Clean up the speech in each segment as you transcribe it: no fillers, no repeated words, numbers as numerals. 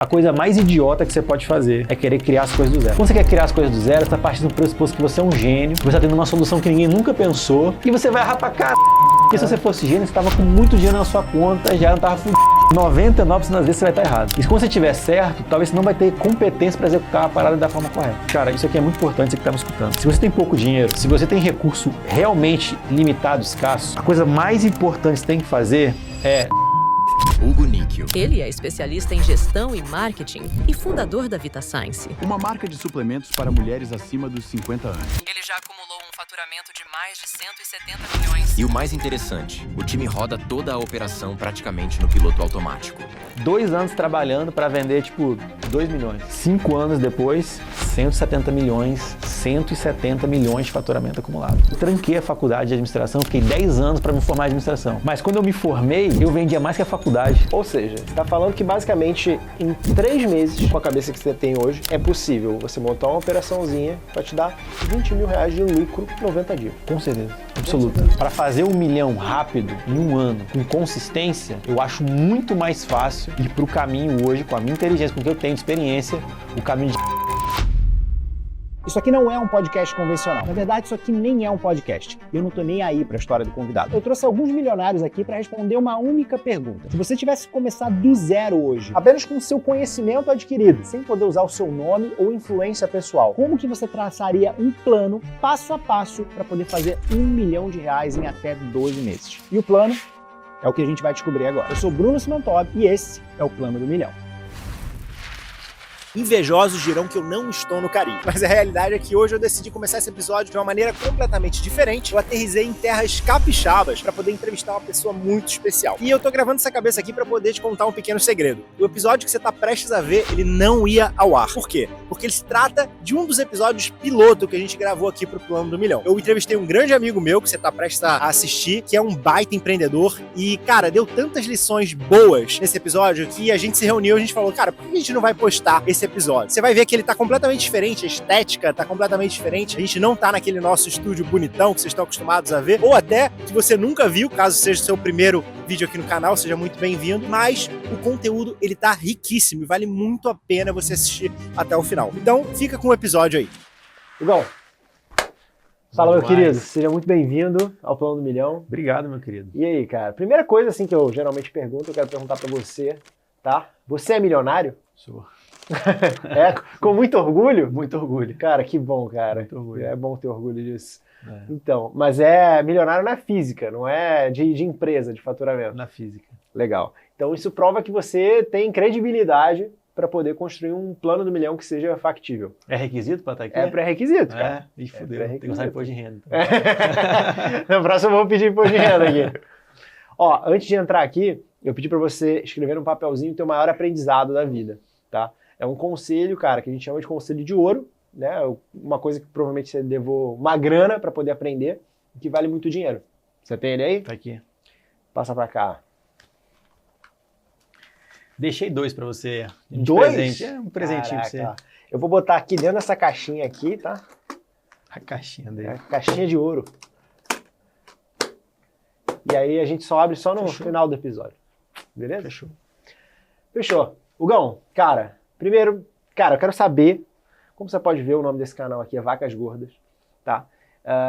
A coisa mais idiota que você pode fazer é querer criar as coisas do zero. Quando você quer criar as coisas do zero, você está partindo do pressuposto que você é um gênio, você está tendo uma solução que ninguém nunca pensou, e você vai rapar cara. Porque se você fosse gênio, você estava com muito dinheiro na sua conta, já não estava fudido. 99% das vezes você vai estar errado. E quando você estiver certo, talvez você não vai ter competência para executar a parada da forma correta. Cara, isso aqui é muito importante, você que está me escutando. Se você tem pouco dinheiro, se você tem recurso realmente limitado, escasso, a coisa mais importante que você tem que fazer é... Hugo Níquel. Ele é especialista em gestão e marketing e fundador da VitaScience. Uma marca de suplementos para mulheres acima dos 50 anos. Ele já acumulou um faturamento de mais de 170 milhões. E o mais interessante, o time roda toda a operação praticamente no piloto automático. 2 anos trabalhando para vender, 2 milhões. 5 anos depois, 170 milhões, 170 milhões de faturamento acumulado. Eu tranquei a faculdade de administração, fiquei 10 anos para me formar em administração. Mas quando eu me formei, eu vendia mais que a faculdade. Ou seja, você está falando que basicamente em 3 meses, com a cabeça que você tem hoje, é possível você montar uma operaçãozinha para te dar 20 mil reais de lucro em 90 dias. Com certeza, absoluta. Para fazer 1 milhão rápido, em 1 ano, com consistência, eu acho muito mais fácil ir para o caminho hoje, com a minha inteligência, com o que eu tenho de experiência, o caminho de... Isso aqui não é um podcast convencional. Na verdade, isso aqui nem é um podcast. E eu não tô nem aí para a história do convidado. Eu trouxe alguns milionários aqui para responder uma única pergunta. Se você tivesse que começar do zero hoje, apenas com o seu conhecimento adquirido, sem poder usar o seu nome ou influência pessoal, como que você traçaria um plano passo a passo para poder fazer 1 milhão de reais em até 12 meses? E o plano é o que a gente vai descobrir agora. Eu sou Bruno Simantobi e esse é o Plano do Milhão. Invejosos dirão que eu não estou no Caribe, mas a realidade é que hoje eu decidi começar esse episódio de uma maneira completamente diferente. Eu aterrissei em terras capixabas para poder entrevistar uma pessoa muito especial. E eu tô gravando essa cabeça aqui para poder te contar um pequeno segredo. O episódio que você tá prestes a ver, ele não ia ao ar. Por quê? Porque ele se trata de um dos episódios piloto que a gente gravou aqui pro Plano do Milhão. Eu entrevistei um grande amigo meu que você tá prestes a assistir, que é um baita empreendedor e, cara, deu tantas lições boas nesse episódio que a gente se reuniu e a gente falou, cara, por que a gente não vai postar esse episódio? Você vai ver que ele tá completamente diferente, a estética tá completamente diferente, a gente não tá naquele nosso estúdio bonitão que vocês estão acostumados a ver, ou até que você nunca viu, caso seja o seu primeiro vídeo aqui no canal, seja muito bem-vindo, mas o conteúdo ele tá riquíssimo e vale muito a pena você assistir até o final. Então, fica com o episódio aí. Hugão, fala, meu querido, seja muito bem-vindo ao Plano do Milhão. Obrigado, meu querido. E aí, cara, primeira coisa assim que eu geralmente pergunto, eu quero perguntar pra você, tá? Você é milionário? Sou. É, com muito orgulho? Muito orgulho. Cara, que bom, cara. Muito orgulho. É bom ter orgulho disso. É. Então, mas é milionário na física, não é de empresa, de faturamento. Na física. Legal. Então isso prova que você tem credibilidade para poder construir um plano do milhão que seja factível. É requisito para estar aqui? É pré-requisito, cara. É, fudeu. Tem que usar imposto de renda. Na próxima eu vou pedir imposto de renda aqui. Ó, antes de entrar aqui, eu pedi para você escrever um papelzinho o teu maior aprendizado da vida, tá? É um conselho, cara, que a gente chama de conselho de ouro, né? Uma coisa que provavelmente você levou uma grana para poder aprender, que vale muito dinheiro. Você tem ele aí? Tá aqui. Passa para cá. Deixei 2 para você. De 2? presente. É um presentinho para você. Eu vou botar aqui dentro dessa caixinha aqui, tá? A caixinha dele. É a caixinha de ouro. E aí a gente só abre só no final do episódio. Beleza? Fechou. Fechou. Hugão, cara, primeiro, eu quero saber, como você pode ver, o nome desse canal aqui é Vacas Gordas, tá?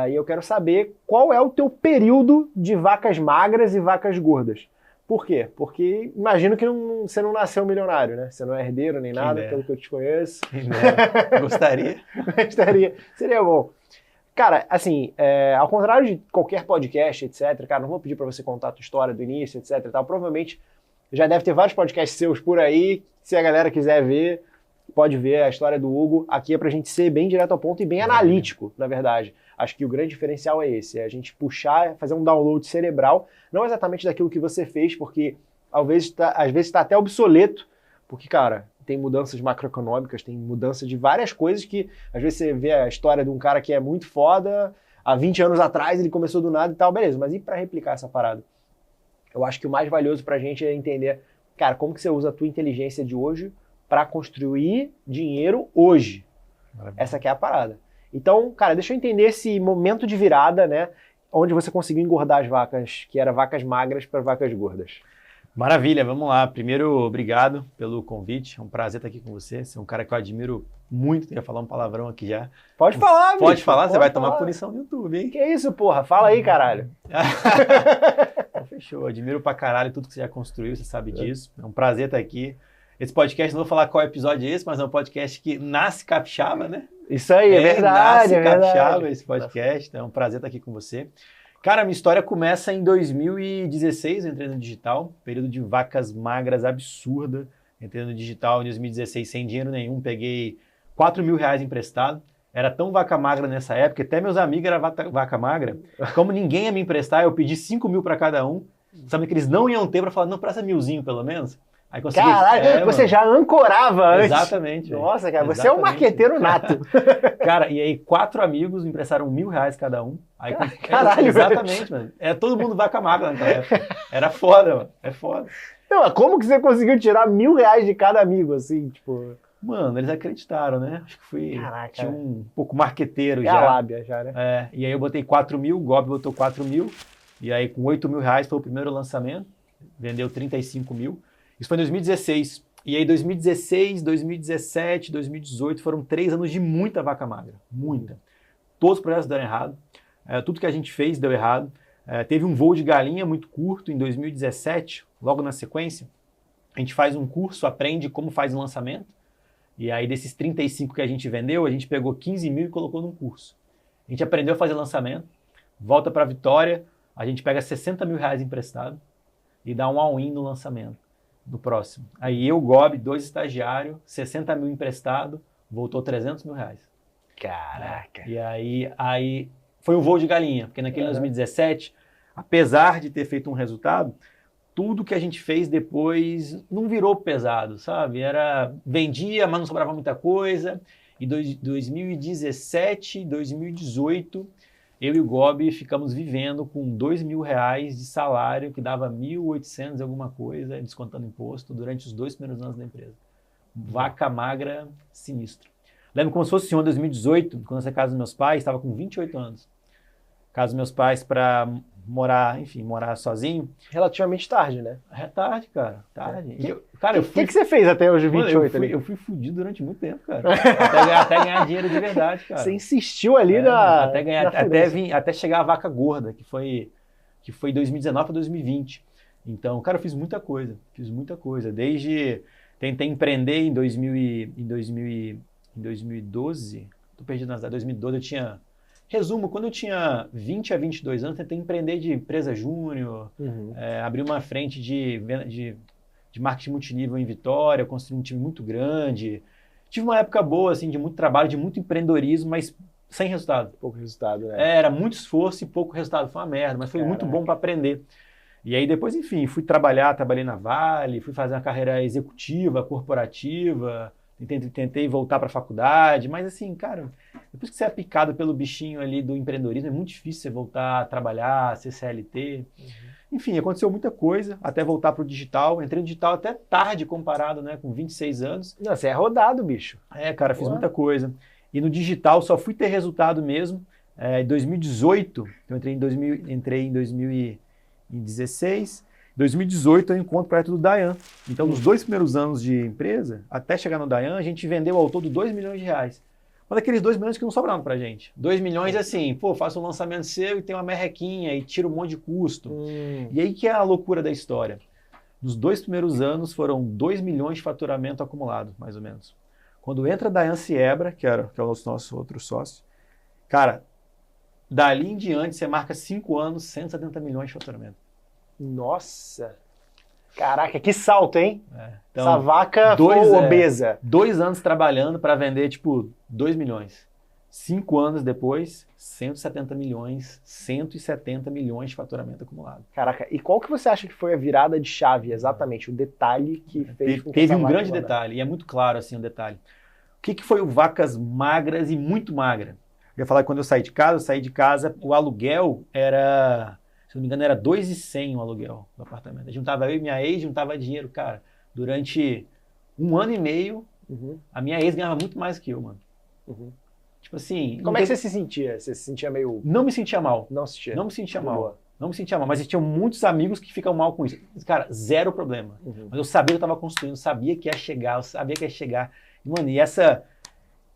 E eu quero saber qual é o teu período de vacas magras e vacas gordas. Por quê? Porque imagino que você não nasceu milionário, né? Você não é herdeiro nem nada, pelo que eu te conheço. Gostaria. Gostaria. Seria bom. Cara, assim, ao contrário de qualquer podcast, etc., cara, não vou pedir pra você contar a tua história do início, etc. e tal. Provavelmente já deve ter vários podcasts seus por aí. Se a galera quiser ver, pode ver a história do Hugo. Aqui é pra gente ser bem direto ao ponto e bem analítico, na verdade. Acho que o grande diferencial é esse, é a gente puxar, fazer um download cerebral, não exatamente daquilo que você fez, porque às vezes está até obsoleto, porque, cara, tem mudanças macroeconômicas, tem mudança de várias coisas que, às vezes você vê a história de um cara que é muito foda, há 20 anos atrás ele começou do nada e tal, beleza, mas e para replicar essa parada? Eu acho que o mais valioso pra gente é entender, cara, como que você usa a tua inteligência de hoje para construir dinheiro hoje. Maravilha. Essa aqui é a parada. Então, cara, deixa eu entender esse momento de virada, né? Onde você conseguiu engordar as vacas, que eram vacas magras, para vacas gordas. Maravilha, vamos lá. Primeiro, obrigado pelo convite. É um prazer estar aqui com você. Você é um cara que eu admiro muito. Ia falar um palavrão aqui já. Pode falar, bicho. Pode falar? Você vai falar. tomar punição no YouTube, hein? Que isso, porra? Fala aí, caralho. Então, fechou. Admiro pra caralho tudo que você já construiu, você sabe disso. É um prazer estar aqui. Esse podcast, não vou falar qual episódio é esse, mas é um podcast que nasce capixaba, né? Isso aí, é verdade, nasce capixaba esse podcast. Então, é um prazer estar aqui com você. Cara, minha história começa em 2016, eu entrei no digital, período de vacas magras absurda. Entrei no digital em 2016 sem dinheiro nenhum, peguei R$4.000 emprestado. Era tão vaca magra nessa época, até meus amigos eram vaca magra. Como ninguém ia me emprestar, eu pedi 5 mil para cada um. Sabe que eles não iam ter para falar, não, presta 1.000 pelo menos. Aí consegui... Caralho, você já ancorava antes. Exatamente. Nossa, cara, exatamente. você é um marqueteiro nato. Cara, e aí 4 amigos me emprestaram R$1.000 cada um. Aí, caralho, exatamente, mano. Era todo mundo vaca magra naquela época. Era foda, mano. É foda. Não, como que você conseguiu tirar R$1.000 de cada amigo, assim, tipo... Mano, eles acreditaram, né? Acho que fui... Caraca. Tinha um pouco marqueteiro já. É a lábia já, né? É, e aí eu botei 4 mil, o Gob botou 4 mil. E aí com R$8.000 foi o primeiro lançamento. Vendeu 35 mil. Isso foi em 2016. E aí 2016, 2017, 2018 foram 3 anos de muita vaca magra. Muita. Todos os projetos deram errado. Tudo que a gente fez deu errado. Teve um voo de galinha muito curto em 2017, logo na sequência. A gente faz um curso, aprende como faz o lançamento. E aí desses 35 que a gente vendeu, a gente pegou 15 mil e colocou num curso. A gente aprendeu a fazer lançamento, volta para Vitória, a gente pega R$60.000 emprestado e dá um all-in no lançamento. No próximo. Aí eu, Gob, 2 estagiários, 60 mil emprestado, voltou R$300.000. Caraca. E aí foi um voo de galinha, porque naquele 2017, apesar de ter feito um resultado, tudo que a gente fez depois não virou pesado, sabe? Vendia, mas não sobrava muita coisa. E 2017, 2018, eu e o Gob ficamos vivendo com R$2.000 de salário, que dava 1.800 e alguma coisa, descontando imposto, durante os 2 primeiros anos da empresa. Vaca magra sinistra. Lembro como se fosse em 2018, quando eu saí da casa dos meus pais, estava com 28 anos. Casa dos meus pais para morar sozinho. Relativamente tarde, né? É tarde, cara. Tarde. O que você fez até os 28 ali? Eu fui fudido durante muito tempo, cara. até ganhar dinheiro de verdade, cara. Você insistiu ali até chegar a vaca gorda, que foi 2019 para 2020. Então, cara, eu fiz muita coisa. Desde tentei empreender em 2012. Tô perdido nas datas. 2012 eu tinha... Resumo, quando eu tinha 20 a 22 anos, tentei empreender de empresa júnior, abri uma frente de marketing multinível em Vitória, construí um time muito grande. Tive uma época boa, assim, de muito trabalho, de muito empreendedorismo, mas sem resultado. Pouco resultado, né? Era muito esforço e pouco resultado. Foi uma merda, mas foi muito bom para aprender. E aí depois, enfim, trabalhei na Vale, fui fazer uma carreira executiva, corporativa, tentei voltar para a faculdade, mas assim, cara, depois que você é picado pelo bichinho ali do empreendedorismo, é muito difícil você voltar a trabalhar, ser CLT. Enfim, aconteceu muita coisa, até voltar para o digital. Entrei no digital até tarde comparado, né, com 26 anos. Não, você é rodado, bicho. Cara, fiz muita coisa. E no digital só fui ter resultado mesmo. Em 2018, eu entrei em 2016. 2018 eu encontro o projeto do Dayan. Então, nos 2 primeiros anos de empresa, até chegar no Dayan, a gente vendeu ao todo R$2 milhões. Mas aqueles 2 milhões que não sobraram pra gente. 2 milhões assim, faço um lançamento seu e tem uma merrequinha e tira um monte de custo. E aí que é a loucura da história. Nos 2 primeiros anos foram 2 milhões de faturamento acumulado, mais ou menos. Quando entra a Dayan Siebra, que é o nosso outro sócio, cara, dali em diante você marca 5 anos, 170 milhões de faturamento. Nossa! Caraca, que salto, hein? Então, essa vaca foi obesa. 2 anos trabalhando para vender, 2 milhões. 5 anos depois, 170 milhões, 170 milhões de faturamento acumulado. Caraca, e qual que você acha que foi a virada de chave, exatamente, o detalhe que fez com que teve um grande detalhe, e é muito claro assim o detalhe. O que foi o vacas magras e muito magra? Eu ia falar que quando eu saí de casa, o aluguel era... Se não me engano, era 2.100 o aluguel do apartamento. Eu e minha ex, juntava dinheiro, cara. Durante 1 ano e meio, a minha ex ganhava muito mais que eu, mano. Tipo assim... Como é que você se sentia? Você se sentia meio... Não me sentia mal. Não sentia? Não me sentia mal. Não me sentia mal, mas tinha muitos amigos que ficam mal com isso. Cara, zero problema. Mas eu sabia que eu estava construindo, sabia que ia chegar, eu sabia que ia chegar. E, mano, e essa...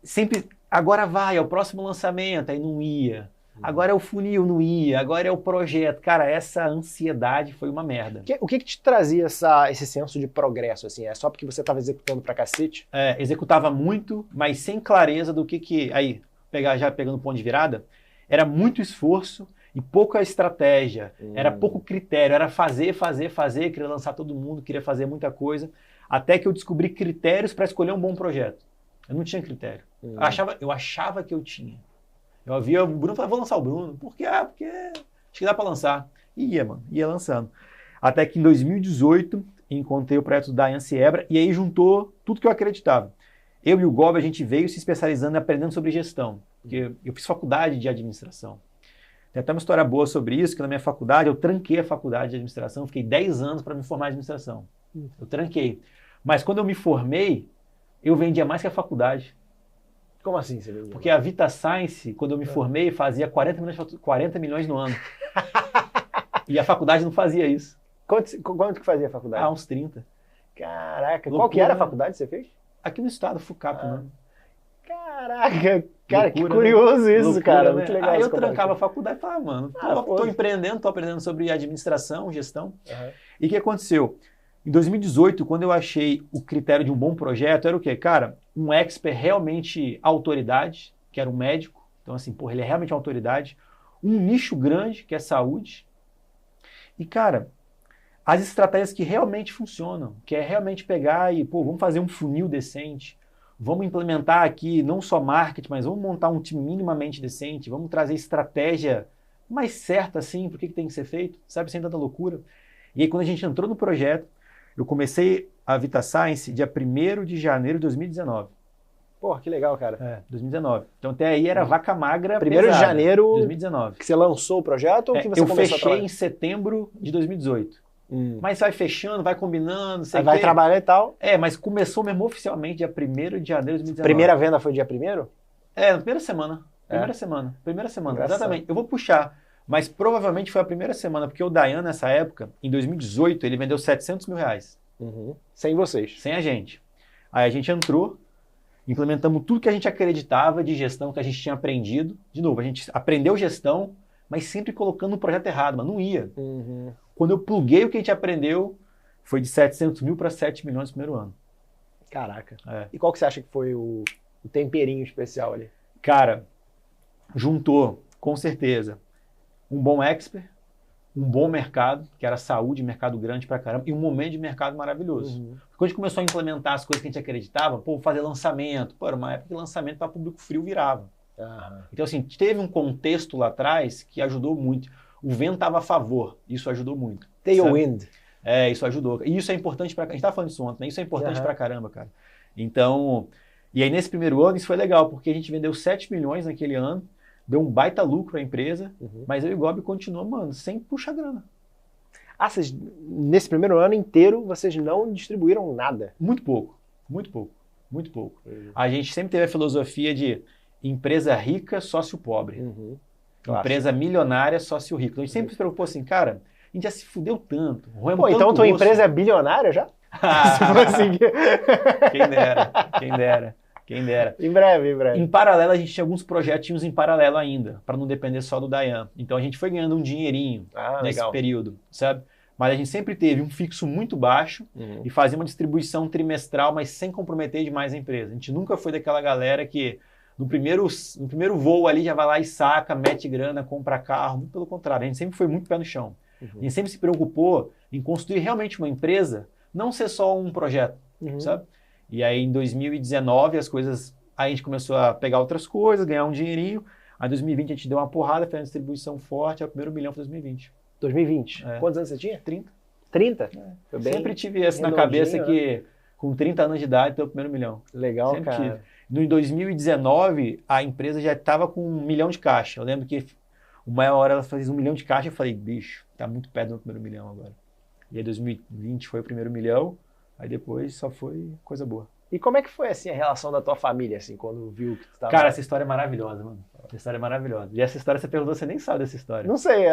Sempre, agora vai, é o próximo lançamento, aí não ia. Agora é o funil, não ia. Agora é o projeto. Cara, essa ansiedade foi uma merda. O que te trazia esse senso de progresso, assim? É só porque você estava executando pra cacete? Executava muito, mas sem clareza do que... Aí, já pegando o ponto de virada, era muito esforço e pouca estratégia. Era pouco critério. Era fazer, queria lançar todo mundo, queria fazer muita coisa. Até que eu descobri critérios para escolher um bom projeto. Eu não tinha critério. Eu achava que eu tinha. Eu via o Bruno e falava, vou lançar o Bruno. Por quê? Porque acho que dá para lançar. E ia lançando. Até que em 2018, encontrei o projeto da Dayan Siebra e aí juntou tudo que eu acreditava. Eu e o Gob, a gente veio se especializando e aprendendo sobre gestão. Porque eu fiz faculdade de administração. Tem até uma história boa sobre isso, que na minha faculdade, eu tranquei a faculdade de administração, fiquei 10 anos para me formar em administração. Eu tranquei. Mas quando eu me formei, eu vendia mais que a faculdade. Como assim você vendia? Porque a Vita Science, quando eu me formei, fazia 40 milhões no ano. E a faculdade não fazia isso. Quanto que fazia a faculdade? Uns 30. Caraca, Loucura, qual que era a né? faculdade que você fez? Aqui no estado, FUCAP, né? Caraca, cara, Loucura, que curioso isso, Loucura, cara. né? Muito legal. Aí esse eu trancava a comparativo. faculdade e falava, mano, tô empreendendo, tô aprendendo sobre administração, gestão. E o que aconteceu? Em 2018, quando eu achei o critério de um bom projeto, era o quê? Cara, um expert realmente autoridade, que era um médico. Então, assim, ele é realmente uma autoridade. Um nicho grande, que é saúde. E, cara, as estratégias que realmente funcionam, que é realmente pegar e, vamos fazer um funil decente, vamos implementar aqui não só marketing, mas vamos montar um time minimamente decente, vamos trazer estratégia mais certa, assim, por que tem que ser feito, sabe, sem tanta loucura. E aí, quando a gente entrou no projeto, eu comecei a Vita Science dia 1º de janeiro de 2019. Pô, que legal, cara. 2019. Então, até aí era vaca magra 1º de pesada, janeiro 2019. que você lançou o projeto ou que você eu começou a fechei trabalhar? em setembro de 2018. Mas vai fechando, vai combinando, sei Aí vai quê. trabalhar e tal. Mas começou mesmo oficialmente dia 1º de janeiro de 2019. Primeira venda foi dia 1º? Na primeira semana. Primeira semana, Engraçado. exatamente. Eu vou puxar, mas provavelmente foi a primeira semana, porque o Dayan, nessa época, em 2018, ele vendeu 700 mil reais. Sem vocês. Sem a gente. Aí a gente entrou, implementamos tudo que a gente acreditava de gestão, que a gente tinha aprendido. De novo, a gente aprendeu gestão, mas sempre colocando no projeto errado, mas não ia. Quando eu pluguei o que a gente aprendeu, foi de 700 mil para 7 milhões no primeiro ano. Caraca. E qual que você acha que foi o temperinho especial ali? Cara, juntou, com certeza, um bom expert, um bom mercado, que era saúde, mercado grande pra caramba, e um momento de mercado maravilhoso. Quando a gente começou a implementar as coisas que a gente acreditava, fazer lançamento, era uma época que lançamento para público frio virava. Então, assim, teve um contexto lá atrás que ajudou muito. O vento estava a favor, isso ajudou muito. Tailwind. Isso ajudou. E isso é importante pra... A gente estava falando disso ontem, né? Isso é importante pra caramba, cara. Então, e aí nesse primeiro ano isso foi legal, porque a gente vendeu 7 milhões naquele ano, deu um baita lucro à empresa, mas eu e o Gob continuamos, mano, sem puxar grana. Nesse primeiro ano inteiro, vocês não distribuíram nada? Muito pouco. A gente sempre teve a filosofia de empresa rica, sócio pobre. Empresa milionária, sócio rico. Então a gente sempre se preocupou assim, cara, a gente já se fudeu tanto. Então tua empresa é bilionária já? Se for assim. Quem dera. Em breve. Em paralelo, a gente tinha alguns projetinhos em paralelo ainda, para não depender só do Dayan. Então a gente foi ganhando um dinheirinho nesse período, sabe? Mas a gente sempre teve um fixo muito baixo e fazia uma distribuição trimestral, mas sem comprometer demais a empresa. A gente nunca foi daquela galera que no primeiro voo ali já vai lá e saca, mete grana, compra carro. Muito pelo contrário, a gente sempre foi muito pé no chão. A gente sempre se preocupou em construir realmente uma empresa, não ser só um projeto, sabe? E aí em 2019 as coisas, aí a gente começou a pegar outras coisas, ganhar um dinheirinho. Aí em 2020 a gente deu uma porrada, fez uma distribuição forte, é o primeiro milhão para 2020. 2020? Quantos anos você tinha? 30. 30? Foi bem sempre tive essa na cabeça que com 30 anos de idade deu o primeiro milhão. Legal, sempre cara. Tive. No 2019 a empresa já estava com 1 milhão de caixa. Eu lembro que uma hora ela fazia 1 milhão de caixa e eu falei, bicho, tá muito perto do primeiro milhão agora. E aí 2020 foi o primeiro milhão. Aí depois só foi coisa boa. E como é que foi assim a relação da tua família, assim, quando viu que tu tava... Cara, essa história é maravilhosa, mano. Essa história é maravilhosa. E essa história, você perguntou, você nem sabe dessa história. Não sei,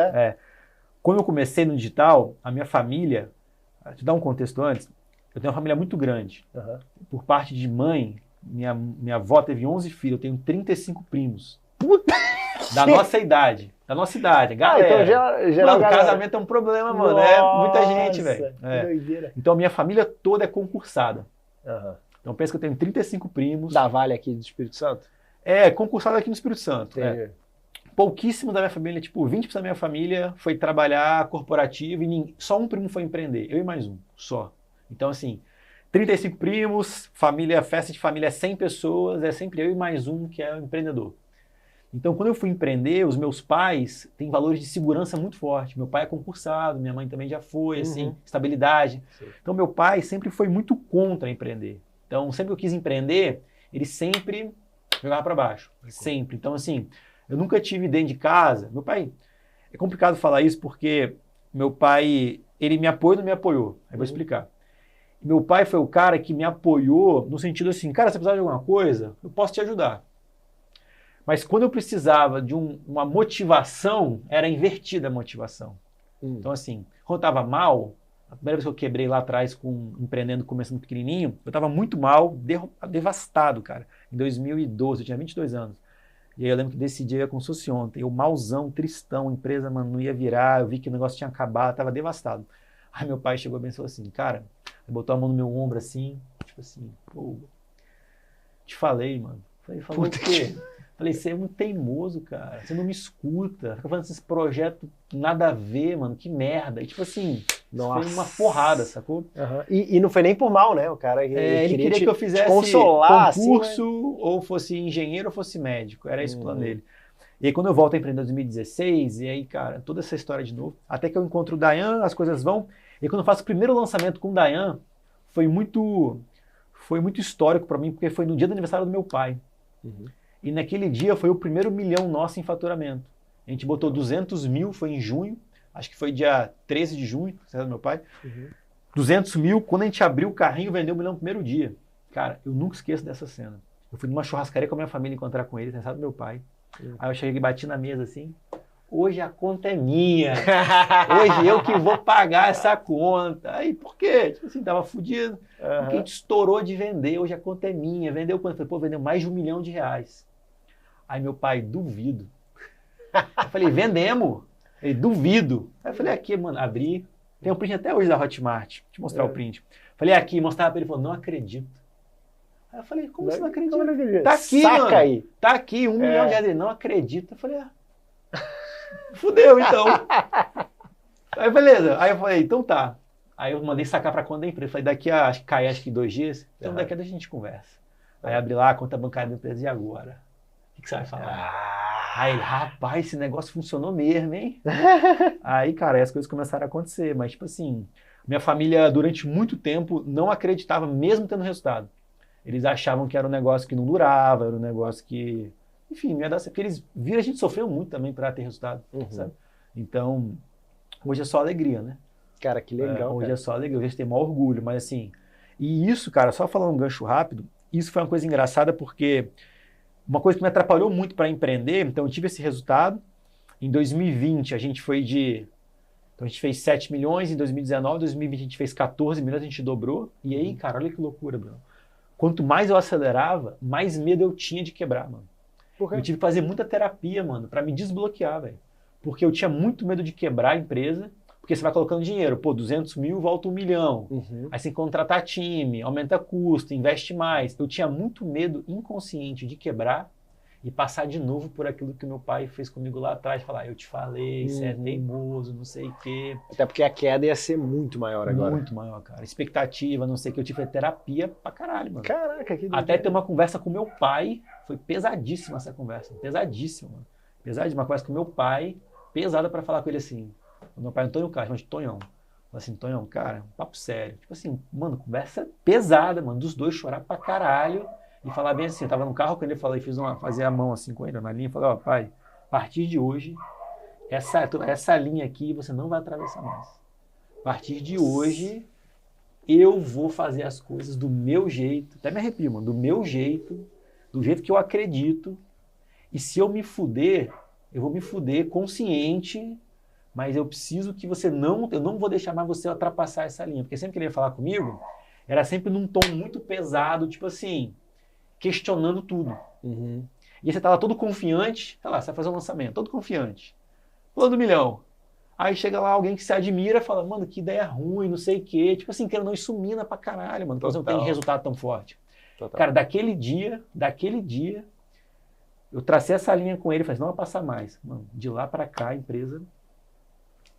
Quando eu comecei no digital, a minha família, te dar um contexto antes, eu tenho uma família muito grande. Aham. Por parte de mãe, minha avó teve 11 filhos, eu tenho 35 primos. Da nossa idade, galera. Então geral, Mano, casamento é um problema, mano, é muita gente, Nossa, velho. que doideira. Então, a minha família toda é concursada. Aham. Então, pensa que eu tenho 35 primos. Da Vale aqui do Espírito Santo? É, concursado aqui no Espírito Santo. Entendi. Pouquíssimo da minha família, tipo, 20% da minha família foi trabalhar corporativo e só um primo foi empreender. Eu e mais um, só. Então, assim, 35 primos, festa de família é 100 pessoas, é sempre eu e mais um que é o empreendedor. Então, quando eu fui empreender, os meus pais têm valores de segurança muito fortes. Meu pai é concursado, minha mãe também já foi, assim, estabilidade. Sim. Então, meu pai sempre foi muito contra empreender. Então, sempre que eu quis empreender, ele sempre jogava para baixo. Sempre. Então, assim, eu nunca tive dentro de casa. Meu pai, é complicado falar isso porque meu pai, ele me apoiou e não me apoiou. Aí vou explicar. Meu pai foi o cara que me apoiou no sentido assim, cara, se você precisar de alguma coisa, eu posso te ajudar. Mas quando eu precisava de uma motivação, era invertida a motivação. Então, assim, quando eu estava mal, a primeira vez que eu quebrei lá atrás, empreendendo, começando pequenininho, eu estava muito mal, devastado, cara. Em 2012, eu tinha 22 anos. E aí eu lembro que desse dia como se fosse ontem. Eu malzão, tristão, a empresa, mano, não ia virar, eu vi que o negócio tinha acabado, estava devastado. Aí meu pai chegou bem e falou assim, cara, ele botou a mão no meu ombro assim, tipo assim, pô, te falei, mano. Falou o quê? Falei, você é muito teimoso, cara. Você não me escuta. Fica fazendo esses projetos nada a ver, mano. Que merda. E tipo assim, foi uma porrada, sacou? Uhum. E não foi nem por mal, né? O cara ele queria que eu fizesse consolar, concurso, assim, ou fosse engenheiro, ou fosse médico. Era esse o plano dele. E aí quando eu volto a empreender em 2016, e aí, cara, toda essa história de novo, até que eu encontro o Dayan, as coisas vão. E quando eu faço o primeiro lançamento com o Dayan, foi muito histórico para mim, porque foi no dia do aniversário do meu pai. Uhum. E naquele dia foi o primeiro milhão nosso em faturamento. A gente botou 200 mil, foi em junho, acho que foi dia 13 de junho, certo, meu pai? Uhum. 200 mil, quando a gente abriu o carrinho, vendeu 1 milhão no primeiro dia. Cara, eu nunca esqueço dessa cena. Eu fui numa churrascaria com a minha família encontrar com ele, sabe, meu pai. Aí eu cheguei e bati na mesa assim, hoje a conta é minha, hoje eu que vou pagar essa conta. Aí, por quê? Tipo assim, tava fudido. Porque a gente estourou de vender, hoje a conta é minha. Vendeu quanto? Eu falei, pô, vendeu mais de R$1 milhão. Aí meu pai, duvido. Eu falei, vendemos. Ele, duvido. Aí eu falei, aqui, mano, abri. Tem um print até hoje da Hotmart. Deixa eu mostrar o print. Falei, aqui, mostrava pra ele, falou, não acredito. Aí eu falei, como você não acredita? Como não acredito? Tá aqui, Saca mano. aí. Tá aqui, R$1 milhão. Ele, não acredito. Eu falei, fudeu, então. Aí, beleza. Aí eu falei, então tá. Aí eu mandei sacar pra conta da empresa. Falei, daqui a, acho que 2 dias. Então daqui a 2 dias a gente conversa. Aí abri lá a conta bancária da empresa, e agora? O que você vai falar? Aí ele, rapaz, esse negócio funcionou mesmo, hein? Aí, cara, as coisas começaram a acontecer. Mas, tipo assim, minha família, durante muito tempo, não acreditava, mesmo tendo resultado. Eles achavam que era um negócio que não durava, era um negócio que... Enfim, não ia dar certo. Porque eles viram, a gente sofreu muito também para ter resultado, sabe? Então, hoje é só alegria, né? Cara, que legal, hoje cara. é só alegria, hoje a gente tem maior orgulho. Mas, assim, e isso, cara, só falando um gancho rápido, isso foi uma coisa engraçada porque... Uma coisa que me atrapalhou muito para empreender, então eu tive esse resultado. Em 2020 a gente foi então a gente fez 7 milhões, em 2019, 2020 a gente fez 14 milhões, a gente dobrou. E aí, cara, olha que loucura, Bruno. Quanto mais eu acelerava, mais medo eu tinha de quebrar, mano. Por quê? Eu tive que fazer muita terapia, mano, para me desbloquear, velho. Porque eu tinha muito medo de quebrar a empresa, porque você vai colocando dinheiro, pô, 200 mil volta 1 milhão. Aí você tem que contratar time, aumenta custo, investe mais. Eu tinha muito medo inconsciente de quebrar e passar de novo por aquilo que meu pai fez comigo lá atrás. Falar, eu te falei, você é teimoso, não sei o quê. Até porque a queda ia ser muito maior agora. Muito maior, cara. Expectativa, não sei o que. Eu tive terapia pra caralho, mano. Caraca, que Até ter uma conversa com meu pai. Foi pesadíssima essa conversa. Pesadíssima, mano. Pesadíssima. Uma conversa com meu pai, pesada pra falar com ele assim. O meu pai Antônio Carlos, de Tonhão. Falei assim, Tonhão, cara, um papo sério. Tipo assim, mano, conversa pesada, mano. Dos dois chorar pra caralho. E falar bem assim, eu tava no carro com ele, falei, fazia a mão assim com ele na linha. Falei, ó, pai, a partir de hoje, essa linha aqui você não vai atravessar mais. A partir de hoje, eu vou fazer as coisas do meu jeito. Até me arrepio, mano. Do meu jeito, do jeito que eu acredito. E se eu me fuder, eu vou me fuder consciente, mas eu preciso que você eu não vou deixar mais você ultrapassar essa linha. Porque sempre que ele ia falar comigo, era sempre num tom muito pesado, tipo assim, questionando tudo. Uhum. E aí você tava todo confiante, sei lá, você vai fazer um lançamento, todo confiante. Plano do milhão. Aí chega lá alguém que se admira e fala, mano, que ideia ruim, não sei o quê. Tipo assim, querendo não, isso mina pra caralho, mano. Porque você não tem resultado tão forte. Total. Cara, daquele dia, eu tracei essa linha com ele e falei, não vai passar mais. Mano, de lá pra cá, a empresa...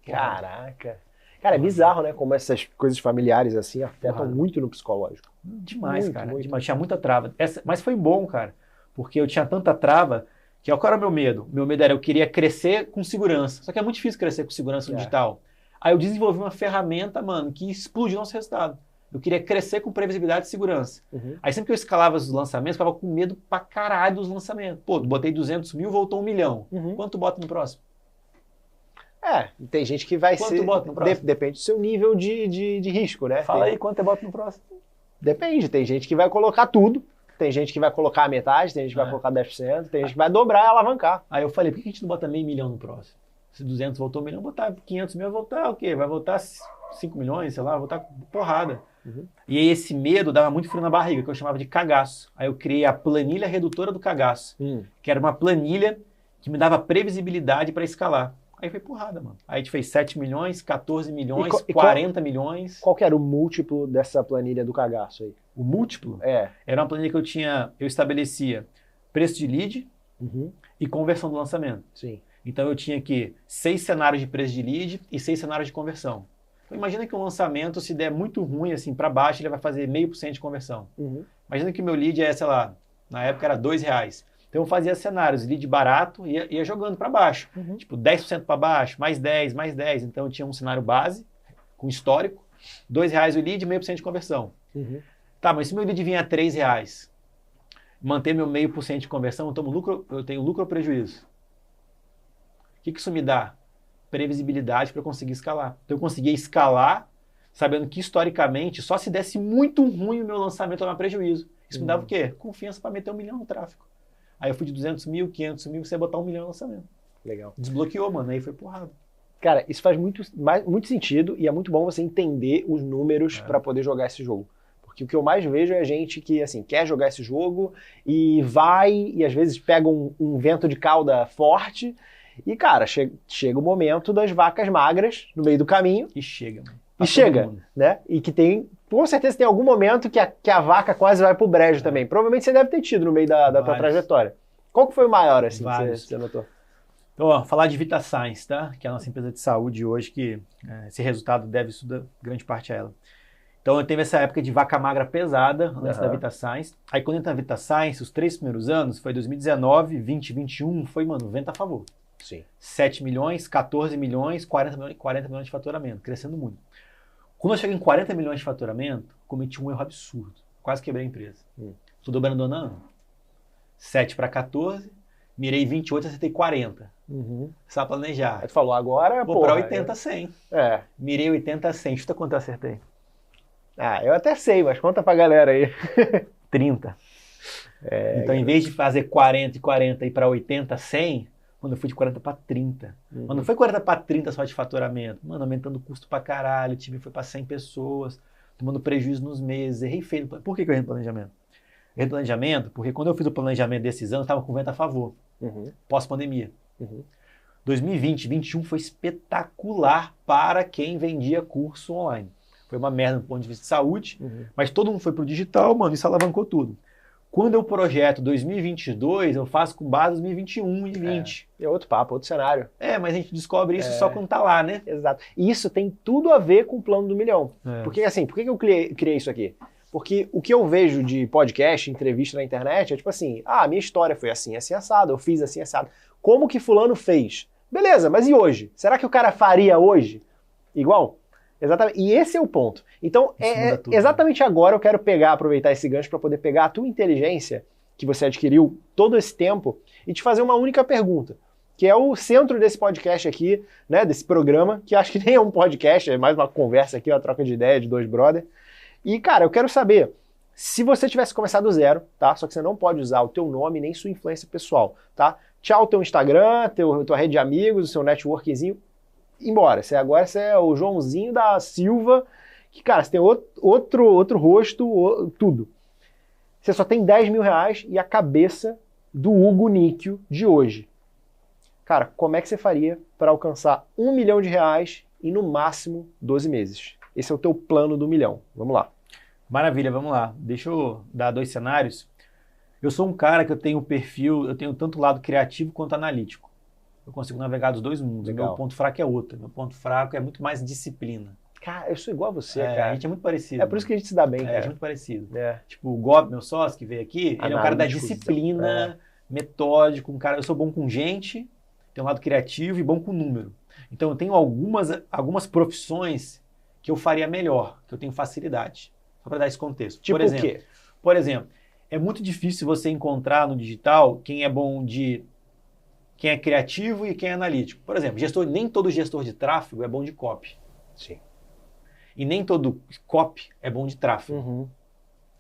Caraca. Cara, é bizarro, né? Como essas coisas familiares assim afetam muito no psicológico. Demais, Muito, cara. muito. Demais. Tinha muita trava. Mas foi bom, cara. Porque eu tinha tanta trava que qual era o meu medo? Meu medo era eu queria crescer com segurança. Só que é muito difícil crescer com segurança no digital. Aí eu desenvolvi uma ferramenta, mano, que explodiu nosso resultado. Eu queria crescer com previsibilidade e segurança. Uhum. Aí sempre que eu escalava os lançamentos, eu ficava com medo pra caralho dos lançamentos. Pô, botei 200 mil, voltou 1 milhão. Uhum. Quanto bota no próximo? Tem gente que vai Quanto ser... bota no próximo? Depende do seu nível de risco, né? Fala aí quanto eu boto no próximo. Depende. Tem gente que vai colocar tudo. Tem gente que vai colocar a metade, tem gente que vai colocar 10%, tem gente que vai dobrar e alavancar. Aí eu falei, por que a gente não bota meio milhão no próximo? Se 200 voltou 1 milhão, botar 500 mil, vai voltar o quê? Vai voltar 5 milhões, sei lá, vai voltar porrada. Uhum. E aí esse medo dava muito frio na barriga, que eu chamava de cagaço. Aí eu criei a planilha redutora do cagaço, que era uma planilha que me dava previsibilidade para escalar. Aí foi porrada, mano. Aí a gente fez 7 milhões, 14 milhões, 40 milhões. Qual que era o múltiplo dessa planilha do cagaço aí? O múltiplo? É. Era uma planilha que eu estabelecia preço de lead e conversão do lançamento. Sim. Então eu tinha aqui 6 cenários de preço de lead e 6 cenários de conversão. Então imagina que um lançamento, se der muito ruim, assim, para baixo, ele vai fazer 0,5% de conversão. Imagina que o meu lead é, sei lá, na época era R$2. Então eu fazia cenários, lead barato, ia jogando para baixo. Tipo, 10% para baixo, mais 10, mais 10. Então eu tinha um cenário base, com histórico, R$2 o lead, 0,5% de conversão. Tá, mas se meu lead vinha a R$3, manter meu 0,5% de conversão, eu tenho lucro ou prejuízo? O que isso me dá? Previsibilidade para eu conseguir escalar. Então eu conseguia escalar, sabendo que historicamente, só se desse muito ruim o meu lançamento eu tomar prejuízo. Isso me dava o quê? Confiança para meter 1 milhão no tráfego. Aí eu fui de 200 mil, 500 mil, você ia botar 1 milhão no lançamento. Legal. Desbloqueou, mano, aí foi porrada. Cara, isso faz muito sentido e é muito bom você entender os números para poder jogar esse jogo. Porque o que eu mais vejo é gente que, assim, quer jogar esse jogo e vai e às vezes pega um vento de cauda forte e, cara, chega o momento das vacas magras no meio do caminho. E chega, mano. E chega, né? E que tem, com certeza tem algum momento que a vaca quase vai pro brejo também. Provavelmente você deve ter tido no meio da tua trajetória. Qual que foi o maior, assim, que você notou? Então, ó, falar de VitaScience, tá? Que é a nossa empresa de saúde hoje, que esse resultado deve grande parte a ela. Então, eu teve essa época de vaca magra pesada, antes da VitaScience. Aí, quando entra a VitaScience, os 3 primeiros anos, foi 2019, 20, 21, foi, mano, vento a favor. Sim. 7 milhões, 14 milhões, 40 milhões de faturamento, crescendo muito. Quando eu cheguei em 40 milhões de faturamento, cometi um erro absurdo. Quase quebrei a empresa. Estou dobrando ano a ano. 7 para 14, mirei 28, acertei 40. Só planejar. Aí tu falou, agora, vou para 80, 100. Mirei 80, 100. Chuta quanto eu acertei? Eu até sei, mas conta pra galera aí. 30. Então, em vez de fazer 40 e 40 e para 80, 100, mano, eu fui de 40 para 30. Mano, não foi 40 para 30 só de faturamento. Mano, aumentando o custo pra caralho, o time foi para 100 pessoas, tomando prejuízo nos meses, errei feio. Por que eu errei no planejamento? Errei no planejamento porque quando eu fiz o planejamento desses anos, estava com vento a favor, pós-pandemia. 2020, 2021 foi espetacular para quem vendia curso online. Foi uma merda do ponto de vista de saúde, mas todo mundo foi pro digital, mano, isso alavancou tudo. Quando eu projeto 2022, eu faço com base 2021 e 20. É outro papo, outro cenário. Mas a gente descobre isso só quando tá lá, né? Exato. E isso tem tudo a ver com o plano do milhão. Porque, assim, por que eu criei isso aqui? Porque o que eu vejo de podcast, entrevista na internet, é tipo assim, a minha história foi assim, assim, assado, eu fiz assim, assado. Como que fulano fez? Beleza, mas e hoje? Será que o cara faria hoje igual? Exatamente. E esse é o ponto. Então, exatamente agora eu quero aproveitar esse gancho para poder pegar a tua inteligência que você adquiriu todo esse tempo e te fazer uma única pergunta, que é o centro desse podcast aqui, né, desse programa, que acho que nem é um podcast, é mais uma conversa aqui, uma troca de ideia de dois brother. E, cara, eu quero saber, se você tivesse começado do zero, tá? Só que você não pode usar o teu nome nem sua influência pessoal, tá? Tchau, teu Instagram, tua rede de amigos, o seu networkzinho, embora. Agora você é o Joãozinho da Silva, que, cara, você tem outro rosto, tudo. Você só tem 10 mil reais e a cabeça do Hugo Níquel de hoje. Cara, como é que você faria para alcançar R$1 milhão em no máximo 12 meses? Esse é o teu plano do 1 milhão. Vamos lá. Maravilha, vamos lá. Deixa eu dar 2 cenários. Eu sou um cara que eu tenho perfil, eu tenho tanto lado criativo quanto analítico. Eu consigo navegar dos dois mundos. Legal. Meu ponto fraco é outro. Meu ponto fraco é muito mais disciplina. Cara, eu sou igual a você, cara. A gente é muito parecido. É por isso que a gente se dá bem, A cara. gente é muito parecido. É. Tipo, o Gob, meu sócio, que veio aqui, ele é um cara da Analítico, disciplina, metódico, um cara... Eu sou bom com gente, tenho um lado criativo e bom com número. Então eu tenho algumas profissões que eu faria melhor, que eu tenho facilidade. Só para dar esse contexto. Tipo por exemplo, o quê? Por exemplo, é muito difícil você encontrar no digital quem é bom quem é criativo e quem é analítico. Por exemplo, nem todo gestor de tráfego é bom de copy. Sim. E nem todo copy é bom de tráfego. Uhum.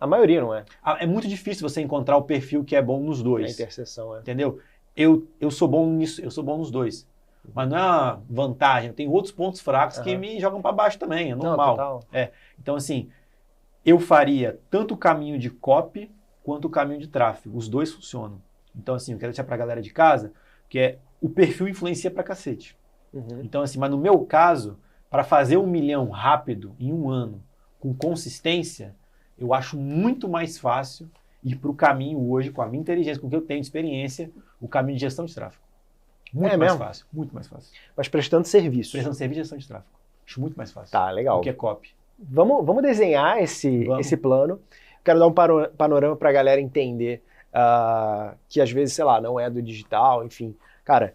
A maioria não é. É muito difícil você encontrar o perfil que é bom nos dois. A interseção, é. Entendeu? Eu sou bom nisso, eu sou bom nos dois. Mas não é uma vantagem. Eu tenho outros pontos fracos que me jogam para baixo também, é normal. Não, total. Então, assim, eu faria tanto o caminho de copy quanto o caminho de tráfego. Os dois funcionam. Então, assim, eu quero deixar para a galera de casa que o perfil influencia pra cacete. Uhum. Então, assim, mas no meu caso, para fazer 1 milhão rápido, em 1 ano, com consistência, eu acho muito mais fácil ir para o caminho hoje, com a minha inteligência, com o que eu tenho de experiência, o caminho de gestão de tráfego. Muito mais fácil, muito mais fácil. Mas prestando serviço. Prestando serviço e gestão de tráfego. Acho muito mais fácil. Tá, legal. Do que copy. Vamos desenhar esse plano. Quero dar um panorama para a galera entender que às vezes, sei lá, não é do digital, enfim. Cara,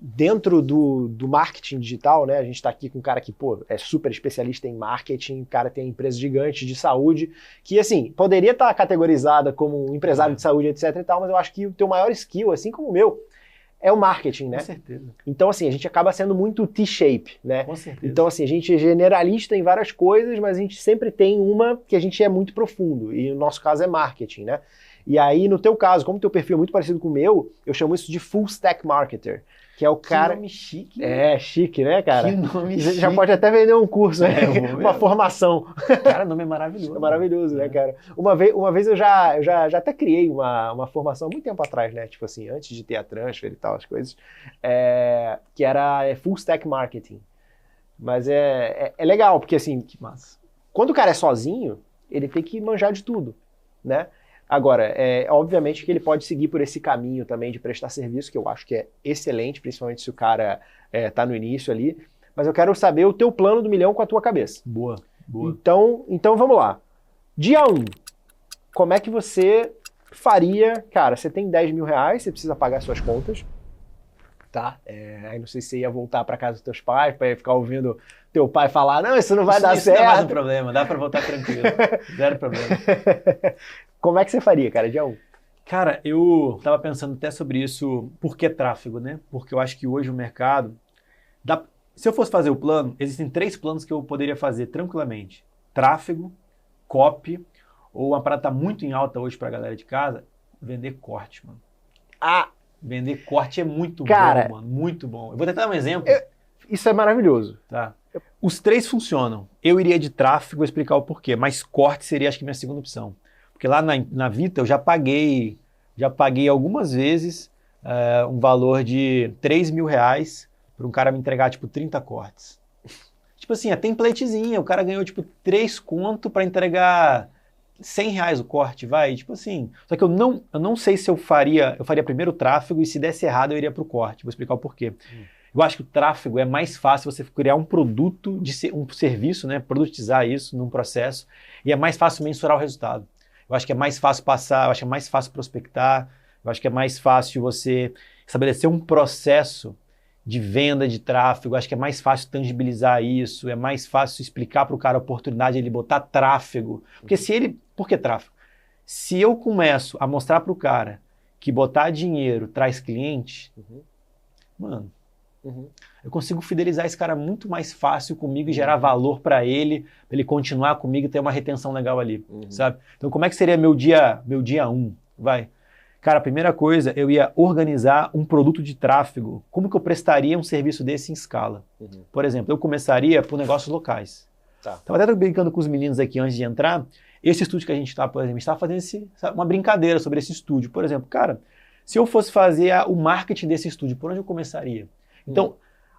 dentro do marketing digital, né? A gente está aqui com um cara que, pô, é super especialista em marketing, o cara tem empresa gigante de saúde, que, assim, poderia estar categorizada como um empresário de saúde, etc e tal, mas eu acho que o teu maior skill, assim como o meu, é o marketing, né? Com certeza. Então, assim, a gente acaba sendo muito T-shape, né? Com certeza. Então, assim, a gente é generalista em várias coisas, mas a gente sempre tem uma que a gente é muito profundo, e no nosso caso é marketing, né? E aí, no teu caso, como o teu perfil é muito parecido com o meu, eu chamo isso de full stack marketer, que é o cara... Que nome chique. Chique, né, cara? Que nome Você chique. já pode até vender um curso, né? Uma formação. Cara, o nome é maravilhoso. É maravilhoso, né, cara? Uma vez eu já até criei uma formação há muito tempo atrás, né? Tipo assim, antes de ter a transfer e tal, as coisas, que era full stack marketing. Mas é legal, porque assim, Que massa. quando o cara é sozinho, ele tem que manjar de tudo, né? Agora, obviamente que ele pode seguir por esse caminho também de prestar serviço, que eu acho que é excelente, principalmente se o cara tá no início ali. Mas eu quero saber o teu plano do 1 milhão com a tua cabeça. Boa, boa. Então vamos lá. Dia 1, como é que você faria? Cara, você tem 10 mil reais, você precisa pagar suas contas, tá? Aí não sei se você ia voltar para casa dos teus pais, para ficar ouvindo teu pai falar, não, isso não vai dar certo. Isso não é mais um problema, dá para voltar tranquilo. Zero problema. Como é que você faria, cara, dia 1? Cara, eu tava pensando até sobre isso, por que tráfego, né? Porque eu acho que hoje o mercado... Se eu fosse fazer o plano, existem 3 planos que eu poderia fazer tranquilamente. Tráfego, copy, ou uma parada tá muito em alta hoje pra galera de casa, vender corte, mano. Vender corte é muito bom, mano. Muito bom. Eu vou tentar dar um exemplo. Isso é maravilhoso. Tá. Os 3 funcionam. Eu iria de tráfego, vou explicar o porquê, mas corte seria, acho que, minha segunda opção. Porque lá na Vita eu já paguei algumas vezes um valor de 3 mil reais para um cara me entregar, tipo, 30 cortes. Tipo assim, a templatezinha, o cara ganhou, tipo, 3 conto para entregar 100 reais o corte, vai, tipo assim. Só que eu não sei se eu faria primeiro o tráfego e se desse errado eu iria pro corte. Vou explicar o porquê. Eu acho que o tráfego é mais fácil você criar um produto, um serviço, né, produtizar isso num processo, e é mais fácil mensurar o resultado. Eu acho que é mais fácil passar, eu acho que é mais fácil prospectar, eu acho que é mais fácil você estabelecer um processo de venda de tráfego, eu acho que é mais fácil tangibilizar isso, é mais fácil explicar para o cara a oportunidade de ele botar tráfego. Porque por que tráfego? Se eu começo a mostrar para o cara que botar dinheiro traz cliente, mano, eu consigo fidelizar esse cara muito mais fácil comigo e gerar valor para ele continuar comigo e ter uma retenção legal ali, sabe? Então como é que seria meu dia 1? Vai. Cara, a primeira coisa, eu ia organizar um produto de tráfego. Como que eu prestaria um serviço desse em escala? Por exemplo, eu começaria por negócios locais. Tá. Estava até brincando com os meninos aqui antes de entrar. Esse estúdio que a gente está, por exemplo, estava fazendo uma brincadeira sobre esse estúdio. Por exemplo, cara, se eu fosse fazer o marketing desse estúdio, por onde eu começaria? Então,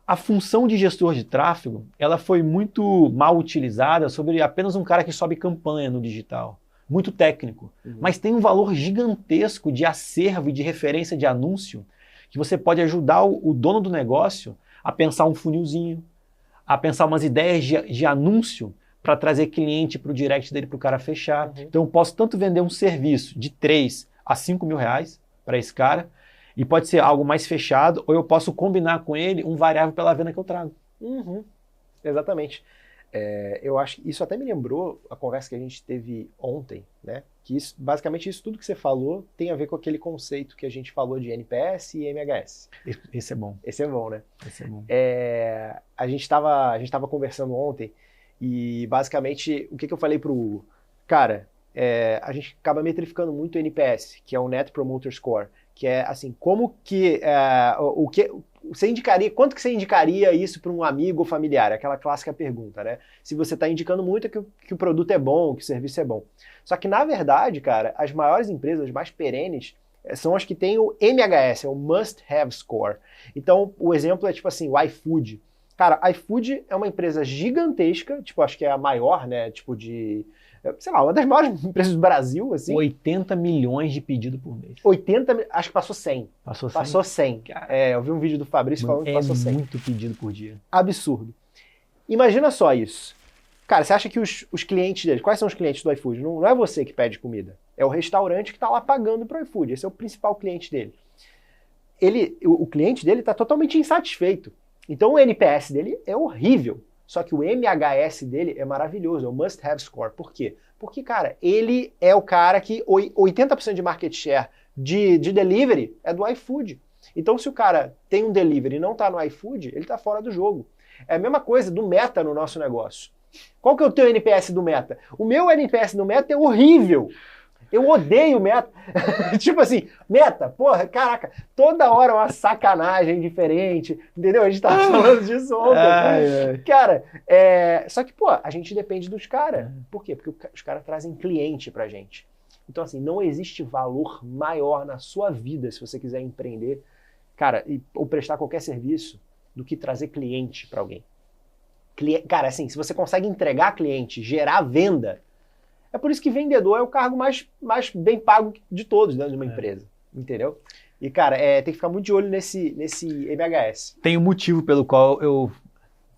a função de gestor de tráfego, ela foi muito mal utilizada sobre apenas um cara que sobe campanha no digital. Muito técnico. Mas tem um valor gigantesco de acervo e de referência de anúncio que você pode ajudar o dono do negócio a pensar um funilzinho, a pensar umas ideias de anúncio para trazer cliente para o direct dele para o cara fechar. Então eu posso tanto vender um serviço de 3 a 5 mil reais para esse cara, e pode ser algo mais fechado, ou eu posso combinar com ele um variável pela venda que eu trago. Exatamente. Eu acho que isso até me lembrou a conversa que a gente teve ontem, né? Que basicamente isso tudo que você falou tem a ver com aquele conceito que a gente falou de NPS e MHS. Esse é bom. Esse é bom, né? Esse é bom. A gente tava conversando ontem e basicamente o que eu falei pro Hugo? Cara, a gente acaba metrificando muito o NPS, que é o Net Promoter Score, que é assim, como que você indicaria, quanto que você indicaria isso para um amigo ou familiar? Aquela clássica pergunta, né? Se você está indicando muito é que o produto é bom, que o serviço é bom. Só que, na verdade, cara, as maiores empresas, as mais perenes, são as que têm o MHS, é o Must Have Score. Então, o exemplo é tipo assim, o iFood. Cara, iFood é uma empresa gigantesca, tipo, acho que é a maior, né, tipo sei lá, uma das maiores empresas do Brasil, assim. 80 milhões de pedido por mês. 80, acho que passou 100. Passou 100? Passou 100. Eu vi um vídeo do Fabrício falando que passou 100. É muito pedido por dia. Absurdo. Imagina só isso. Cara, você acha que os clientes deles, quais são os clientes do iFood? Não é você que pede comida. É o restaurante que está lá pagando para o iFood. Esse é o principal cliente dele. O cliente dele está totalmente insatisfeito. Então o NPS dele é horrível. Só que o MHS dele é maravilhoso, é o Must Have Score. Por quê? Porque, cara, ele é o cara que 80% de market share de delivery é do iFood. Então, se o cara tem um delivery e não está no iFood, ele está fora do jogo. É a mesma coisa do Meta no nosso negócio. Qual que é o teu NPS do Meta? O meu NPS do Meta é horrível. Eu odeio o Meta. Tipo assim, Meta, porra, caraca, toda hora uma sacanagem diferente, entendeu? A gente tava falando disso ontem. Cara, só que, pô, a gente depende dos caras. Por quê? Porque os caras trazem cliente pra gente. Então, assim, não existe valor maior na sua vida, se você quiser empreender, cara, ou prestar qualquer serviço, do que trazer cliente pra alguém. Cara, assim, se você consegue entregar cliente, gerar venda, é por isso que vendedor é o cargo mais bem pago de todos dentro de uma empresa, entendeu? E, cara, tem que ficar muito de olho nesse MHS. Tem um motivo pelo qual eu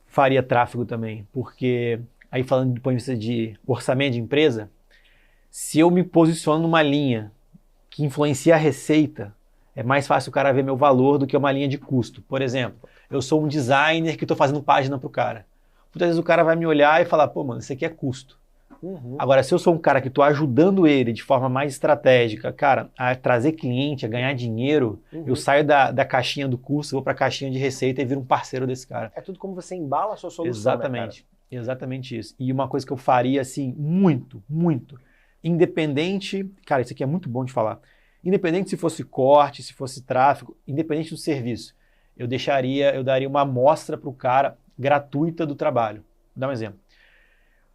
faria tráfego também, porque, aí falando do ponto de vista de orçamento de empresa, se eu me posiciono numa linha que influencia a receita, é mais fácil o cara ver meu valor do que uma linha de custo. Por exemplo, eu sou um designer que estou fazendo página para o cara. Muitas vezes o cara vai me olhar e falar, pô, mano, isso aqui é custo. Agora, se eu sou um cara que estou ajudando ele de forma mais estratégica, cara, a trazer cliente, a ganhar dinheiro, eu saio da caixinha do curso, vou para a caixinha de receita e viro um parceiro desse cara. É tudo como você embala a sua solução, exatamente, né, exatamente isso. E uma coisa que eu faria, assim, muito, independente, cara, isso aqui é muito bom de falar, independente se fosse corte, se fosse tráfego, independente do serviço, eu daria uma amostra para o cara gratuita do trabalho. Vou dar um exemplo.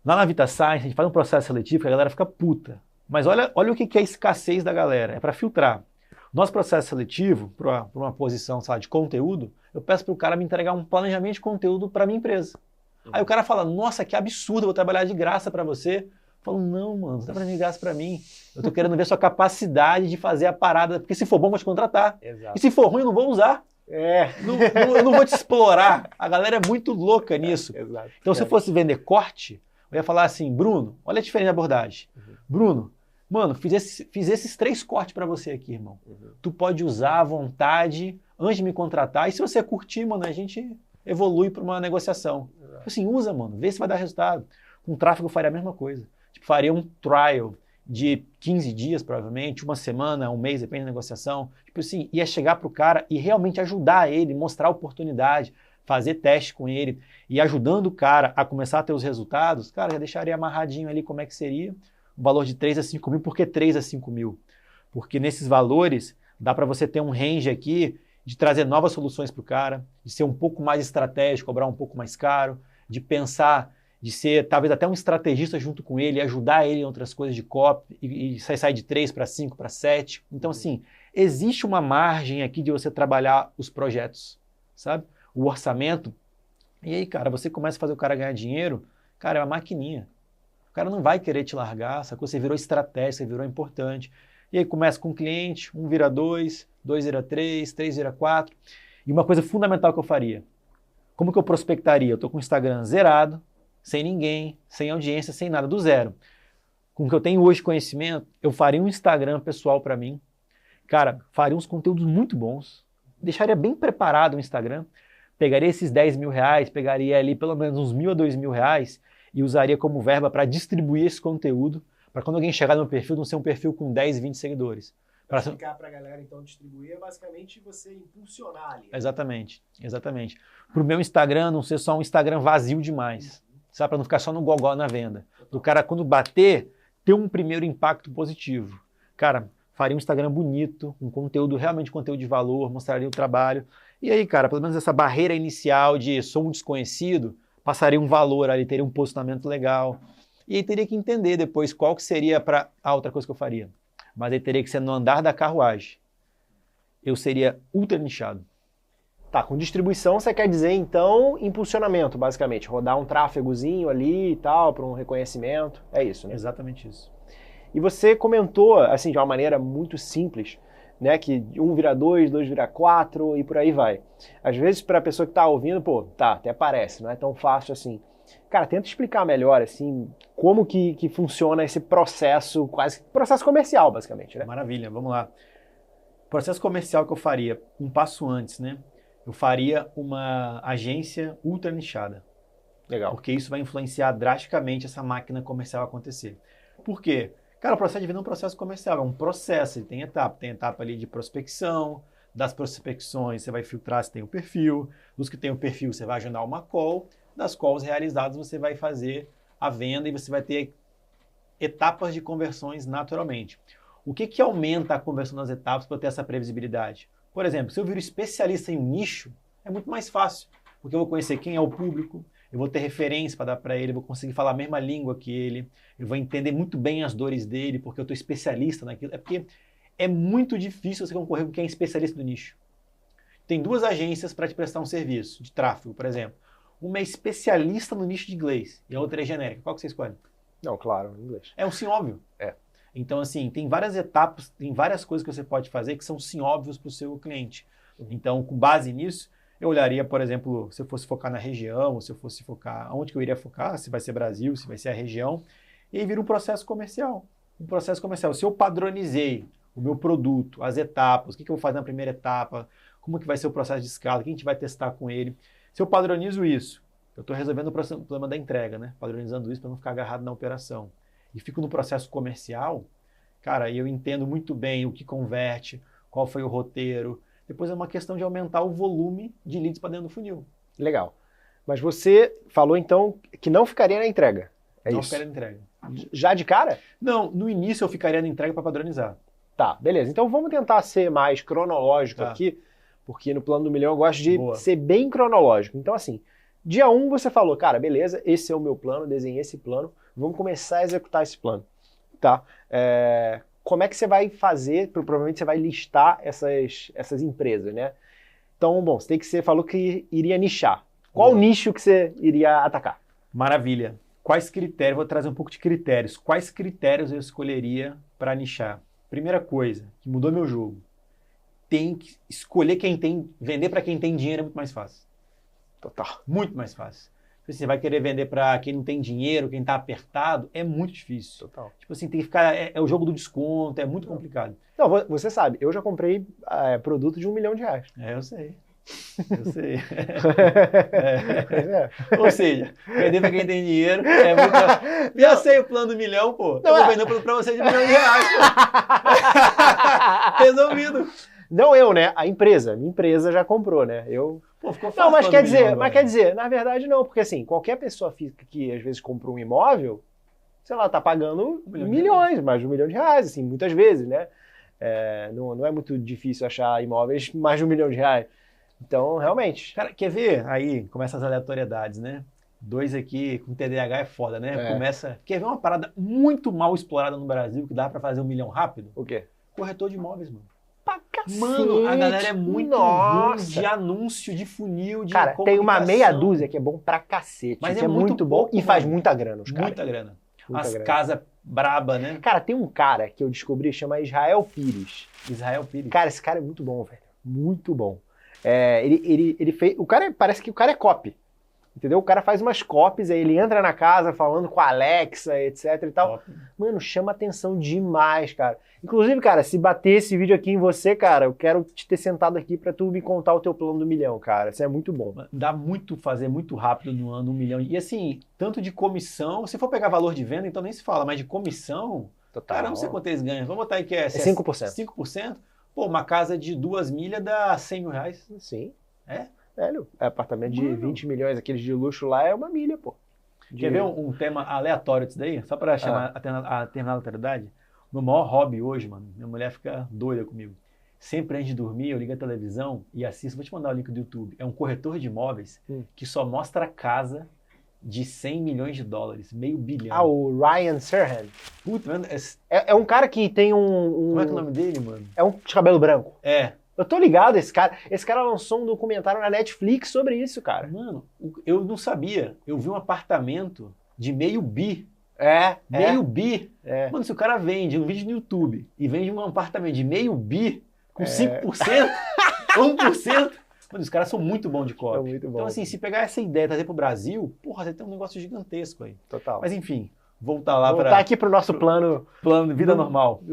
Lá na VitaScience, a gente faz um processo seletivo que a galera fica puta. Mas olha o que é a escassez da galera. É para filtrar. Nosso processo seletivo, para uma posição, sei lá, de conteúdo, eu peço para o cara me entregar um planejamento de conteúdo para a minha empresa. Aí o cara fala, nossa, que absurdo, eu vou trabalhar de graça para você. Eu falo, não, mano, você está trabalhando de graça para mim. Eu estou querendo ver sua capacidade de fazer a parada, porque se for bom, eu vou te contratar. Exato. E se for ruim, eu não vou usar. Eu não vou te explorar. A galera é muito louca nisso. Exato. Então, se eu fosse vender corte, eu ia falar assim, Bruno, olha a diferença de abordagem. Bruno, mano, fiz esses 3 cortes para você aqui, irmão. Tu pode usar à vontade antes de me contratar. E se você curtir, mano, a gente evolui para uma negociação. Assim, usa, mano, vê se vai dar resultado. Com tráfego eu faria a mesma coisa. Tipo, faria um trial de 15 dias, provavelmente, uma semana, um mês, depende da negociação. Tipo assim, ia chegar pro cara e realmente ajudar ele, mostrar a oportunidade, fazer teste com ele e ajudando o cara a começar a ter os resultados, cara, já deixaria amarradinho ali como é que seria o valor de 3 a 5 mil. Por que 3 a 5 mil? Porque nesses valores dá para você ter um range aqui de trazer novas soluções para o cara, de ser um pouco mais estratégico, cobrar um pouco mais caro, de pensar, de ser talvez até um estrategista junto com ele, ajudar ele em outras coisas de copy e sair de 3 para 5 para 7. Então, assim, existe uma margem aqui de você trabalhar os projetos, sabe? O orçamento. E aí, cara, você começa a fazer o cara ganhar dinheiro, cara, é uma maquininha. O cara não vai querer te largar, sacou? Você virou estratégia, você virou importante. E aí começa com o cliente, 1 vira 2, 2 vira 3, 3 vira 4. E uma coisa fundamental que eu faria, como que eu prospectaria? Eu estou com o Instagram zerado, sem ninguém, sem audiência, sem nada, do zero. Com o que eu tenho hoje de conhecimento, eu faria um Instagram pessoal para mim. Cara, faria uns conteúdos muito bons, deixaria bem preparado o Instagram, pegaria esses 10 mil reais, pegaria ali pelo menos uns 1.000 a 2.000 reais e usaria como verba para distribuir esse conteúdo, para quando alguém chegar no meu perfil, não ser um perfil com 10, 20 seguidores. Para explicar para a galera, então, distribuir é basicamente você impulsionar ali. Exatamente, exatamente. Para o meu Instagram não ser só um Instagram vazio demais, sabe? Para não ficar só no gogó na venda. O cara, quando bater, ter um primeiro impacto positivo. Cara, faria um Instagram bonito, um conteúdo, realmente conteúdo de valor, mostraria o trabalho. E aí, cara, pelo menos essa barreira inicial de sou um desconhecido, passaria um valor ali, teria um posicionamento legal. E aí teria que entender depois qual que seria para a outra coisa que eu faria. Mas aí teria que ser no andar da carruagem. Eu seria ultra nichado. Tá, com distribuição você quer dizer, então, impulsionamento, basicamente. Rodar um tráfegozinho ali e tal, para um reconhecimento. É isso, né? Exatamente isso. E você comentou, assim, de uma maneira muito simples, né, que 1 vira 2, 2 vira 4 e por aí vai. Às vezes, para a pessoa que está ouvindo, pô, tá, até parece, não é tão fácil assim. Cara, tenta explicar melhor, assim, como que funciona esse processo, quase processo comercial, basicamente, né? Maravilha, vamos lá. O processo comercial que eu faria, um passo antes, né? Eu faria uma agência ultra nichada. Legal. Porque isso vai influenciar drasticamente essa máquina comercial acontecer. Por quê? Cara, o processo de venda é um processo comercial, é um processo, ele tem etapa ali de prospecção, das prospecções você vai filtrar se tem o perfil, dos que tem o perfil você vai agendar uma call, das calls realizadas você vai fazer a venda e você vai ter etapas de conversões naturalmente. O que aumenta a conversão das etapas para ter essa previsibilidade? Por exemplo, se eu viro especialista em um nicho, é muito mais fácil, porque eu vou conhecer quem é o público, eu vou ter referência para dar para ele, eu vou conseguir falar a mesma língua que ele, eu vou entender muito bem as dores dele, porque eu estou especialista naquilo. É porque é muito difícil você concorrer com quem é especialista do nicho. Tem 2 agências para te prestar um serviço de tráfego, por exemplo. Uma é especialista no nicho de inglês e a outra é genérica. Qual que você escolhe? Não, claro, inglês. É um sim óbvio. É. Então, assim, tem várias etapas, tem várias coisas que você pode fazer que são sim óbvios para o seu cliente. Então, com base nisso, eu olharia, por exemplo, se eu fosse focar na região, ou se eu fosse focar, onde que eu iria focar, se vai ser Brasil, se vai ser a região, e aí vira um processo comercial. Um processo comercial. Se eu padronizei o meu produto, as etapas, o que eu vou fazer na primeira etapa, como que vai ser o processo de escala, quem a gente vai testar com ele. Se eu padronizo isso, eu estou resolvendo o problema da entrega, né? Padronizando isso para não ficar agarrado na operação. E fico no processo comercial, cara, eu entendo muito bem o que converte, qual foi o roteiro. Depois é uma questão de aumentar o volume de leads para dentro do funil. Legal. Mas você falou, então, que não ficaria na entrega. É não isso? ficaria na entrega. Já de cara? Não, no início eu ficaria na entrega para padronizar. Tá, beleza. Então vamos tentar ser mais cronológico aqui, porque no Plano do Milhão eu gosto de ser bem cronológico. Então, assim, dia 1 você falou, cara, beleza, esse é o meu plano, desenhei esse plano, vamos começar a executar esse plano. Tá? Como é que você vai fazer? Provavelmente você vai listar essas empresas, né? Então, bom, você falou que iria nichar. Qual nicho que você iria atacar? Maravilha. Quais critérios? Vou trazer um pouco de critérios. Quais critérios eu escolheria para nichar? Primeira coisa, que mudou meu jogo. Tem que escolher vender para quem tem dinheiro é muito mais fácil. Total. Muito mais fácil. Você vai querer vender para quem não tem dinheiro, quem está apertado, é muito difícil. Total. Tipo assim, tem que ficar, é o jogo do desconto, é muito complicado. Não, você sabe, eu já comprei produto de R$1 milhão. Eu sei. Eu sei. Ou seja, vender para quem tem dinheiro é muito... Já sei o plano do milhão, pô. Não, eu vou vender um produto para você de R$1 milhão, pô. Resolvido. Não eu, né? A empresa. Minha empresa já comprou, né? Pô, ficou fácil. Não, mas quer dizer, na verdade não, porque assim, qualquer pessoa física que às vezes compra um imóvel, sei lá, tá pagando milhões, mais de R$1 milhão, assim, muitas vezes, né? Não é muito difícil achar imóveis mais de R$1 milhão. Então, realmente. Cara, quer ver? Aí começa as aleatoriedades, né? 2 aqui com TDAH é foda, né? Quer ver uma parada muito mal explorada no Brasil que dá pra fazer R$1 milhão rápido? O quê? Corretor de imóveis, mano. Pra cacete. Mano, a galera é muito ruim de anúncio, de funil, de Cara, tem uma comunicação. meia dúzia que é bom pra cacete. Mas que é muito bom pouco, e faz mano. muita grana, os caras. Muita grana. Muita As grana. casas braba, né? Cara, tem um cara que eu descobri, chama Israel Pires. Israel Pires. Cara, esse cara é muito bom, velho. Muito bom. Ele fez. Parece que o cara é copy. Entendeu? O cara faz umas copies, aí ele entra na casa falando com a Alexa, etc e tal. Top. Mano, chama atenção demais, cara. Inclusive, cara, se bater esse vídeo aqui em você, cara, eu quero te ter sentado aqui pra tu me contar o teu plano do R$1 milhão, cara. Isso é muito bom. Dá muito fazer muito rápido no ano, R$1 milhão. E assim, tanto de comissão, se for pegar valor de venda, então nem se fala, mas de comissão, Total. cara, eu não sei quanto eles ganham. Vamos botar aí que é 5%. 5%. Pô, uma casa de 2 milhas dá R$100 mil. Sim. É? Velho, apartamento de Mano. 20 milhões, aqueles de luxo lá, é 1 milha, pô. Quer ver um tema aleatório disso daí? Só pra chamar a terminar a aleatoriedade? Meu maior hobby hoje, mano, minha mulher fica doida comigo. Sempre antes de dormir, eu ligo a televisão e assisto, vou te mandar o link do YouTube. É um corretor de imóveis que só mostra casa de 100 milhões de dólares, meio bilhão. Ah, o Ryan Serhant. Puta, mano, É um cara que tem como é que é o nome dele, mano? É um de cabelo branco. É. Eu tô ligado, esse cara. Esse cara lançou um documentário na Netflix sobre isso, cara. Mano, eu não sabia. Eu vi um apartamento de meio bi. Meio Bi. Mano, se o cara vende um vídeo no YouTube e vende um apartamento de meio bi com 5%, 1%, mano, os caras são muito bons de copy. É muito bom. Então, assim, se pegar essa ideia e trazer pro Brasil, porra, você tem um negócio gigantesco aí. Total. Mas enfim, voltar lá Voltar aqui pro nosso plano de vida normal.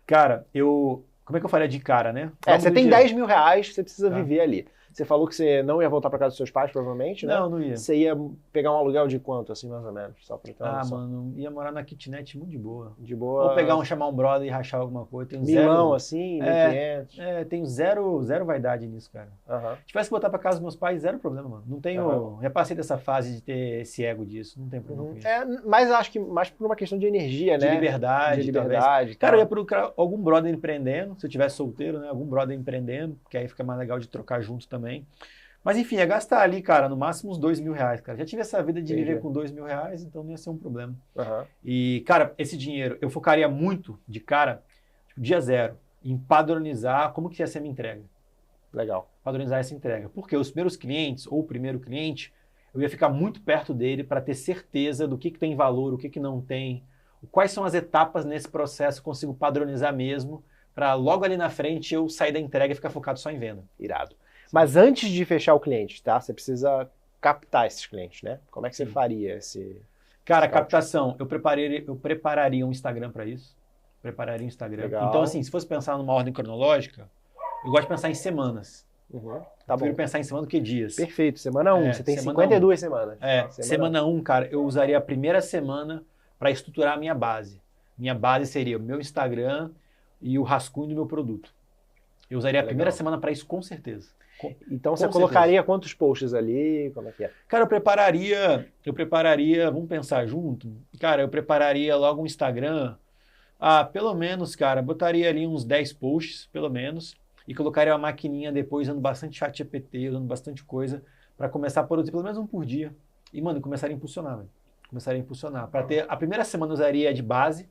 Cara, como é que eu faria de cara, né? Você tem R$10 mil, você precisa viver ali. Você falou que você não ia voltar pra casa dos seus pais, provavelmente, né? Não ia. Você ia pegar um aluguel de quanto, assim, mais ou menos? Só pra ter uma noção. Mano, ia morar na kitnet muito de boa. De boa. Ou pegar chamar um brother e rachar alguma coisa. Tem Milão, assim, 1.500. Tenho zero vaidade nisso, cara. Se tivesse que voltar pra casa dos meus pais, zero problema, mano. Não tenho... Já passei dessa fase de ter esse ego disso. Não tem problema com isso. Mas acho que mais por uma questão de energia, De né? liberdade. De liberdade. Cara, eu ia procurar algum brother empreendendo, se eu tivesse solteiro, né? Algum brother empreendendo, que aí fica mais legal de trocar junto também. Mas enfim, ia gastar ali, cara, no máximo uns R$2 mil, cara. Já tive essa vida de viver com R$2 mil, então não ia ser um problema. E, cara, esse dinheiro, eu focaria muito de cara, tipo, dia zero, em padronizar como que ia ser a minha entrega. Legal. Padronizar essa entrega. Porque os primeiros clientes, ou o primeiro cliente, eu ia ficar muito perto dele para ter certeza do que tem valor, o que não tem, quais são as etapas nesse processo que eu consigo padronizar mesmo, para logo ali na frente eu sair da entrega e ficar focado só em venda. Irado. Mas antes de fechar o cliente, tá? Você precisa captar esses clientes, né? Como é que você faria esse... Cara, captação, eu prepararia um Instagram para isso. Prepararia um Instagram. Legal. Então, assim, se fosse pensar numa ordem cronológica, eu gosto de pensar em semanas. Tá Prefiro bom. pensar em semana do que dias. Perfeito. Semana 1. Você tem semana 52 semanas. Semana 1, cara, eu usaria a primeira semana para estruturar a minha base. Minha base seria o meu Instagram e o rascunho do meu produto. Eu usaria a primeira semana para isso, com certeza. Então você colocaria quantos posts ali? Como é que é? Cara, eu prepararia, vamos pensar junto? Cara, eu prepararia logo um Instagram. Pelo menos, cara, botaria ali uns 10 posts, pelo menos, e colocaria uma maquininha depois usando bastante chat GPT, usando bastante coisa, para começar a produzir pelo menos um por dia. E, mano, começaria a impulsionar, velho. Começaria a impulsionar. Para ter, a primeira semana eu usaria de base.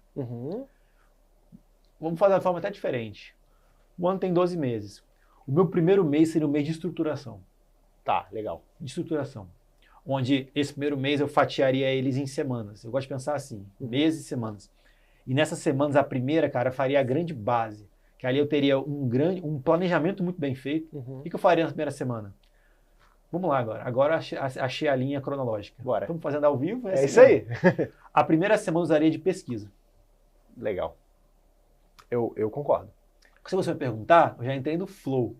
Vamos fazer de uma forma até diferente. O ano tem 12 meses. O meu primeiro mês seria o mês de estruturação. Tá, legal. De estruturação. Onde esse primeiro mês eu fatiaria eles em semanas. Eu gosto de pensar assim, meses e semanas. E nessas semanas, a primeira, cara, eu faria a grande base. Que ali eu teria um planejamento muito bem feito. O que eu faria na primeira semana? Vamos lá agora. Agora achei a linha cronológica. Bora. Estamos fazendo ao vivo. É isso aí. A primeira semana eu usaria de pesquisa. Legal. Eu concordo. Se você me perguntar, eu já entrei no flow.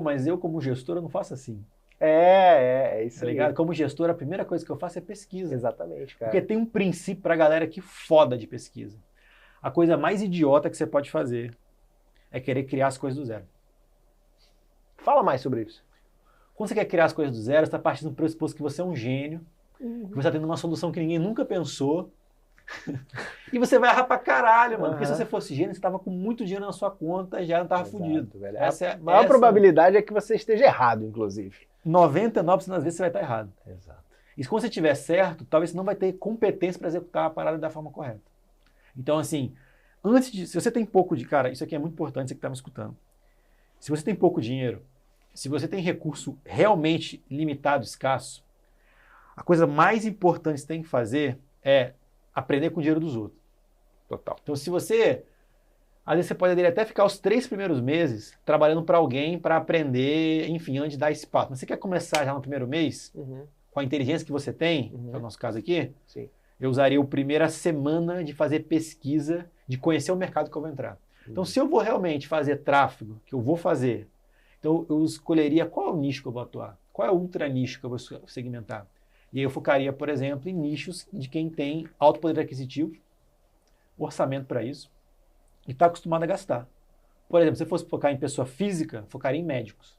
Mas eu como gestor, eu não faço assim. É isso aí. Ligado? Como gestor, a primeira coisa que eu faço é pesquisa. Exatamente, cara. Porque tem um princípio pra galera que foda de pesquisa. A coisa mais idiota que você pode fazer é querer criar as coisas do zero. Fala mais sobre isso. Quando você quer criar as coisas do zero, você está partindo do pressuposto que você é um gênio, que você está tendo uma solução que ninguém nunca pensou, E você vai errar pra caralho, mano. Porque se Aham. você fosse gênio, você tava com muito dinheiro na sua conta e já não tava Exato, fudido. velho. Essa A maior probabilidade é que você esteja errado, inclusive. 99% das vezes você vai estar errado. Exato. E quando você estiver certo, talvez você não vai ter competência para executar a parada da forma correta. Então, assim, se você tem pouco de... Cara, isso aqui é muito importante, você que está me escutando. Se você tem pouco dinheiro, se você tem recurso realmente limitado, escasso, a coisa mais importante que você tem que fazer é aprender com o dinheiro dos outros. Total. Então, se você... Às vezes você pode até ficar os 3 primeiros meses trabalhando para alguém para aprender, enfim, antes de dar esse passo. Mas você quer começar já no primeiro mês, com a inteligência que você tem, que é o nosso caso aqui, Sim. eu usaria a primeira semana de fazer pesquisa, de conhecer o mercado que eu vou entrar. Então, se eu vou realmente fazer tráfego, que eu vou fazer, então eu escolheria qual é o nicho que eu vou atuar, qual é o ultra nicho que eu vou segmentar. E aí eu focaria, por exemplo, em nichos de quem tem alto poder aquisitivo, orçamento para isso, e está acostumado a gastar. Por exemplo, se eu fosse focar em pessoa física, focaria em médicos.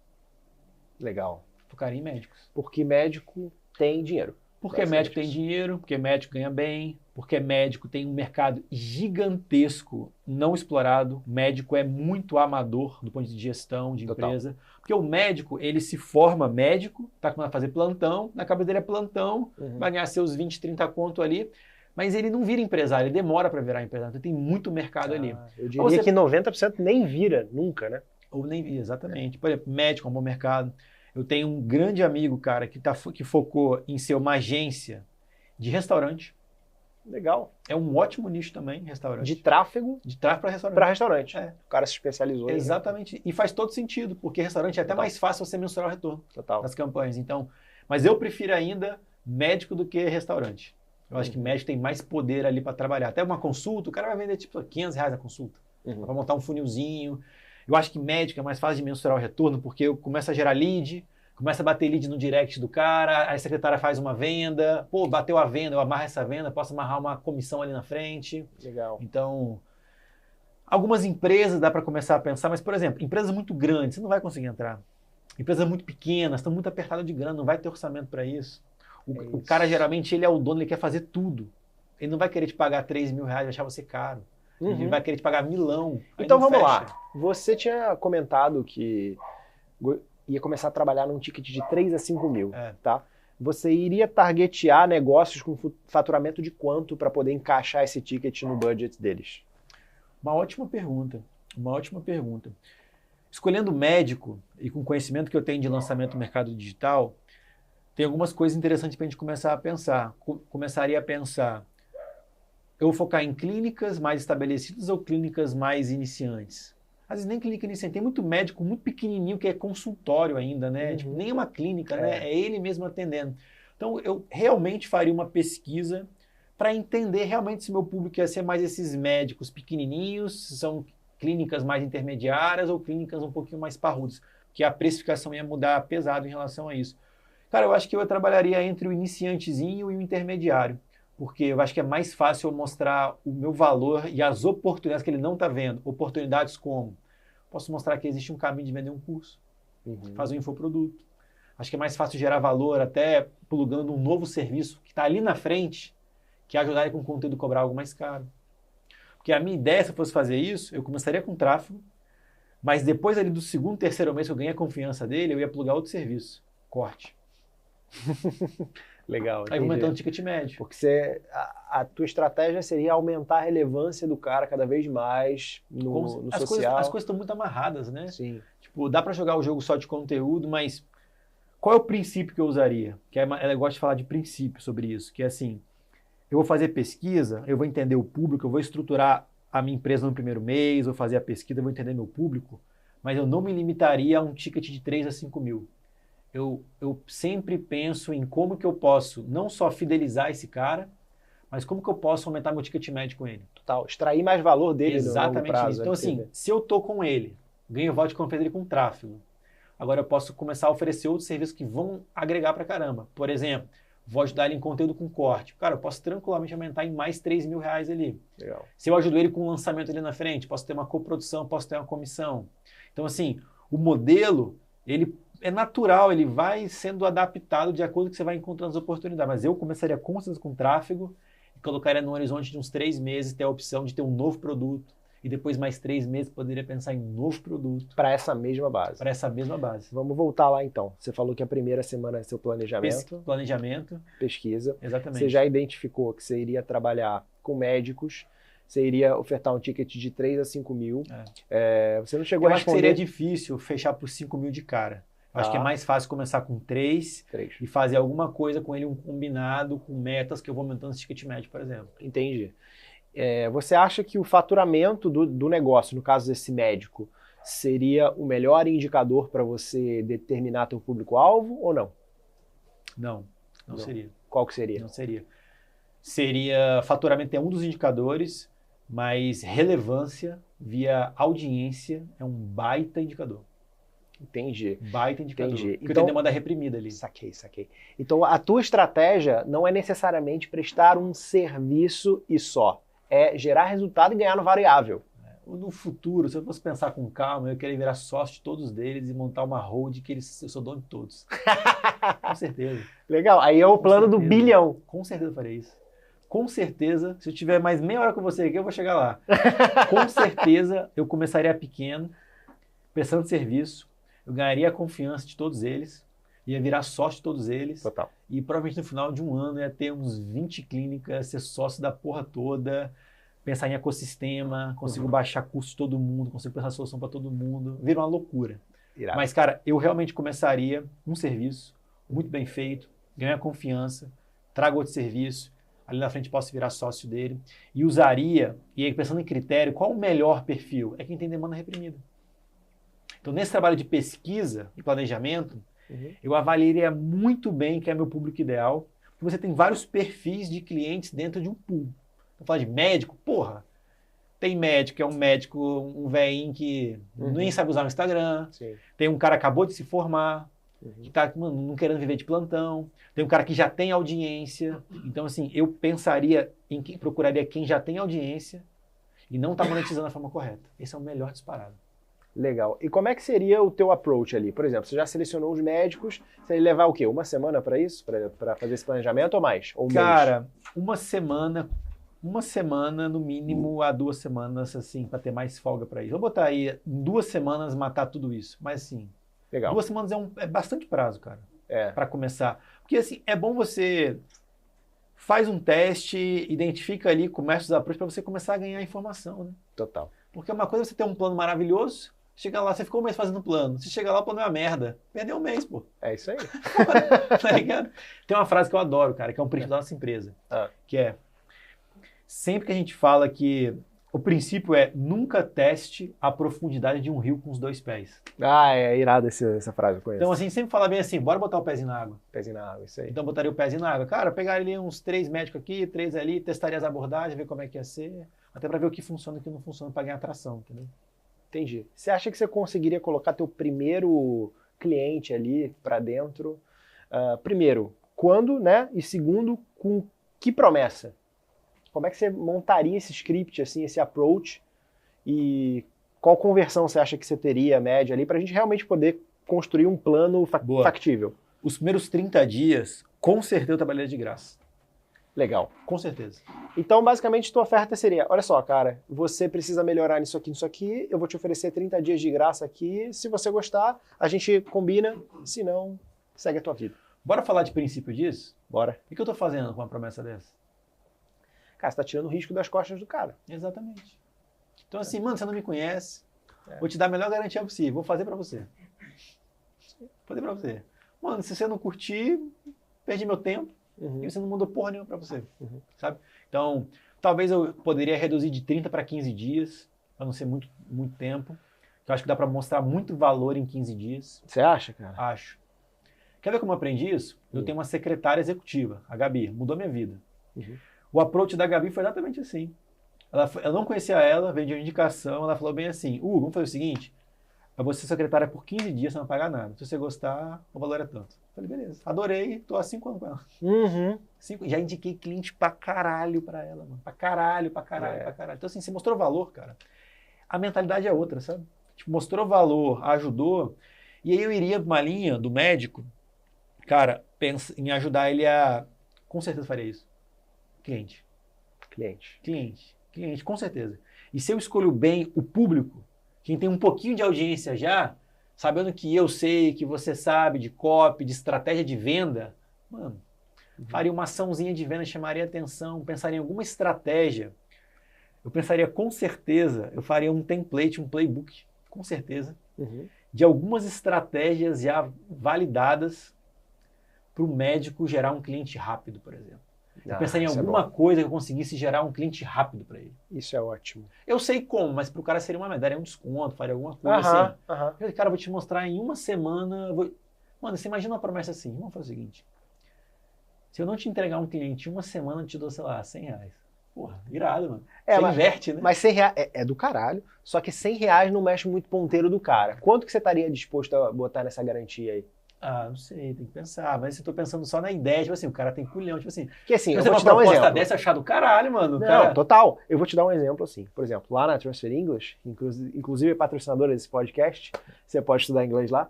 Legal. Focaria em médicos. Porque médico tem dinheiro. Porque Basicamente médico tem isso. dinheiro, porque médico ganha bem, porque médico tem um mercado gigantesco não explorado. Médico é muito amador do ponto de gestão de Total. empresa. Porque o médico, ele se forma médico, está acostumado a fazer plantão, na cabeça dele é plantão, vai ganhar seus 20, 30 conto ali, mas ele não vira empresário, ele demora para virar empresário. Então tem muito mercado ali. Eu diria Você- que 90% nem vira nunca, né? Ou nem vi, exatamente. Por exemplo, médico é um bom mercado. Eu tenho um grande amigo, cara, que focou em ser uma agência de restaurante. Legal. É um ótimo nicho também, restaurante. De tráfego De tráfego para restaurante. para restaurante. É. O cara se especializou em... Exatamente. E faz todo sentido, porque restaurante é até Total. mais fácil você mensurar o retorno Total. das campanhas. Então, mas eu prefiro ainda médico do que restaurante. Eu acho que médico tem mais poder ali para trabalhar. Até uma consulta, o cara vai vender tipo R$500 a consulta. Vai montar um funilzinho. Eu acho que médico é mais fácil de mensurar o retorno, porque eu começo a gerar lead, começa a bater lead no direct do cara, aí a secretária faz uma venda, pô, bateu a venda, eu amarro essa venda, posso amarrar uma comissão ali na frente. Legal. Então, algumas empresas dá para começar a pensar, mas, por exemplo, empresas muito grandes, você não vai conseguir entrar. Empresas muito pequenas, estão muito apertadas de grana, não vai ter orçamento para isso. O cara, geralmente, ele é o dono, ele quer fazer tudo. Ele não vai querer te pagar R$3.000, vai achar você caro. Ele vai querer te pagar milão. Aí Então não vamos fecha. lá. Você tinha comentado que ia começar a trabalhar num ticket de 3 a 5 mil, É. tá? Você iria targetear negócios com faturamento de quanto para poder encaixar esse ticket no budget deles? Uma ótima pergunta. Uma ótima pergunta. Escolhendo médico e com o conhecimento que eu tenho de lançamento no mercado digital, tem algumas coisas interessantes para a gente começar a pensar. Começaria a pensar, eu vou focar em clínicas mais estabelecidas ou clínicas mais iniciantes? Às vezes nem clínica iniciante. Tem muito médico muito pequenininho que é consultório ainda, né? Tipo, nem uma clínica, né? É ele mesmo atendendo. Então, eu realmente faria uma pesquisa para entender realmente se meu público ia ser mais esses médicos pequenininhos, se são clínicas mais intermediárias ou clínicas um pouquinho mais parrudas, que a precificação ia mudar pesado em relação a isso. Cara, eu acho que eu trabalharia entre o iniciantezinho e o intermediário, porque eu acho que é mais fácil eu mostrar o meu valor e as oportunidades que ele não está vendo. Oportunidades como? Posso mostrar que existe um caminho de vender um curso, fazer um infoproduto. Acho que é mais fácil gerar valor até plugando um novo serviço que está ali na frente, que ajudaria com o conteúdo a cobrar algo mais caro. Porque a minha ideia, se eu fosse fazer isso, eu começaria com tráfego, mas depois ali do segundo, terceiro mês que eu ganhei a confiança dele, eu ia plugar outro serviço, corte. Legal. Aí aumentando o ticket médio. Porque a tua estratégia seria aumentar a relevância do cara cada vez mais no social. As coisas estão muito amarradas, né? Sim. Tipo, dá para jogar o jogo só de conteúdo, mas qual é o princípio que eu usaria? Que ela gosta de falar de princípio sobre isso, que é assim, eu vou fazer pesquisa, eu vou entender o público, eu vou estruturar a minha empresa no primeiro mês, vou fazer a pesquisa, eu vou entender meu público, mas eu não me limitaria a um ticket de 3 a 5 mil. Eu sempre penso em como que eu posso não só fidelizar esse cara, mas como que eu posso aumentar meu ticket médio com ele. Total. Extrair mais valor dele no longo Exatamente prazo. isso. Então, assim, se eu tô com ele, ganho voto de confiança dele com tráfego, agora eu posso começar a oferecer outros serviços que vão agregar pra caramba. Por exemplo, vou ajudar ele em conteúdo com corte. Cara, eu posso tranquilamente aumentar em mais R$3.000 ali. Legal. Se eu ajudo ele com um lançamento ali na frente, posso ter uma coprodução, posso ter uma comissão. Então, assim, o modelo, ele é natural, ele vai sendo adaptado de acordo com que você vai encontrando as oportunidades. Mas eu começaria com certeza com tráfego, colocaria no horizonte de uns 3 meses ter a opção de ter um novo produto. E depois mais 3 meses poderia pensar em um novo produto. Para essa mesma base. Para essa mesma base. Vamos voltar lá então. Você falou que a primeira semana é seu planejamento. Planejamento. Pesquisa. Exatamente. Você já identificou que você iria trabalhar com médicos, você iria ofertar um ticket de 3 a 5 mil. Você não chegou a acho que responder... seria difícil fechar por 5 mil de cara. Acho que é mais fácil começar com 3 e fazer alguma coisa com ele, um combinado com metas que eu vou aumentando esse ticket médio, por exemplo. Entendi. Você acha que o faturamento do negócio, no caso desse médico, seria o melhor indicador para você determinar teu público-alvo ou não? Não seria. Qual que seria? Não seria. Faturamento é um dos indicadores, mas relevância via audiência é um baita indicador. Entendi. Baita indicador. Entendi. Porque tem demanda reprimida ali. Saquei. Então, a tua estratégia não é necessariamente prestar um serviço e só. É gerar resultado e ganhar no variável. No futuro, se eu fosse pensar com calma, eu queria virar sócio de todos eles e montar uma hold que eu sou dono de todos. Com certeza. Legal. Aí é o plano do bilhão. Com certeza eu farei isso. Com certeza, se eu tiver mais meia hora com você aqui, eu vou chegar lá. Com certeza, eu começaria pequeno, prestando serviço, eu ganharia a confiança de todos eles, ia virar sócio de todos eles. Total. E provavelmente no final de um ano ia ter uns 20 clínicas, ser sócio da porra toda, pensar em ecossistema, consigo baixar custo de todo mundo, consigo pensar solução para todo mundo. Vira uma loucura. Irado. Mas, cara, eu realmente começaria um serviço muito bem feito, ganhar confiança, trago outro serviço, ali na frente posso virar sócio dele, e usaria, e aí pensando em critério, qual o melhor perfil? É quem tem demanda reprimida. Então, nesse trabalho de pesquisa e planejamento, eu avaliaria muito bem quem é meu público ideal, porque você tem vários perfis de clientes dentro de um pool. Então, falar de médico, porra, tem médico que é um médico, um velhinho que nem sabe usar o Instagram, tem um cara que acabou de se formar, que tá não querendo viver de plantão, tem um cara que já tem audiência. Então, assim, eu pensaria em quem procuraria quem já tem audiência e não está monetizando da forma correta. Esse é o melhor disparado. Legal. E como é que seria o teu approach ali? Por exemplo, você já selecionou os médicos, você ia levar o quê? Uma semana para isso? Para fazer esse planejamento ou mais? Ou cara, uma semana no mínimo a 2 semanas, assim, para ter mais folga para isso. Vou botar aí, em 2 semanas matar tudo isso. Mas, assim, legal. 2 semanas é bastante prazo, cara, para começar. Porque, assim, é bom você faz um teste, identifica ali, começa os approaches para você começar a ganhar informação, né? Total. Porque uma coisa é você ter um plano maravilhoso, chega lá, você ficou um mês fazendo o plano. Se chega lá, o plano é uma merda. Perdeu um mês, pô. É isso aí. Tá ligado? Tem uma frase que eu adoro, cara, que é um princípio da nossa empresa. Que é, sempre que a gente fala que o princípio é nunca teste a profundidade de um rio com os 2 pés. É irado essa frase, eu conheço. Então, assim, sempre fala bem assim, bora botar o pezinho na água. Pezinho na água, isso aí. Então, botaria o pezinho na água. Cara, pegaria ali uns 3 médicos aqui, 3 ali, testaria as abordagens, ver como é que ia ser, até para ver o que funciona e o que não funciona para ganhar atração, entendeu? Entendi. Você acha que você conseguiria colocar teu primeiro cliente ali para dentro? Primeiro, quando, né? E segundo, com que promessa? Como é que você montaria esse script, assim, esse approach? E qual conversão você acha que você teria, média ali, para a gente realmente poder construir um plano factível? Os primeiros 30 dias, com certeza eu trabalharia de graça. Legal. Com certeza. Então, basicamente, tua oferta seria, olha só, cara, você precisa melhorar nisso aqui, eu vou te oferecer 30 dias de graça aqui, se você gostar, a gente combina, se não, segue a tua vida. Bora falar de princípio disso? Bora. O que eu tô fazendo com uma promessa dessa? Cara, você tá tirando o risco das costas do cara. Exatamente. Então, assim, mano, você não me conhece, vou te dar a melhor garantia possível, vou fazer pra você. Vou fazer pra você. Mano, se você não curtir, perdi meu tempo. E você não mandou porra nenhuma pra você, sabe? Então, talvez eu poderia reduzir de 30 para 15 dias, para não ser muito tempo. Eu acho que dá para mostrar muito valor em 15 dias. Você acha, cara? Acho. Quer ver como eu aprendi isso? Eu tenho uma secretária executiva, a Gabi, mudou minha vida. O approach da Gabi foi exatamente assim. Eu não conhecia ela, veio de uma indicação, ela falou bem assim, vamos fazer o seguinte, eu vou ser secretária por 15 dias, você não vai pagar nada. Se você gostar, o valor é tanto. Falei, beleza. Adorei, tô há 5 anos com ela. Já indiquei cliente pra caralho pra ela, mano. Pra caralho. Então, assim, você mostrou valor, cara. A mentalidade é outra, sabe? Tipo, mostrou valor, ajudou. E aí eu iria pra uma linha do médico, cara, pensa em ajudar ele a... Com certeza faria isso. Cliente. Cliente, com certeza. E se eu escolho bem o público, quem tem um pouquinho de audiência já, sabendo que eu sei, que você sabe de copy, de estratégia de venda, mano, faria uma açãozinha de venda, chamaria atenção, pensaria em alguma estratégia. Eu pensaria com certeza, eu faria um template, um playbook, com certeza, de algumas estratégias já validadas para o médico gerar um cliente rápido, por exemplo. Eu pensaria em alguma coisa que eu conseguisse gerar um cliente rápido para ele. Isso é ótimo. Eu sei como, mas para o cara seria uma daria um desconto, faria alguma coisa assim. Eu falei, cara, eu vou te mostrar em uma semana. Mano, você imagina uma promessa assim, vamos fazer o seguinte. Se eu não te entregar um cliente em uma semana, eu te dou, sei lá, R$100. Porra, irado, mano. Você inverte, né? Mas R$100 é do caralho, só que R$100 não mexe muito o ponteiro do cara. Quanto que você estaria disposto a botar nessa garantia aí? Ah, não sei, tem que pensar. Mas eu tô pensando só na ideia, tipo assim, o cara tem culhão, tipo assim. Que assim, eu você vou te dar um exemplo. proposta dessa achar do caralho, mano. Não, cara... total. Eu vou te dar um exemplo assim. Por exemplo, lá na Transfer English, inclusive é patrocinadora desse podcast, você pode estudar inglês lá.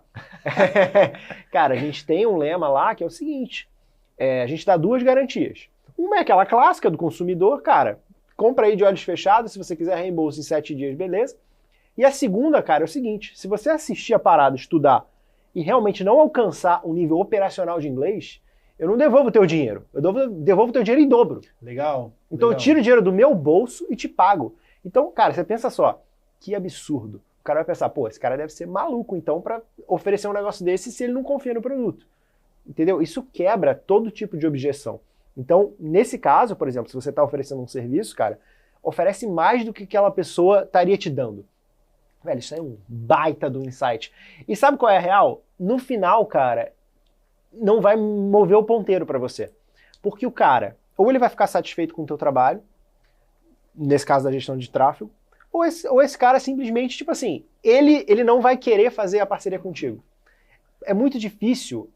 Cara, a gente tem um lema lá que é o seguinte, a gente dá 2 garantias. Uma é aquela clássica do consumidor, cara, compra aí de olhos fechados, se você quiser reembolso em 7 dias, beleza. E a segunda, cara, é o seguinte, se você assistir a parada, estudar, e realmente não alcançar um nível operacional de inglês, eu não devolvo o teu dinheiro. Eu devolvo o teu dinheiro em dobro. Legal. Então eu tiro o dinheiro do meu bolso e te pago. Então, cara, você pensa só, que absurdo. O cara vai pensar, pô, esse cara deve ser maluco, então, para oferecer um negócio desse se ele não confia no produto. Entendeu? Isso quebra todo tipo de objeção. Então, nesse caso, por exemplo, se você está oferecendo um serviço, cara, oferece mais do que aquela pessoa estaria te dando. Velho, isso é um baita do insight. E sabe qual é a real? No final, cara, não vai mover o ponteiro para você. Porque o cara, ou ele vai ficar satisfeito com o teu trabalho, nesse caso da gestão de tráfego, ou esse cara simplesmente, tipo assim, ele não vai querer fazer a parceria contigo. É muito difícil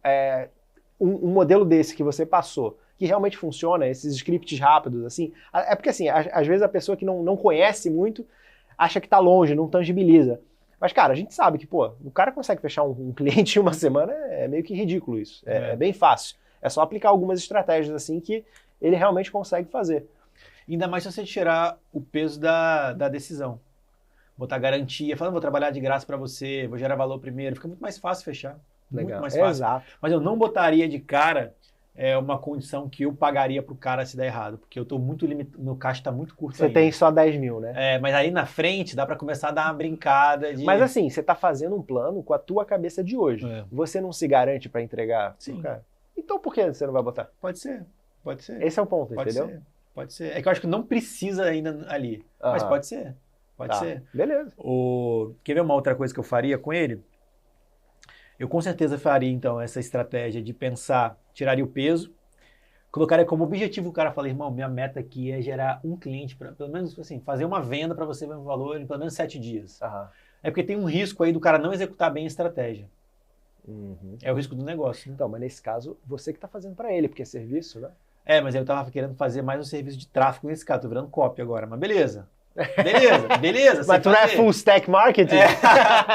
um modelo desse que você passou, que realmente funciona, esses scripts rápidos, assim. É porque, assim, às vezes a pessoa que não conhece muito acha que tá longe, não tangibiliza. Mas, cara, a gente sabe que, pô, o cara consegue fechar um cliente em uma semana, é meio que ridículo isso. É bem fácil. É só aplicar algumas estratégias, assim, que ele realmente consegue fazer. Ainda mais se você tirar o peso da decisão. Botar garantia, falando, vou trabalhar de graça para você, vou gerar valor primeiro, fica muito mais fácil fechar. Legal. Muito mais fácil. Exato. Mas eu não botaria de cara uma condição que eu pagaria pro cara se der errado, porque eu tô muito limitado, meu caixa tá muito curto. Você tem só 10 mil, né? Mas aí na frente dá para começar a dar uma brincada de... Mas assim, você tá fazendo um plano com a tua cabeça de hoje. Você não se garante para entregar? Sim. Cara. Então por que você não vai botar? Pode ser. Esse é o ponto, entendeu? Pode ser. É que eu acho que não precisa ainda ali, mas pode ser. Pode ser. Beleza. Quer ver uma outra coisa que eu faria com ele? Eu com certeza faria, então, essa estratégia de pensar, tiraria o peso, colocaria como objetivo o cara, falar, irmão, minha meta aqui é gerar um cliente, pelo menos assim, fazer uma venda para você ver um valor em pelo menos 7 dias. É porque tem um risco aí do cara não executar bem a estratégia. É o risco do negócio, né? Então, mas nesse caso, você que tá fazendo para ele, porque é serviço, né? Mas eu tava querendo fazer mais um serviço de tráfego nesse caso, tô virando copy agora, mas beleza. Mas tu não é full stack marketing?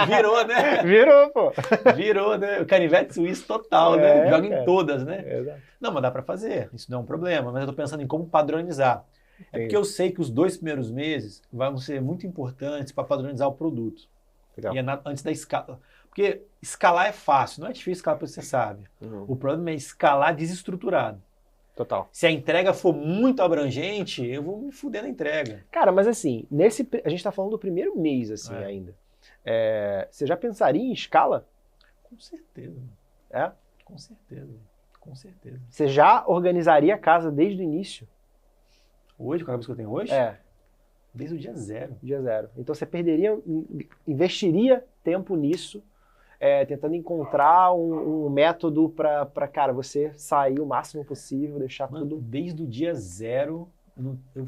Virou, né? Virou, pô. Virou, né? O canivete suíço total, né? Joga cara. em todas, né? Exato. Não, mas dá pra fazer. Isso não é um problema. Mas eu tô pensando em como padronizar. É porque eu sei que os 2 primeiros meses vão ser muito importantes para padronizar o produto. Legal. E antes da escala. Porque escalar é fácil, não é difícil escalar, porque você sabe. O problema é escalar desestruturado. Total. Se a entrega for muito abrangente, eu vou me fuder na entrega. Cara, mas assim, a gente tá falando do primeiro mês, assim, ainda. Você já pensaria em escala? Com certeza. Com certeza. Com certeza. Você já organizaria a casa desde o início? Hoje, com a cabeça que eu tenho hoje? Desde o dia 0. Dia 0. Então você investiria tempo nisso, tentando encontrar um método para, cara, você sair o máximo possível, deixar tudo... Desde o dia 0, eu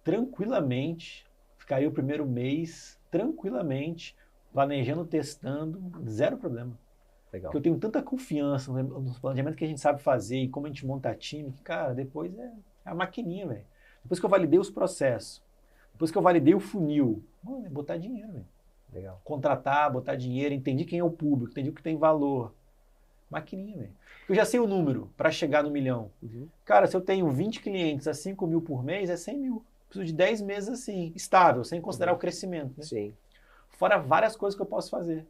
tranquilamente, ficaria o primeiro mês, tranquilamente, planejando, testando, 0 problema. Legal. Porque eu tenho tanta confiança nos planejamentos que a gente sabe fazer e como a gente monta time, que, cara, depois é a maquininha, velho. Depois que eu validei os processos, depois que eu validei o funil, mano, é botar dinheiro, velho. Legal. Contratar, botar dinheiro, entendi quem é o público, entendi o que tem valor. Maquininha, velho. Eu já sei o número para chegar no milhão. Cara, se eu tenho 20 clientes a 5 mil por mês, é 100 mil. Preciso de 10 meses assim, estável, sem considerar o crescimento. Né? Sim. Fora várias coisas que eu posso fazer.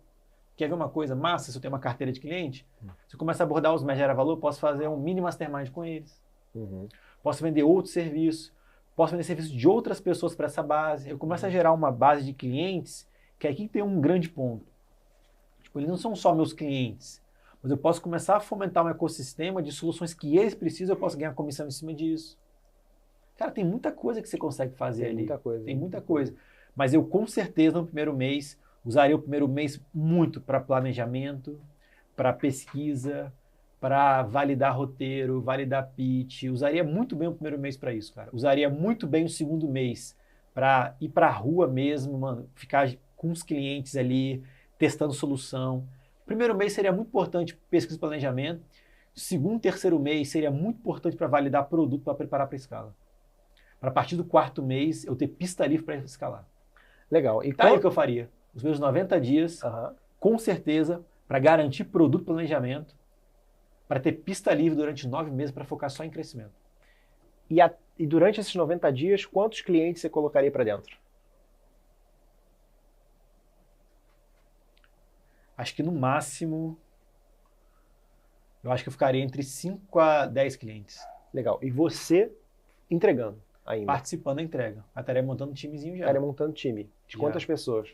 Quer ver uma coisa massa? Se eu tenho uma carteira de cliente, se eu começar a abordar os mais gera valor, posso fazer um mini mastermind com eles. Posso vender outros serviços. Posso vender serviços de outras pessoas para essa base. Eu começo a gerar uma base de clientes que aqui tem um grande ponto. Tipo, eles não são só meus clientes, mas eu posso começar a fomentar um ecossistema de soluções que eles precisam, eu posso ganhar comissão em cima disso. Cara, tem muita coisa que você consegue fazer ali. Tem muita coisa. Mas eu, com certeza, no primeiro mês, usaria o primeiro mês muito para planejamento, para pesquisa, para validar roteiro, validar pitch. Usaria muito bem o primeiro mês para isso, cara. Usaria muito bem o segundo mês para ir para a rua mesmo, mano, ficar com os clientes ali, testando solução. Primeiro mês seria muito importante pesquisa e planejamento. Segundo, terceiro mês seria muito importante para validar produto, para preparar para escala. Para a partir do quarto mês eu ter pista livre para escalar. Legal. E tá aí o que eu faria. Os meus 90 dias, com certeza, para garantir produto e planejamento, para ter pista livre durante 9 meses para focar só em crescimento. E durante esses 90 dias, quantos clientes você colocaria para dentro? Acho que no máximo, eu acho que eu ficaria entre 5 a 10 clientes. Legal. E você entregando ainda? Participando da entrega. Eu estaria montando um timezinho já. Estaria montando time. De quantas pessoas?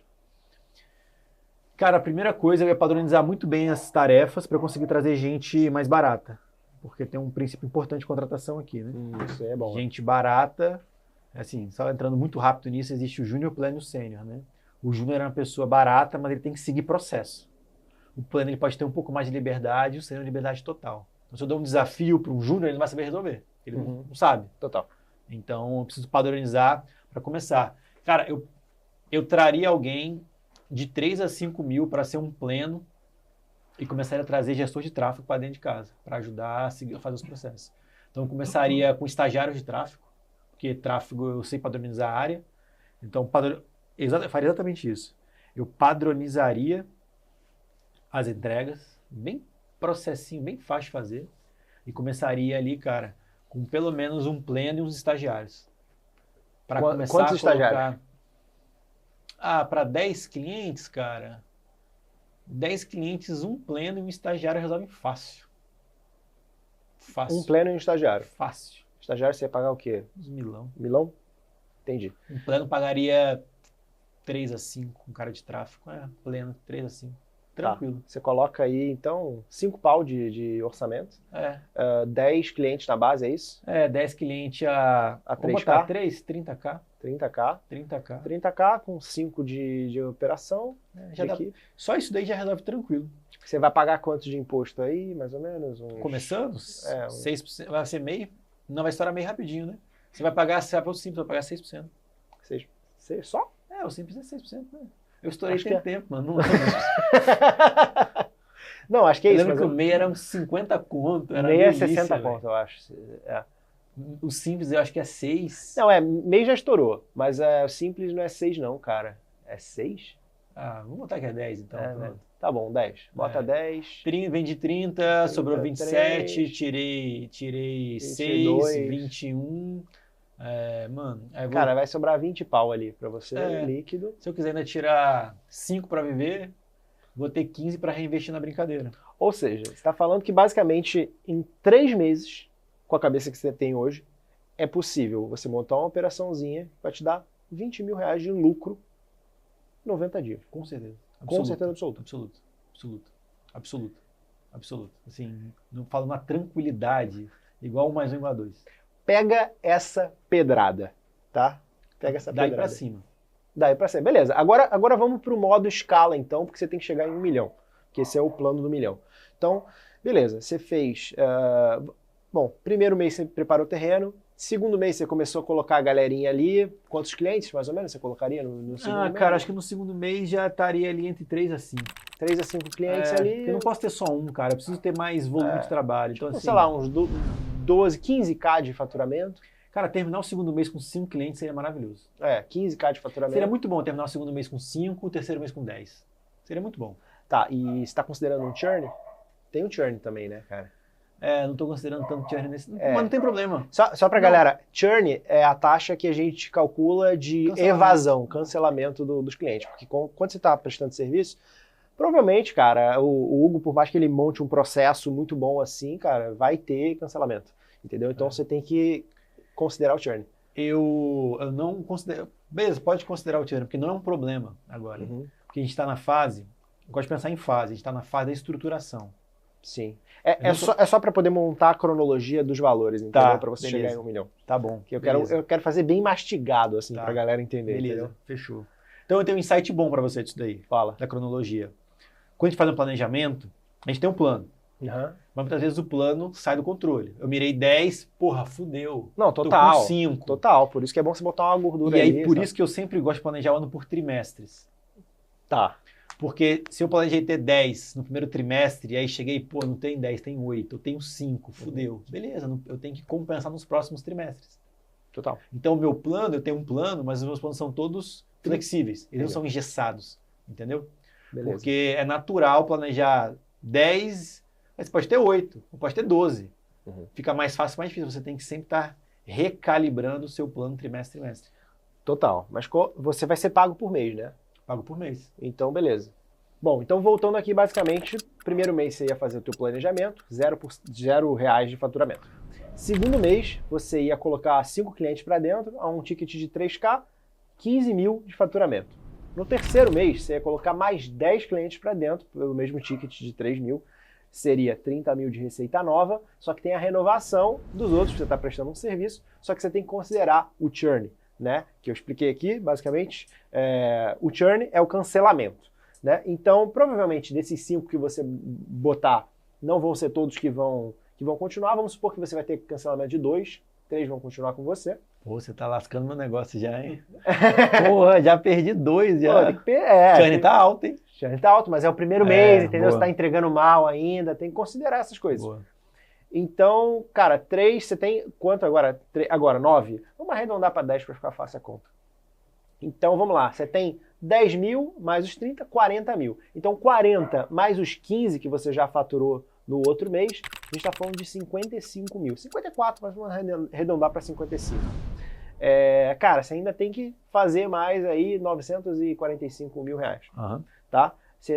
Cara, a primeira coisa, eu ia padronizar muito bem as tarefas para eu conseguir trazer gente mais barata. Porque tem um princípio importante de contratação aqui, né? Isso aí é bom. Gente barata, assim, só entrando muito rápido nisso, existe o Júnior, o Pleno e o Sênior, né? O Júnior é uma pessoa barata, mas ele tem que seguir processo. O Pleno ele pode ter um pouco mais de liberdade, o Sênior liberdade total. Então, se eu dou um desafio para um Júnior, ele não vai saber resolver. Ele não sabe. Total. Então, eu preciso padronizar para começar. Cara, eu traria alguém de 3 a 5 mil para ser um pleno e começaria a trazer gestor de tráfego para dentro de casa, para ajudar a fazer os processos. Então, eu começaria com estagiários de tráfego, porque tráfego eu sei padronizar a área. Então, eu faria exatamente isso. Eu padronizaria as entregas, bem processinho, bem fácil de fazer, e começaria ali, cara, com pelo menos um pleno e uns estagiários. Para começar quantos a colocar... estagiários? Para 10 clientes, cara, 10 clientes, um pleno e um estagiário resolvem fácil. Fácil. Um pleno e um estagiário. Fácil. Estagiário você ia pagar o quê? Uns milão. Milão? Entendi. Um pleno pagaria 3 a 5, um cara de tráfego. Pleno, 3 a 5. Tranquilo. Tá. Você coloca aí, então, 5 pau de orçamento. 10 clientes na base, é isso? 10 clientes a 3K? 3, 30K. 30K. 30K. 30K com 5 de operação. Já dá, só isso daí já resolve tranquilo. Você vai pagar quanto de imposto aí, mais ou menos? Começando? 6%. Vai ser meio? Não, vai estourar meio rapidinho, né? Você vai pagar, se for simples, vai pagar 6%. 6%? Só? O simples é 6%, né? Eu estourei tempo, mano. Não, não, acho que é isso. Eu lembro que o MEI era uns 50 conto. O MEI é 60 conto, eu acho. O simples eu acho que é 6. Não, MEI já estourou, mas o simples não é 6 não, cara. É 6? Vamos botar que é 10 então. Né? Tá bom, 10. Bota 10. Vendi 30, sobrou 27, tirei 6, 21... mano... Cara, vai sobrar 20 pau ali pra você, líquido. Se eu quiser ainda tirar 5 pra viver, vou ter 15 pra reinvestir na brincadeira. Ou seja, você tá falando que basicamente em 3 meses, com a cabeça que você tem hoje, é possível você montar uma operaçãozinha que vai te dar 20 mil reais de lucro em 90 dias. Com certeza. Com certeza absoluta. Absoluto. Assim, não falo uma tranquilidade, igual 1 mais 1 igual a 2. Pega essa pedrada, tá? Pega essa pedrada. Daí pra cima. Daí pra cima. Beleza. Agora vamos pro modo escala, então, porque você tem que chegar em 1 milhão. Que esse é o plano do 1 milhão. Então, beleza. Você fez... bom, primeiro mês você preparou o terreno. Segundo mês você começou a colocar a galerinha ali. Quantos clientes, mais ou menos, você colocaria no segundo mês? Cara, acho que no segundo mês já estaria ali entre 3 a 5. 3 a 5 clientes ali. Eu não posso ter só um, cara. Eu preciso ter mais volume de trabalho. Então, assim, sei lá, uns 12, 15K de faturamento. Cara, terminar o segundo mês com 5 clientes seria maravilhoso. 15K de faturamento. Seria muito bom terminar o segundo mês com 5, o terceiro mês com 10. Seria muito bom. Tá, e você está considerando um churn? Tem o churn também, né, cara? Não tô considerando tanto churn nesse... Mas não tem problema. Só pra galera, churn é a taxa que a gente calcula de evasão, cancelamento dos clientes. Porque quando você tá prestando serviço, provavelmente, cara, o Hugo, por mais que ele monte um processo muito bom assim, cara, vai ter cancelamento. Entendeu? Então você tem que considerar o churn. Eu não considero... Beleza, pode considerar o churn, porque não é um problema agora. Porque a gente tá na fase... Eu gosto de pensar em fase. A gente tá na fase da estruturação. Sim. É só para poder montar a cronologia dos valores, entendeu? Tá, para você beleza. chegar em 1 milhão. Tá bom. Que eu quero fazer bem mastigado, assim, pra galera entender. Beleza, entendeu? fechou. Então eu tenho um insight bom para você disso daí. Fala. Da cronologia. Quando a gente faz um planejamento, a gente tem um plano. Mas muitas vezes o plano sai do controle. Eu mirei 10, porra, fudeu. Não, total. Tô com 5. Total, por isso que é bom você botar uma gordura aí. aí. E aí, por isso que eu sempre gosto de planejar o ano por trimestres. Tá. Porque se eu planejei ter 10 no primeiro trimestre, e aí cheguei, pô, não tem 10, tem 8, eu tenho 5, fudeu. Beleza, eu tenho que compensar nos próximos trimestres. Total. Então, o meu plano, eu tenho um plano, mas os meus planos são todos flexíveis. Eles não são engessados, entendeu? Beleza. Porque é natural planejar 10, mas pode ter 8, pode ter 12. Fica mais fácil, mais difícil. Você tem que sempre estar recalibrando o seu plano trimestre a trimestre. Total. Mas você vai ser pago por mês, né? Pago por mês. Então, beleza. Bom, então voltando aqui, basicamente, primeiro mês você ia fazer o teu planejamento, R$0 de faturamento. Segundo mês, você ia colocar 5 clientes para dentro, a um ticket de 3K, 15 mil de faturamento. No terceiro mês, você ia colocar mais 10 clientes para dentro, pelo mesmo ticket de 3 mil, seria 30 mil de receita nova, só que tem a renovação dos outros, você está prestando um serviço, só que você tem que considerar o churn, né? Que eu expliquei aqui, basicamente, o churn é o cancelamento, né? Então, provavelmente, desses 5 que você botar, não vão ser todos que vão continuar. Vamos supor que você vai ter cancelamento de 2, 3 vão continuar com você. Pô, você tá lascando meu negócio já, hein? Porra, já perdi 2 já. Pô, o churn tá alto, hein? Churn tá alto, mas é o primeiro mês, entendeu? Boa. Você tá entregando mal ainda, tem que considerar essas coisas. Boa. Então, cara, 3, você tem quanto agora? Agora, 9? Vamos arredondar para 10 para ficar fácil a conta. Então, vamos lá. Você tem 10 mil mais os 30, 40 mil. Então, 40 mais os 15 que você já faturou no outro mês, a gente está falando de 55 mil. 54, mas vamos arredondar para 55. Cara, você ainda tem que fazer mais aí 945 mil reais. Tá?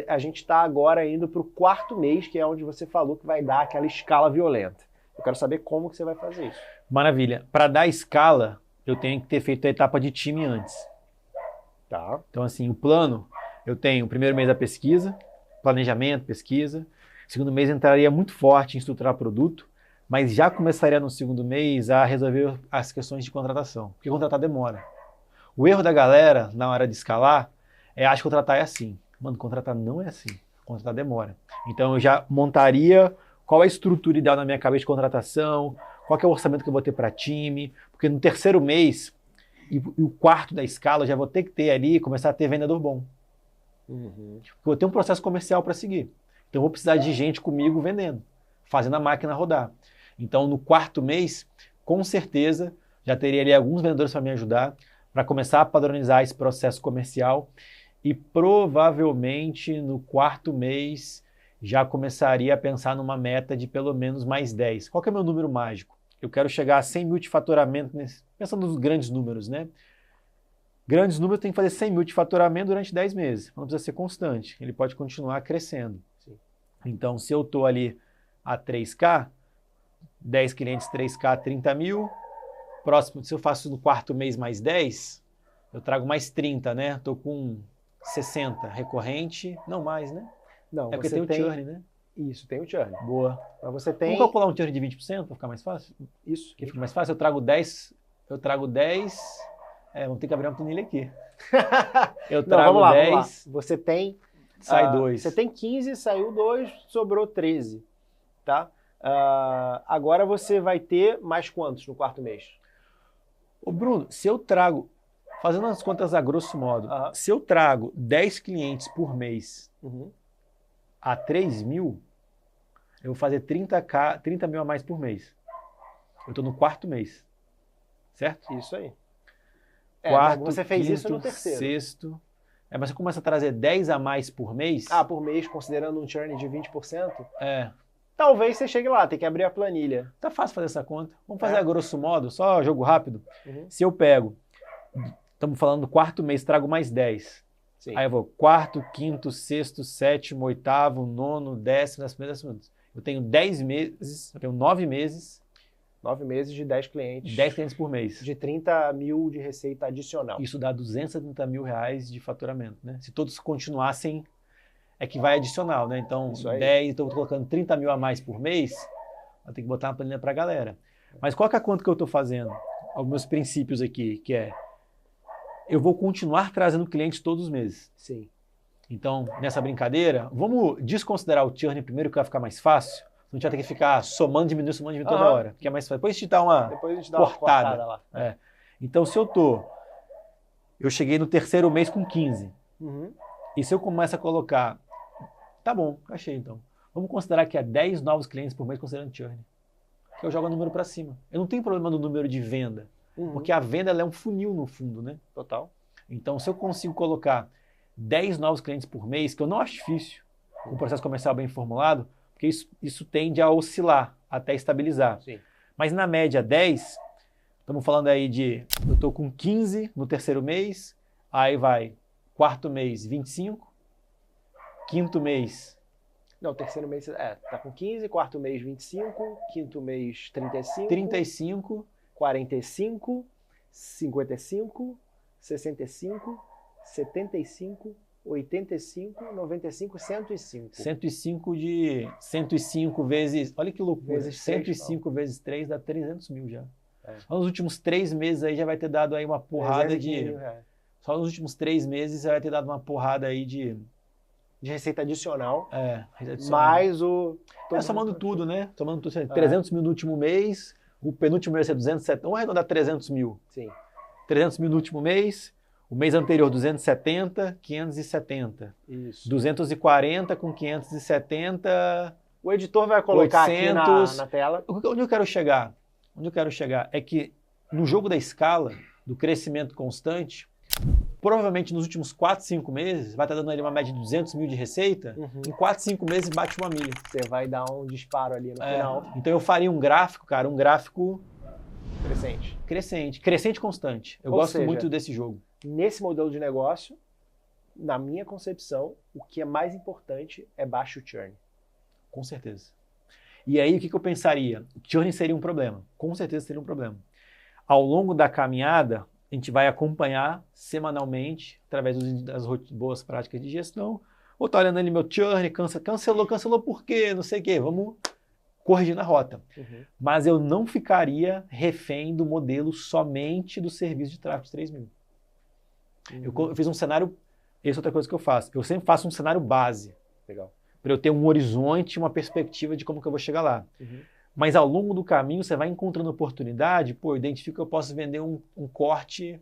A gente está agora indo para o 4º mês, que é onde você falou que vai dar aquela escala violenta. Eu quero saber como que você vai fazer isso. Maravilha. Para dar escala, eu tenho que ter feito a etapa de time antes. Tá. Então, assim, o plano, eu tenho o primeiro mês da pesquisa, planejamento, pesquisa. Segundo mês entraria muito forte em estruturar produto, mas já começaria no segundo mês a resolver as questões de contratação, porque contratar demora. O erro da galera na hora de escalar acha que contratar é assim. Mano, contratar não é assim. Contratar demora. Então eu já montaria qual é a estrutura ideal na minha cabeça de contratação, qual que é o orçamento que eu vou ter para time, porque no terceiro mês e o 4º da escala eu já vou ter que ter ali, começar a ter vendedor bom. Porque eu vou ter um processo comercial para seguir. Então eu vou precisar de gente comigo vendendo, fazendo a máquina rodar. Então no 4º mês, com certeza, já teria ali alguns vendedores para me ajudar, para começar a padronizar esse processo comercial. E provavelmente no 4º mês já começaria a pensar numa meta de pelo menos mais 10. Qual que é o meu número mágico? Eu quero chegar a 100 mil de faturamento, pensando nos grandes números, né? Grandes números tem que fazer 100 mil de faturamento durante 10 meses. Não precisa ser constante, ele pode continuar crescendo. Então, se eu estou ali a 3K, 10 clientes, 3K, 30 mil. Próximo, se eu faço no 4º mês mais 10, eu trago mais 30, né? Estou com 60 recorrente, não mais, né? Não, porque tem o churn, né? Isso, tem o churn. Boa. Mas você tem... Vamos calcular um churn de 20% para ficar mais fácil? Isso. Que fica mais fácil, eu trago 10... vamos ter que abrir uma planilha aqui. Eu trago vamos lá, 10... Vamos lá. Você tem... Sai 2. Você tem 15, saiu 2, sobrou 13, tá? Agora você vai ter mais quantos no 4º mês? Ô Bruno, se eu trago... Fazendo as contas a grosso modo, se eu trago 10 clientes por mês a 3 mil, eu vou fazer 30 mil a mais por mês. Eu estou no 4º mês. Certo? Isso aí. 4º, você fez 5º, isso no terceiro. 6º. Mas você começa a trazer 10 a mais por mês. Por mês, considerando um churn de 20%? talvez você chegue lá, tem que abrir a planilha. Tá fácil fazer essa conta. Vamos fazer a grosso modo, só jogo rápido. Uhum. Se eu pego, estamos falando do quarto mês, trago mais 10. Sim. Aí eu vou quarto, quinto, sexto, sétimo, oitavo, nono, décimo, décimo. Eu tenho 10 meses, eu tenho 9 meses. 9 meses de 10 clientes. 10 clientes por mês. De 30 mil de receita adicional. Isso dá 270 mil reais de faturamento, né? Se todos continuassem, é que vai adicional, né? Então, Isso aí. 10, estou colocando 30 mil a mais por mês, eu tenho que botar uma planilha para a galera. Mas qual que é a conta que eu estou fazendo? Os meus princípios aqui, que é, eu vou continuar trazendo clientes todos os meses. Sim. Então, nessa brincadeira, vamos desconsiderar o churn primeiro, que vai ficar mais fácil. Não tinha que ter que ficar somando, diminuindo toda Aham. hora, que é mais fácil. Depois a gente dá uma Depois a gente dá uma cortada lá. É. Então, se eu cheguei no terceiro mês com 15, Uhum. e se eu começo a colocar, tá bom, achei então. Vamos considerar que é 10 novos clientes por mês considerando churn. Que eu jogo o número para cima. Eu não tenho problema no número de venda, Uhum. porque a venda ela é um funil no fundo, né? Total. Então, se eu consigo colocar 10 novos clientes por mês, que eu não acho difícil, com um processo comercial bem formulado, porque isso tende a oscilar até estabilizar. Sim. Mas na média 10, estamos falando aí de, eu estou com 15 no terceiro mês, aí vai quarto mês 25, quinto mês Não, terceiro mês, tá com 15, quarto mês 25, quinto mês 35, 35, 45, 55, 65, 75, 85, 95, 105. 105 vezes, olha que loucura, Vezes três, 105 vezes 3 dá 300 mil já. É. Só nos últimos 3 meses aí já vai ter dado aí uma porrada 315 mil de... reais. Só nos últimos 3 meses já vai ter dado uma porrada aí de... De receita adicional, adicional. mais o... Somando tudo, né? Somando tudo, 300 mil no último mês, o penúltimo mês vai ser 270, vamos arredondar 300 mil. Sim. 300 mil no último mês, o mês anterior 270, 570. Isso. 240 com 570... O editor vai colocar 800, aqui na tela. Onde eu quero chegar? Onde eu quero chegar é que no jogo da escala, do crescimento constante, provavelmente nos últimos 4, 5 meses, vai estar dando ali uma média de 200 mil de receita, em 4, 5 meses bate uma milha. Você vai dar um disparo ali no final. Então eu faria um gráfico, cara, um gráfico Crescente. crescente constante. Eu Ou gosto seja, muito desse jogo. Nesse modelo de negócio, na minha concepção, o que é mais importante é baixo churn. Com certeza. E aí, o que eu pensaria? O churn seria um problema. Com certeza seria um problema. Ao longo da caminhada, a gente vai acompanhar semanalmente, através das boas práticas de gestão. Vou estar olhando ali meu churn, cancelou por quê? Não sei o quê. Vamos corrigir na rota. Uhum. Mas eu não ficaria refém do modelo somente do serviço de tráfego de 3 mil. Eu fiz um cenário, essa é outra coisa que eu faço. Eu sempre faço um cenário base. Legal. Para eu ter um horizonte, uma perspectiva de como que eu vou chegar lá. Uhum. Mas ao longo do caminho, você vai encontrando oportunidade, eu identifico que eu posso vender um corte,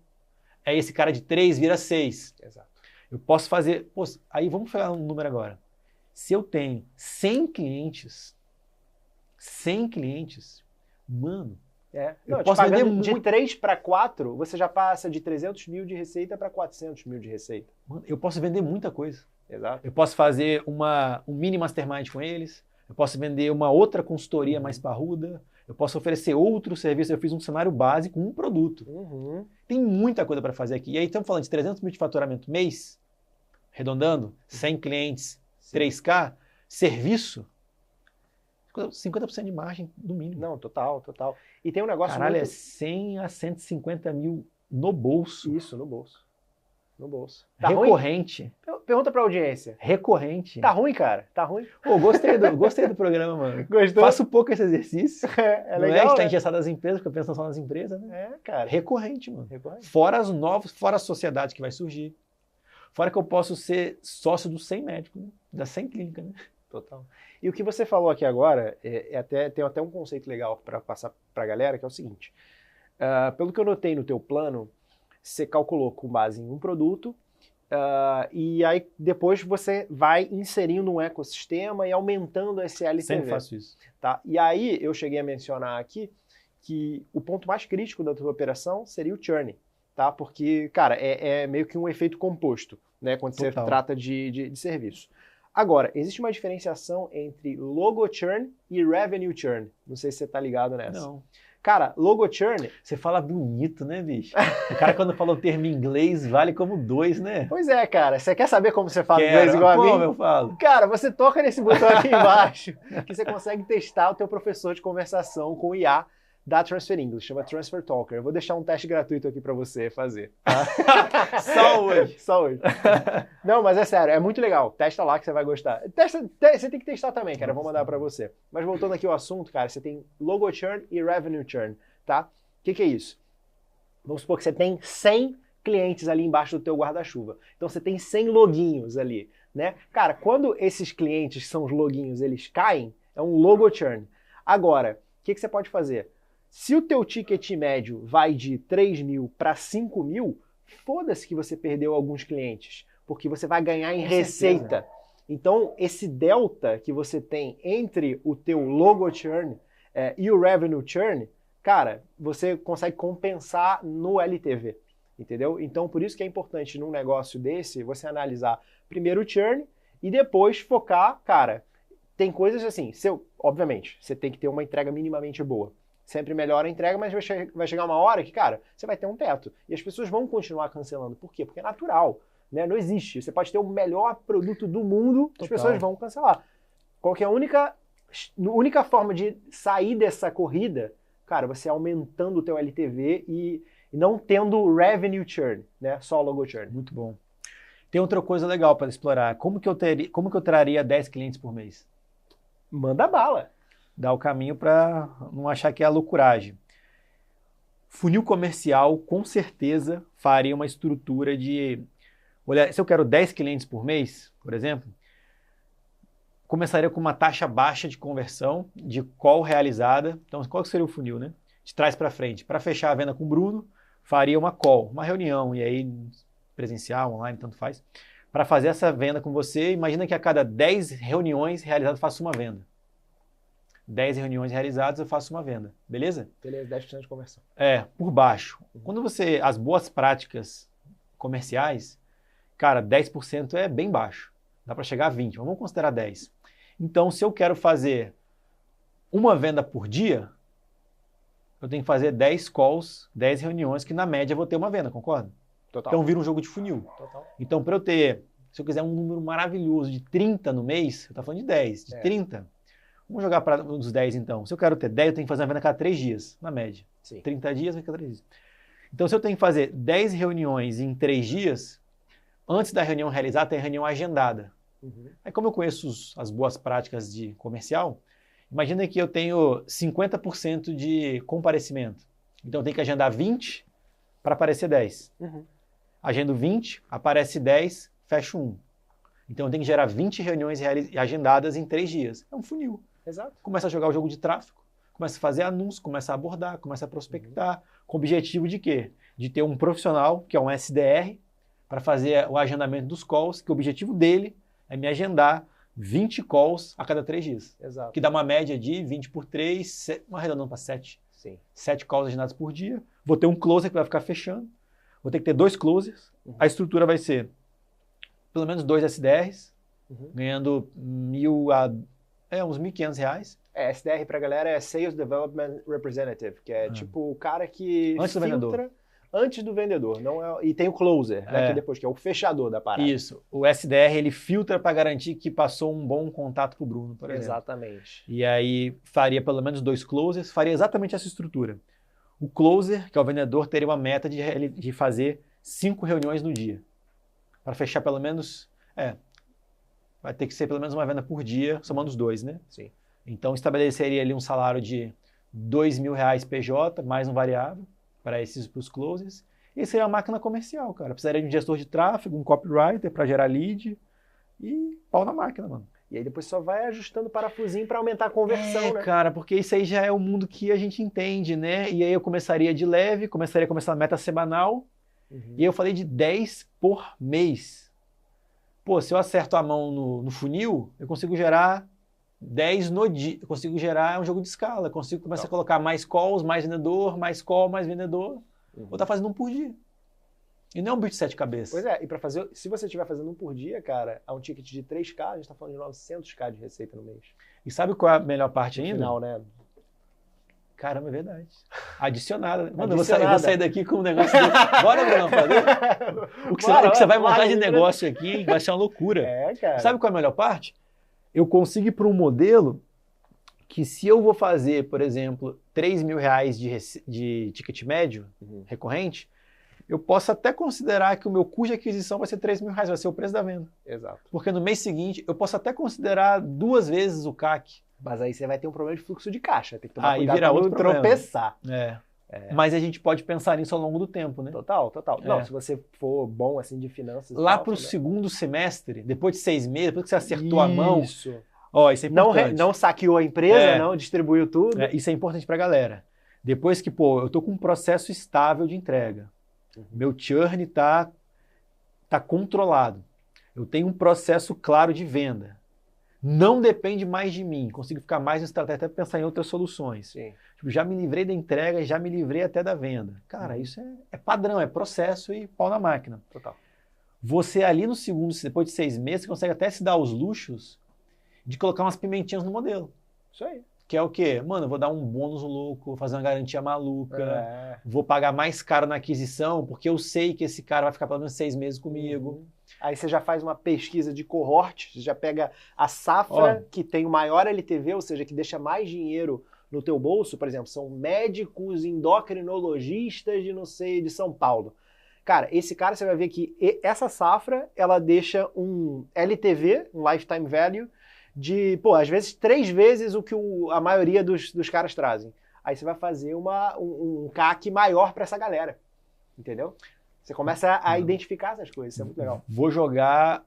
esse cara de 3 vira 6. Exato. Eu posso fazer, aí vamos pegar um número agora. Se eu tenho 100 clientes, mano, Não, eu posso vender de muito. 3 para 4, você já passa de 300 mil de receita para 400 mil de receita. Mano, eu posso vender muita coisa. Exato. Eu posso fazer um mini mastermind com eles, eu posso vender uma outra consultoria mais parruda, eu posso oferecer outro serviço. Eu fiz um cenário base com um produto. Uhum. Tem muita coisa para fazer aqui. E aí estamos falando de 300 mil de faturamento mês, arredondando, 100 clientes, 3K, serviço, 50% de margem no mínimo. Não, total. E tem um negócio Caralho, muito... é 100 a 150 mil no bolso. Isso, no bolso. Tá Recorrente. ruim? Pergunta pra audiência. Recorrente. Tá ruim, cara? Tá ruim? Pô, gostei do programa, mano. Gostou? Faço pouco esse exercício. É Não legal, é? A gente tá né? engessado das empresas, porque pensando só nas empresas, né? Cara. Recorrente, mano. Recorrente. Fora as novas, fora a sociedade que vai surgir. Fora que eu posso ser sócio dos 100 médicos, né? Das 100 clínicas, né? Total. E o que você falou aqui agora, tem até um conceito legal para passar para a galera, que é o seguinte. Pelo que eu notei no teu plano, você calculou com base em um produto, e aí depois você vai inserindo um ecossistema e aumentando esse LTV. Sempre faço isso. Tá? E aí eu cheguei a mencionar aqui que o ponto mais crítico da tua operação seria o churn, tá? Porque, cara, é meio que um efeito composto, né? Quando você Total. trata de serviço. Agora, existe uma diferenciação entre logo churn e revenue churn. Não sei se você tá ligado nessa. Não. Cara, logo churn... Você fala bonito, né, bicho? O cara quando falou o termo em inglês vale como 2, né? Pois é, cara. Você quer saber como você fala Quero. inglês igual a Como mim? eu falo? Cara, você toca nesse botão aqui embaixo que você consegue testar o teu professor de conversação com o IA da Transfer English, chama Transfer Talker. Eu vou deixar um teste gratuito aqui pra você fazer. Tá? Só hoje. Só hoje. Não, mas é sério, é muito legal. Testa lá que você vai gostar. Você tem que testar também, cara. Eu vou mandar pra você. Mas voltando aqui ao assunto, cara, você tem logo churn e revenue churn, tá? O que é isso? Vamos supor que você tem 100 clientes ali embaixo do teu guarda-chuva. Então você tem 100 loguinhos ali, né? Cara, quando esses clientes, que são os loguinhos, eles caem, é um logo churn. Agora, o que você pode fazer? Se o teu ticket médio vai de 3 mil para 5 mil, foda-se que você perdeu alguns clientes, porque você vai ganhar em receita. Então, esse delta que você tem entre o teu logo churn e o revenue churn, cara, você consegue compensar no LTV, entendeu? Então, por isso que é importante num negócio desse, você analisar primeiro o churn e depois focar, cara, tem coisas assim, obviamente, você tem que ter uma entrega minimamente boa. Sempre melhora a entrega, mas vai chegar uma hora que, cara, você vai ter um teto. E as pessoas vão continuar cancelando. Por quê? Porque é natural, né? Não existe. Você pode ter o melhor produto do mundo, as pessoas vão cancelar. Qual que é a única forma de sair dessa corrida, cara, você aumentando o teu LTV e não tendo revenue churn, né? Só logo churn. Muito bom. Tem outra coisa legal para explorar. Como que eu traria 10 clientes por mês? Manda bala. Dá o caminho para não achar que é a loucuragem. Funil comercial, com certeza, faria uma estrutura de... Olha, se eu quero 10 clientes por mês, por exemplo, começaria com uma taxa baixa de conversão, de call realizada. Então, qual que seria o funil, né? De trás para frente. Para fechar a venda com o Bruno, faria uma call, uma reunião, e aí presencial, online, tanto faz. Para fazer essa venda com você, imagina que a cada 10 reuniões realizadas, eu faço uma venda. 10 reuniões realizadas, eu faço uma venda. Beleza? Beleza, 10% de conversão. Por baixo. Quando as boas práticas comerciais, cara, 10% é bem baixo. Dá para chegar a 20%, mas vamos considerar 10%. Então, se eu quero fazer uma venda por dia, eu tenho que fazer 10 calls, 10 reuniões, que na média eu vou ter uma venda, concorda? Total. Então, vira um jogo de funil. Total. Então, para eu ter, se eu quiser um número maravilhoso de 30 no mês, eu estou falando de 10, de 30. Vamos jogar para os 10 então. Se eu quero ter 10, eu tenho que fazer uma venda a cada 3 dias, na média. Sim. 30 dias, vai cada 3 dias. Então, se eu tenho que fazer 10 reuniões em 3 dias, antes da reunião realizada, tem a reunião agendada. Aí, como eu conheço as boas práticas de comercial, imagina que eu tenho 50% de comparecimento. Então, eu tenho que agendar 20 para aparecer 10. Agendo 20, aparece 10, fecho 1. Então, eu tenho que gerar 20 reuniões agendadas em 3 dias. É um funil. Exato. Começa a jogar o jogo de tráfego, começa a fazer anúncio, começa a abordar, começa a prospectar, com o objetivo de quê? De ter um profissional, que é um SDR, para fazer o agendamento dos calls, que o objetivo dele é me agendar 20 calls a cada 3 dias. Exato. Que dá uma média de 20 por 3, arredondando para 7. Sim. 7 calls agendados por dia. Vou ter um closer que vai ficar fechando. Vou ter que ter 2 closers. A estrutura vai ser pelo menos 2 SDRs, ganhando uns R$1.500. SDR pra galera é Sales Development Representative, que é tipo o cara que Antes do vendedor. Antes do vendedor. Não é, e tem o closer, né, que depois, que é o fechador da parada. Isso. O SDR, ele filtra para garantir que passou um bom contato com o Bruno, por exemplo. Exatamente. E aí faria pelo menos 2 closers, faria exatamente essa estrutura. O closer, que é o vendedor, teria uma meta de fazer 5 reuniões no dia. Para fechar pelo menos... vai ter que ser pelo menos uma venda por dia, somando os 2, né? Sim. Então, estabeleceria ali um salário de R$2.000 PJ, mais um variável, para os closers. E seria uma máquina comercial, cara. Precisaria de um gestor de tráfego, um copywriter para gerar lead e pau na máquina, mano. E aí depois só vai ajustando o parafusinho para aumentar a conversão, né? Cara, porque isso aí já é o mundo que a gente entende, né? E aí eu começaria de leve, começaria a meta semanal, e eu falei de 10 por mês. Pô, se eu acerto a mão no funil, eu consigo gerar 10 no dia. Eu consigo gerar um jogo de escala. Eu consigo começar a colocar mais calls, mais vendedor, mais call, mais vendedor. Vou estar fazendo um por dia. E não é um bicho de 7 cabeças. Pois é, e para fazer, se você estiver fazendo um por dia, cara, a um ticket de 3K, a gente tá falando de 900K de receita no mês. E sabe qual é a melhor parte No ainda? final, né? Caramba, é verdade. Adicionada. Mano, eu Adicionada. vou sair daqui com um negócio desse. Bora, Bruno, fazer? O que você vai montar de negócio aqui, hein? Vai ser uma loucura. É, cara. Sabe qual é a melhor parte? Eu consigo ir para um modelo que se eu vou fazer, por exemplo, R$3.000 de ticket médio recorrente, eu posso até considerar que o meu custo de aquisição vai ser R$3.000, vai ser o preço da venda. Exato. Porque no mês seguinte, eu posso até considerar 2 vezes o CAC. Mas aí você vai ter um problema de fluxo de caixa. Tem que tomar Aí cuidado vira pra outro não problema. tropeçar. Mas a gente pode pensar nisso ao longo do tempo, né? Total. É. Não, se você for bom assim de finanças. Lá tal, para o né? segundo semestre, depois de 6 meses, depois que você acertou a mão, Isso. ó, isso é importante. Não saqueou a empresa, É. não distribuiu tudo. Isso é importante pra galera. Depois que, pô, eu tô com um processo estável de entrega. Meu churn tá controlado. Eu tenho um processo claro de venda. Não depende mais de mim. Consigo ficar mais no estratégia, até pensar em outras soluções. Sim. Tipo, já me livrei da entrega, já me livrei até da venda. Cara, isso é padrão, é processo e pau na máquina. Total. Você ali no segundo, depois de 6 meses, você consegue até se dar os luxos de colocar umas pimentinhas no modelo. Isso aí. Que é o quê? Mano, eu vou dar um bônus louco, vou fazer uma garantia maluca, É. vou pagar mais caro na aquisição, porque eu sei que esse cara vai ficar pelo menos 6 meses comigo. Aí você já faz uma pesquisa de cohort, você já pega a safra que tem o maior LTV, ou seja, que deixa mais dinheiro no teu bolso, por exemplo, são médicos endocrinologistas de não sei, de São Paulo. Cara, esse cara você vai ver que essa safra, ela deixa um LTV, um Lifetime Value, de, pô, às vezes 3 vezes o que a maioria dos caras trazem. Aí você vai fazer um CAC maior para essa galera, entendeu? Você começa a identificar essas coisas, isso é muito legal. Vou jogar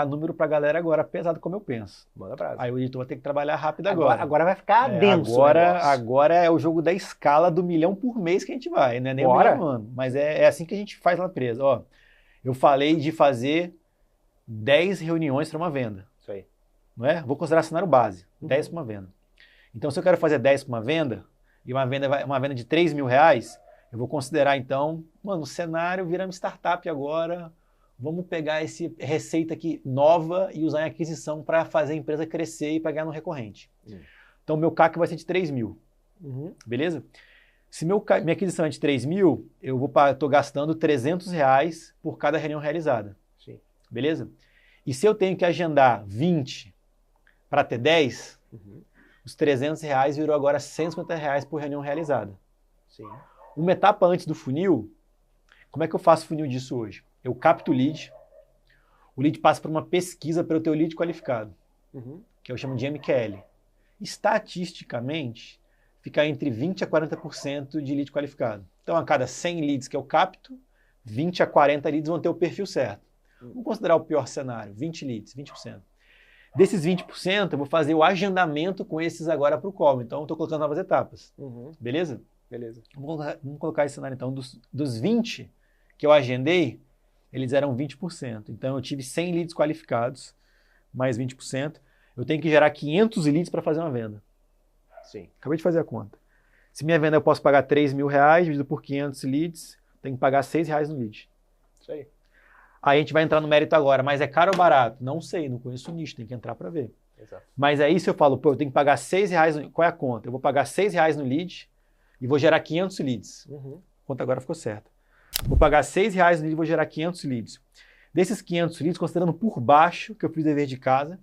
número pra galera agora, pesado como eu penso. Manda pra Aí o editor vai ter que trabalhar rápido agora. Agora vai ficar denso o negócio. Agora é o jogo da escala do 1 milhão por mês que a gente vai, né? Nem Bora. 1 milhão ano. Mas é assim que a gente faz na empresa. Ó, eu falei de fazer 10 reuniões para uma venda. Isso aí. Não é? Vou considerar cenário base, 10 para uma venda. Então, se eu quero fazer 10 para uma venda, e uma venda de R$3.000, eu vou considerar, então, mano, o cenário vira uma startup agora, vamos pegar essa receita aqui nova e usar em aquisição para fazer a empresa crescer e pagar no recorrente. Então, meu CAC vai ser de 3.000, beleza? Se minha aquisição é de 3.000, eu estou gastando R$300 por cada reunião realizada, Sim. beleza? E se eu tenho que agendar 20 para ter 10, os R$300 virou agora R$150 por reunião realizada. Sim. Uma etapa antes do funil, como é que eu faço funil disso hoje? Eu capto o lead passa por uma pesquisa para eu ter o lead qualificado, que eu chamo de MQL. Estatisticamente, fica entre 20% a 40% de lead qualificado. Então, a cada 100 leads que eu capto, 20 a 40 leads vão ter o perfil certo. Vamos considerar o pior cenário, 20 leads, 20%. Desses 20%, eu vou fazer o agendamento com esses agora para o call. Então, eu estou colocando novas etapas. Beleza? Beleza. Vamos colocar esse cenário, então. Dos 20 que eu agendei, eles eram 20%. Então, eu tive 100 leads qualificados, mais 20%. Eu tenho que gerar 500 leads para fazer uma venda. Sim. Acabei de fazer a conta. Se minha venda eu posso pagar R$3.000, dividido por 500 leads, tenho que pagar R$6 no lead. Isso aí. Aí a gente vai entrar no mérito agora, mas é caro ou barato? Não sei, não conheço o nicho, tem que entrar para ver. Exato. Mas aí se eu falo, pô, eu tenho que pagar R$6, qual é a conta? Eu vou pagar R$6 no lead e vou gerar 500 leads. A conta agora ficou certa. Vou pagar R$6 no lead e vou gerar 500 leads. Desses 500 leads, considerando por baixo, que eu fiz o dever de casa,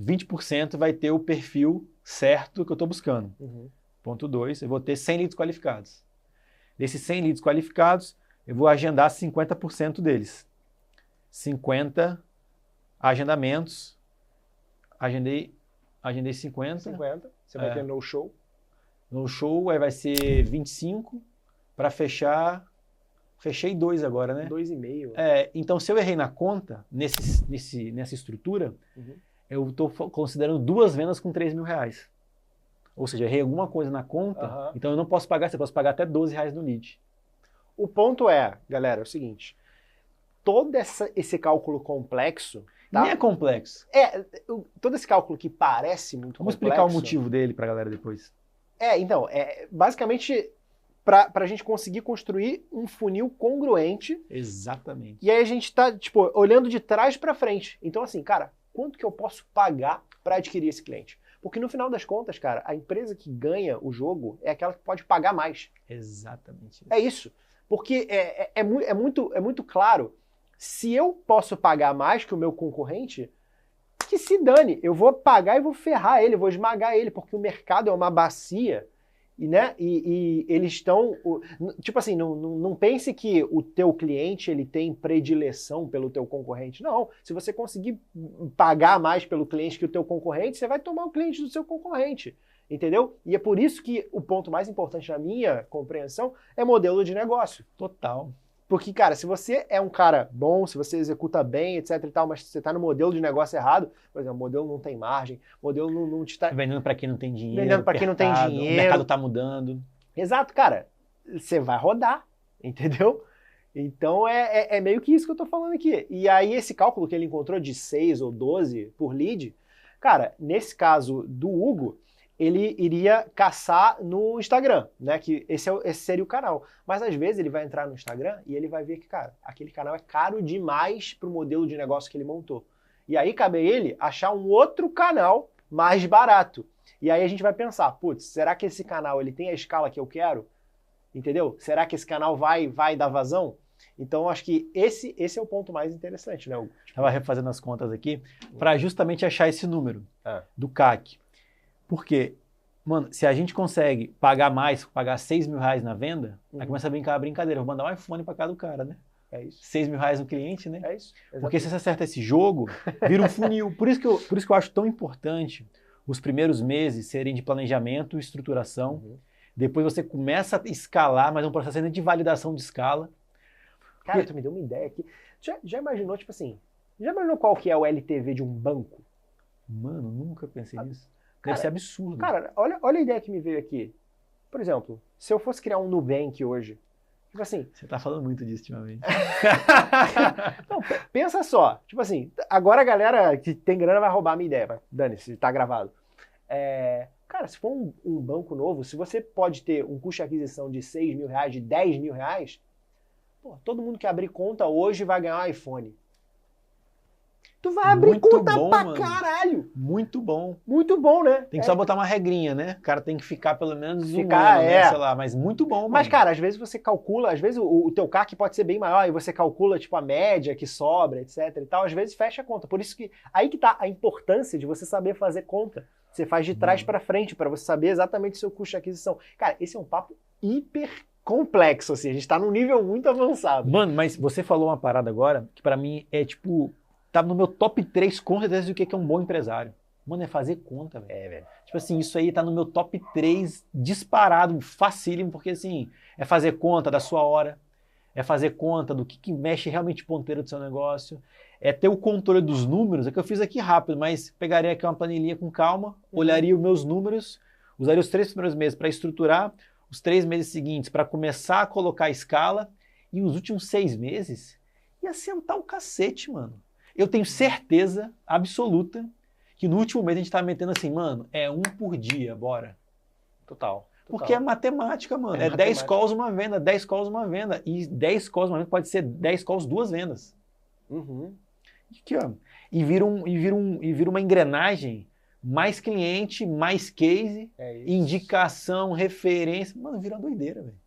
20% vai ter o perfil certo que eu estou buscando. Ponto 2, eu vou ter 100 leads qualificados. Desses 100 leads qualificados, eu vou agendar 50% deles. 50 agendamentos. Agendei 50. 50. Você vai ter no show. No show, aí vai ser 25 para fechar. Fechei 2 agora, né? 2,5. Então, se eu errei na conta, nessa estrutura, eu estou considerando 2 vendas com R$3.000. Ou seja, errei alguma coisa na conta, então eu não posso pagar, você pode pagar até R$12 no lead. O ponto é, galera, é o seguinte, todo esse cálculo complexo... Tá? Nem é complexo. Todo esse cálculo que parece muito Vamos complexo... explicar o motivo dele para a galera depois. Então, basicamente, para a gente conseguir construir um funil congruente. Exatamente. E aí a gente tá, tipo, olhando de trás para frente. Então, assim, cara, quanto que eu posso pagar para adquirir esse cliente? Porque no final das contas, cara, a empresa que ganha o jogo é aquela que pode pagar mais. Exatamente. É isso. Porque é muito claro, se eu posso pagar mais que o meu concorrente, que se dane, eu vou pagar e vou ferrar ele, vou esmagar ele, porque o mercado é uma bacia, né? E eles estão... Tipo assim, não pense que o teu cliente ele tem predileção pelo teu concorrente. Não, se você conseguir pagar mais pelo cliente que o teu concorrente, você vai tomar o cliente do seu concorrente. Entendeu? E é por isso que o ponto mais importante na minha compreensão é modelo de negócio. Total. Porque, cara, se você é um cara bom, se você executa bem, etc e tal, mas você tá no modelo de negócio errado, por exemplo, o modelo não tem margem, o modelo não te tá... Vendendo para quem não tem dinheiro. Vendendo para quem não tem dinheiro. O mercado tá mudando. Exato, cara. Você vai rodar, entendeu? Então é meio que isso que eu tô falando aqui. E aí esse cálculo que ele encontrou de 6 ou 12 por lead, cara, nesse caso do Hugo, ele iria caçar no Instagram, né? Que esse seria o canal. Mas às vezes ele vai entrar no Instagram e ele vai ver que, cara, aquele canal é caro demais pro modelo de negócio que ele montou. E aí cabe a ele achar um outro canal mais barato. E aí a gente vai pensar, putz, será que esse canal ele tem a escala que eu quero? Entendeu? Será que esse canal vai dar vazão? Então, acho que esse é o ponto mais interessante, né, Hugo? Estava refazendo as contas aqui para justamente achar esse número do CAC. Porque, mano, se a gente consegue pagar mais, pagar 6 mil reais na venda, aí começa a brincar a brincadeira. Vou mandar um iPhone para casa do cara, né? É isso. 6 mil reais no cliente, né? É isso. Exatamente. Porque se você acerta esse jogo, vira um funil. Por isso que eu acho tão importante os primeiros meses serem de planejamento e estruturação. Depois você começa a escalar, mas é um processo ainda de validação de escala. Cara, tu me deu uma ideia aqui. Já imaginou, tipo assim, já imaginou qual que é o LTV de um banco? Mano, nunca pensei nisso. Cara, deve ser absurdo. Cara, olha a ideia que me veio aqui. Por exemplo, se eu fosse criar um Nubank hoje, tipo assim... Você tá falando muito disso ultimamente. Não, pensa só. Tipo assim, agora a galera que tem grana vai roubar a minha ideia. Dane-se, tá gravado. Cara, se for um banco novo, se você pode ter um custo de aquisição de 6 mil reais, de 10 mil reais, pô, todo mundo que abrir conta hoje vai ganhar um iPhone. Tu vai abrir Muito conta bom, pra mano. Caralho. Muito bom. Muito bom, né? Tem que só botar uma regrinha, né? O cara tem que ficar pelo menos um Ficar, ano, né? Sei lá, mas muito bom, mano. Mas, cara, às vezes você calcula, às vezes o teu CAC pode ser bem maior e você calcula, tipo, a média que sobra, etc e tal. Às vezes fecha a conta. Por isso que aí que tá a importância de você saber fazer conta. Você faz de trás pra frente pra você saber exatamente o seu custo de aquisição. Cara, esse é um papo hiper complexo, assim. A gente tá num nível muito avançado. Mano, mas você falou uma parada agora que pra mim é, tipo, tá no meu top 3 com certeza do que é um bom empresário. Mano, é fazer conta, velho. Velho. Tipo assim, isso aí tá no meu top 3 disparado, facílimo, porque assim, é fazer conta da sua hora, é fazer conta do que mexe realmente ponteiro do seu negócio, é ter o controle dos números, é que eu fiz aqui rápido, mas pegaria aqui uma planilhinha com calma, olharia os meus números, usaria os 3 primeiros meses para estruturar, os 3 meses seguintes para começar a colocar a escala, e os últimos 6 meses ia sentar o cacete, mano. Eu tenho certeza absoluta que no último mês a gente tá metendo assim, mano, é 1 por dia, bora. Total. Porque é matemática, mano. É 10 matemática. calls uma venda, 10 calls uma venda. E 10 calls uma venda pode ser 10 calls 2 vendas. Uhum. Aqui, ó. E vira uma engrenagem, mais cliente, mais case, É isso. indicação, referência. Mano, vira uma doideira, velho.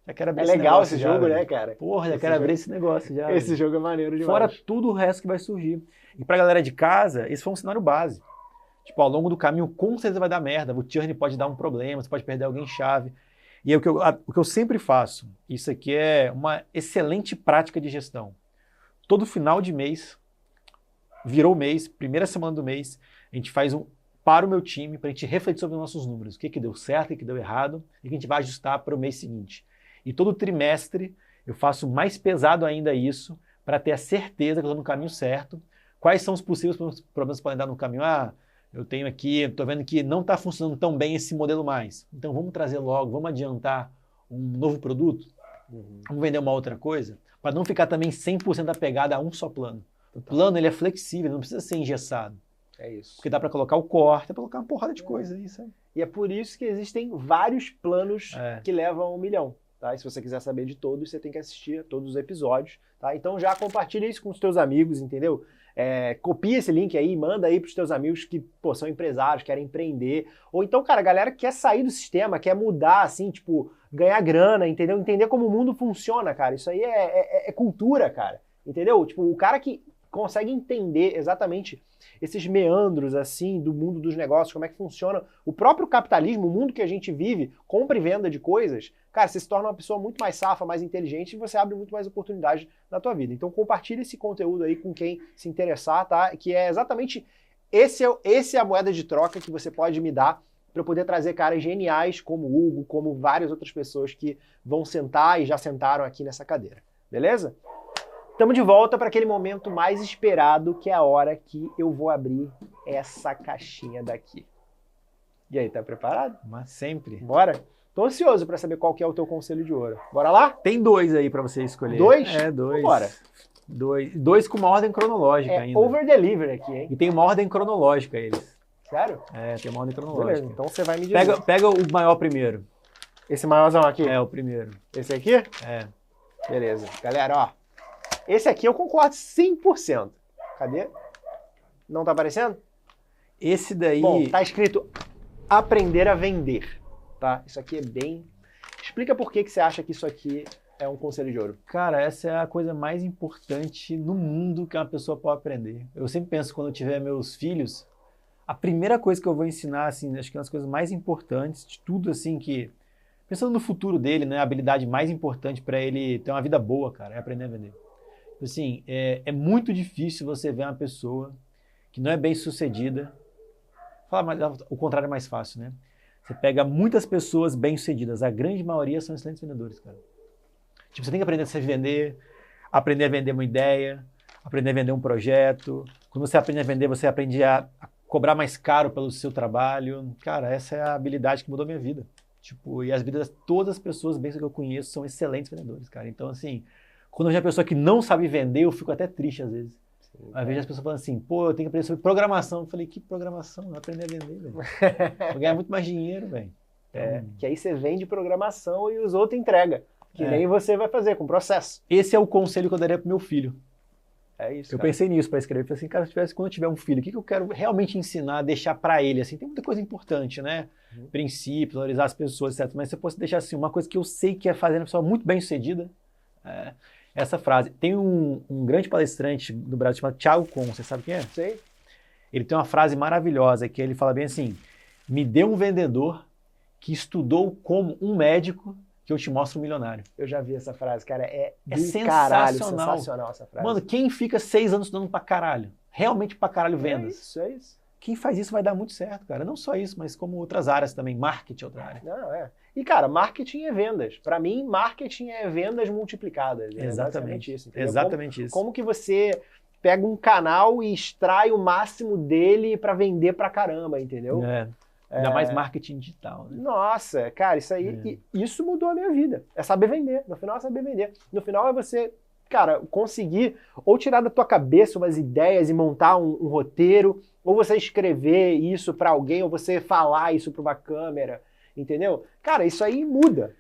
Já quero abrir É esse legal negócio esse já, jogo, velho. né, cara? Porra, já Esse quero jogo- abrir esse negócio já. Esse velho. jogo é maneiro demais. Fora tudo o resto que vai surgir. E pra galera de casa, esse foi um cenário base. Tipo, ao longo do caminho, com certeza vai dar merda. O churn pode dar um problema, você pode perder alguém chave. E aí, o que eu sempre faço, isso aqui é uma excelente prática de gestão. Todo final de mês, virou mês, primeira semana do mês, a gente faz para o meu time, para a gente refletir sobre os nossos números. O que deu certo, o que deu errado, e o que a gente vai ajustar para o mês seguinte. E todo trimestre eu faço mais pesado ainda isso, para ter a certeza que eu estou no caminho certo. Quais são os possíveis problemas que podem dar no caminho? Eu tenho aqui, estou vendo que não está funcionando tão bem esse modelo mais. Então vamos trazer logo, vamos adiantar um novo produto, vamos vender uma outra coisa, para não ficar também 100% apegado a um só plano. O plano ele é flexível, não precisa ser engessado. É isso. Porque dá pra colocar o corte, dá pra colocar uma porrada de coisa aí, sabe? E é por isso que existem vários planos que levam a 1 milhão. Tá? E se você quiser saber de todos, você tem que assistir a todos os episódios. Tá? Então já compartilha isso com os teus amigos, entendeu? Copia esse link aí, manda aí pros teus amigos que, pô, são empresários, querem empreender. Ou então, cara, a galera que quer sair do sistema, quer mudar, assim, tipo, ganhar grana, entendeu? Entender como o mundo funciona, cara. Isso aí é cultura, cara. Entendeu? Tipo, o cara que consegue entender exatamente esses meandros, assim, do mundo dos negócios, como é que funciona o próprio capitalismo, o mundo que a gente vive, compra e venda de coisas, cara, você se torna uma pessoa muito mais safa, mais inteligente e você abre muito mais oportunidades na tua vida. Então compartilha esse conteúdo aí com quem se interessar, tá? Que é exatamente esse é a moeda de troca que você pode me dar para eu poder trazer caras geniais como o Hugo, como várias outras pessoas que vão sentar e já sentaram aqui nessa cadeira. Beleza? Estamos de volta para aquele momento mais esperado, que é a hora que eu vou abrir essa caixinha daqui. E aí, tá preparado? Mas sempre. Bora? Tô ansioso para saber qual que é o teu conselho de ouro. Bora lá? Tem 2 aí pra você escolher. 2? 2. Bora. 2 com uma ordem cronológica ainda. Over deliver aqui, hein? E tem uma ordem cronológica eles. Sério? Tem uma ordem cronológica. Beleza, então você vai me dizer. Pega o maior primeiro. Esse maiorzão aqui? O primeiro. Esse aqui? Beleza. Galera, ó. Esse aqui eu concordo 100%. Cadê? Não tá aparecendo? Esse daí... Bom, tá escrito aprender a vender, tá? Isso aqui é bem... Explica por que você acha que isso aqui é um conselho de ouro. Cara, essa é a coisa mais importante no mundo que uma pessoa pode aprender. Eu sempre penso, quando eu tiver meus filhos, a primeira coisa que eu vou ensinar, assim, acho que é uma das coisas mais importantes de tudo, assim, que... Pensando no futuro dele, né? A habilidade mais importante para ele ter uma vida boa, cara, é aprender a vender. Assim, é muito difícil você ver uma pessoa que não é bem sucedida. O contrário é mais fácil, né? Você pega muitas pessoas bem sucedidas, a grande maioria são excelentes vendedores, cara. Tipo, você tem que aprender a se vender, aprender a vender uma ideia, aprender a vender um projeto. Quando você aprende a vender, você aprende a cobrar mais caro pelo seu trabalho. Cara, essa é a habilidade que mudou minha vida. Tipo, e as vidas, todas as pessoas bem que eu conheço são excelentes vendedores, cara. Então, assim, quando eu vejo uma pessoa que não sabe vender, eu fico até triste às vezes. Às vezes as pessoas falam assim, pô, eu tenho que aprender sobre programação. Eu falei, que programação? Eu vou aprender a vender, velho. Vou ganhar muito mais dinheiro, velho. Que aí você vende programação e os outros entregam. Que nem você vai fazer, com processo. Esse é o conselho que eu daria pro meu filho. É isso, Eu pensei nisso para escrever. Falei assim, cara, quando eu tiver um filho, o que eu quero realmente ensinar, deixar para ele? Assim, tem muita coisa importante, né? Princípios, valorizar as pessoas, etc. Mas se eu fosse deixar assim, uma coisa que eu sei que é fazer uma pessoa muito bem sucedida, essa frase. Tem um grande palestrante do Brasil chamado Thiago Con, você sabe quem é? Sei. Ele tem uma frase maravilhosa que ele fala bem assim, me dê um vendedor que estudou como um médico que eu te mostro um milionário. Eu já vi essa frase, cara, é sensacional. Sensacional essa frase. Mano, quem fica 6 anos estudando pra caralho? Realmente pra caralho vendas. É isso. Quem faz isso vai dar muito certo, cara. Não só isso, mas como outras áreas também. Marketing é outra área. Não, E, cara, marketing é vendas. Pra mim, marketing é vendas multiplicadas. Exatamente isso. Entendeu? Exatamente isso. Como que você pega um canal e extrai o máximo dele pra vender pra caramba, entendeu? Ainda mais marketing digital, né? Nossa, cara, isso aí, isso mudou a minha vida. É saber vender. No final é saber vender. No final é você, cara, conseguir ou tirar da tua cabeça umas ideias e montar um roteiro, ou você escrever isso pra alguém, ou você falar isso pra uma câmera, entendeu? Cara, isso aí muda.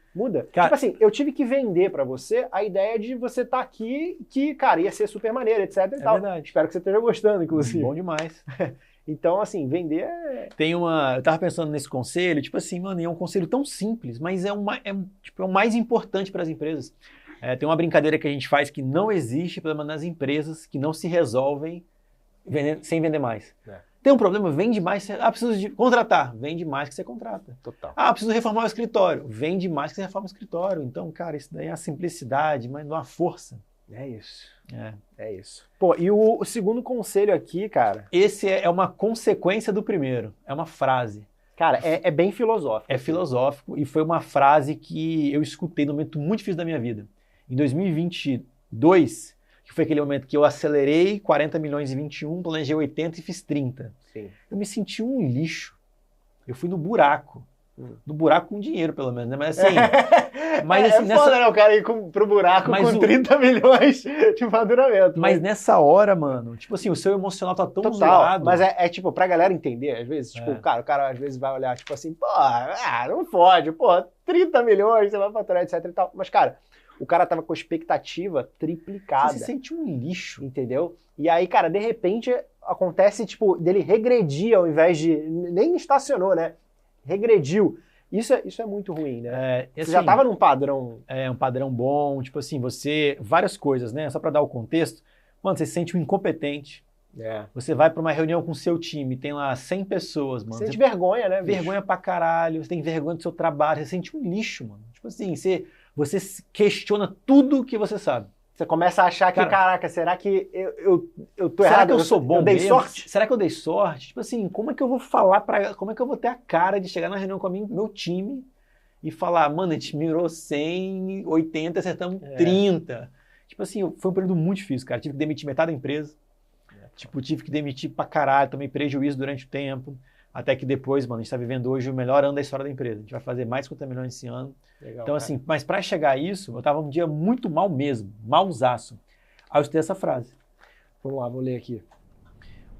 Cara, tipo assim, eu tive que vender pra você a ideia de você estar aqui, que, cara, ia ser super maneiro, etc e tal. Verdade. Espero que você esteja gostando, inclusive. Bom demais. Então, assim, vender eu tava pensando nesse conselho, tipo assim, mano, é um conselho tão simples, mas é o mais importante para as empresas. Tem uma brincadeira que a gente faz que não existe problema nas empresas que não se resolvem sem vender mais. Tem um problema, vende mais, preciso contratar, vende mais que você contrata. Total. Preciso reformar o escritório, vende mais que você reforma o escritório. Então, cara, isso daí é a simplicidade, mas uma força. É isso. É isso. Pô, e o segundo conselho aqui, cara... Esse é uma consequência do primeiro. É uma frase. Cara, é bem filosófico. É filosófico e foi uma frase que eu escutei num momento muito difícil da minha vida. Em 2022, que foi aquele momento que eu acelerei 40 milhões em 21, planejei 80 e fiz 30. Sim. Eu me senti um lixo. Eu fui no buraco. No buraco com dinheiro, pelo menos, né? Mas assim... Mas, assim, foda, né? O cara ir pro buraco com 30 milhões de faturamento. Mas nessa hora, mano, tipo assim, o seu emocional tá tão zoado. Mas tipo, pra galera entender, às vezes, tipo, o cara às vezes vai olhar, tipo assim, pô, não fode, pô, 30 milhões, você vai faturar, etc e tal. Mas, cara, o cara tava com a expectativa triplicada. Você se sente um lixo. Entendeu? E aí, cara, de repente, acontece, tipo, dele regredir ao invés de... Nem estacionou, né? Regrediu. Isso é muito ruim, né? Assim, você já tava num padrão... Um padrão bom, tipo assim, várias coisas, né? Só pra dar o contexto. Mano, você se sente um incompetente. Você vai pra uma reunião com o seu time, tem lá 100 pessoas, mano. Você sente vergonha, né, bicho? Vergonha pra caralho, você tem vergonha do seu trabalho, você se sente um lixo, mano. Tipo assim, você questiona tudo que você sabe. Você começa a achar que, caraca, será que eu tô errado? Será que eu sou bom eu dei mesmo? sorte? Será que eu dei sorte? Tipo assim, como é que eu vou falar como é que eu vou ter a cara de chegar na reunião com meu time e falar, mano, a gente mirou 100, 80, acertamos 30. Tipo assim, foi um período muito difícil, cara. Tive que demitir metade da empresa. Tipo, tive que demitir pra caralho, tomei prejuízo durante o tempo. Até que depois, mano, a gente tá vivendo hoje o melhor ano da história da empresa. A gente vai fazer mais de 50 milhões esse ano. Legal, então, assim, mas pra chegar a isso, eu tava um dia muito mal mesmo, malzaço. Aí eu escutei essa frase. Vamos lá, vou ler aqui.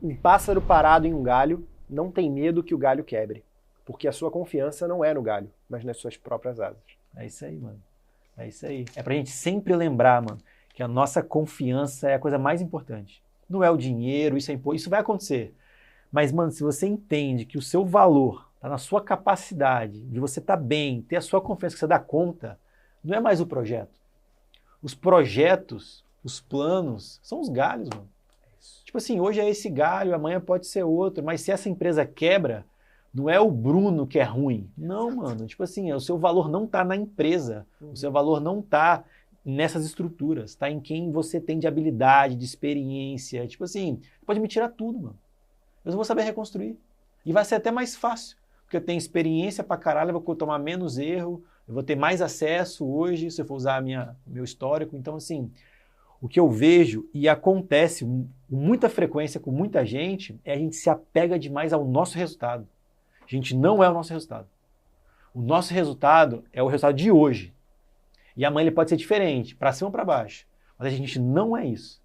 Um pássaro parado em um galho não tem medo que o galho quebre, porque a sua confiança não é no galho, mas nas suas próprias asas. É isso aí, mano. É isso aí. É pra gente sempre lembrar, mano, que a nossa confiança é a coisa mais importante. Não é o dinheiro, isso vai acontecer. Mas, mano, se você entende que o seu valor está na sua capacidade de você estar bem, ter a sua confiança que você dá conta, não é mais o projeto. Os projetos, os planos, são os galhos, mano. Tipo assim, hoje é esse galho, amanhã pode ser outro, mas se essa empresa quebra, não é o Bruno que é ruim. Não, mano. Tipo assim, o seu valor não está na empresa. O seu valor não está nessas estruturas. Está em quem você tem de habilidade, de experiência. Tipo assim, pode me tirar tudo, mano. Eu vou saber reconstruir. E vai ser até mais fácil. Porque eu tenho experiência pra caralho, eu vou tomar menos erro, eu vou ter mais acesso hoje, se eu for usar meu histórico. Então, assim, o que eu vejo e acontece com muita frequência com muita gente é a gente se apega demais ao nosso resultado. A gente não é o nosso resultado. O nosso resultado é o resultado de hoje. E amanhã ele pode ser diferente, pra cima ou pra baixo. Mas a gente não é isso.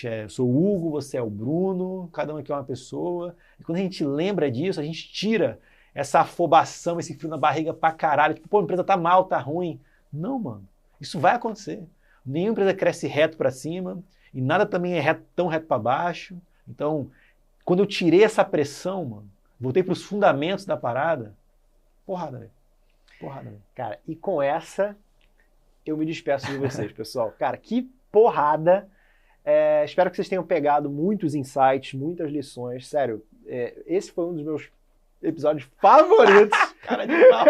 Eu sou o Hugo, você é o Bruno, cada um aqui é uma pessoa. E quando a gente lembra disso, a gente tira essa afobação, esse frio na barriga pra caralho. Tipo, pô, a empresa tá mal, tá ruim. Não, mano. Isso vai acontecer. Nenhuma empresa cresce reto pra cima e nada também é tão reto pra baixo. Então, quando eu tirei essa pressão, mano, voltei pros fundamentos da parada, porrada, velho. Porrada, velho. Cara, e com essa, eu me despeço de vocês, pessoal. Cara, que porrada. Espero que vocês tenham pegado muitos insights, muitas lições. Sério, esse foi um dos meus episódios favoritos. Cara de pau.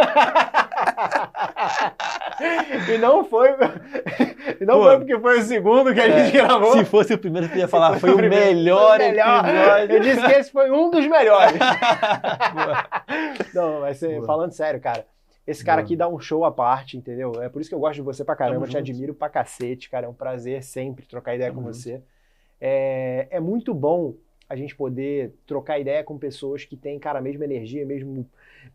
E não foi porque foi o segundo que a gente gravou. Se fosse o primeiro, eu ia falar, foi o melhor episódio. Eu disse que esse foi um dos melhores. Não, mas falando sério, cara. Esse cara aqui dá um show à parte, entendeu? É por isso que eu gosto de você pra caramba, te admiro pra cacete, cara. É um prazer sempre trocar ideia com você. É muito bom a gente poder trocar ideia com pessoas que têm, cara, a mesma energia,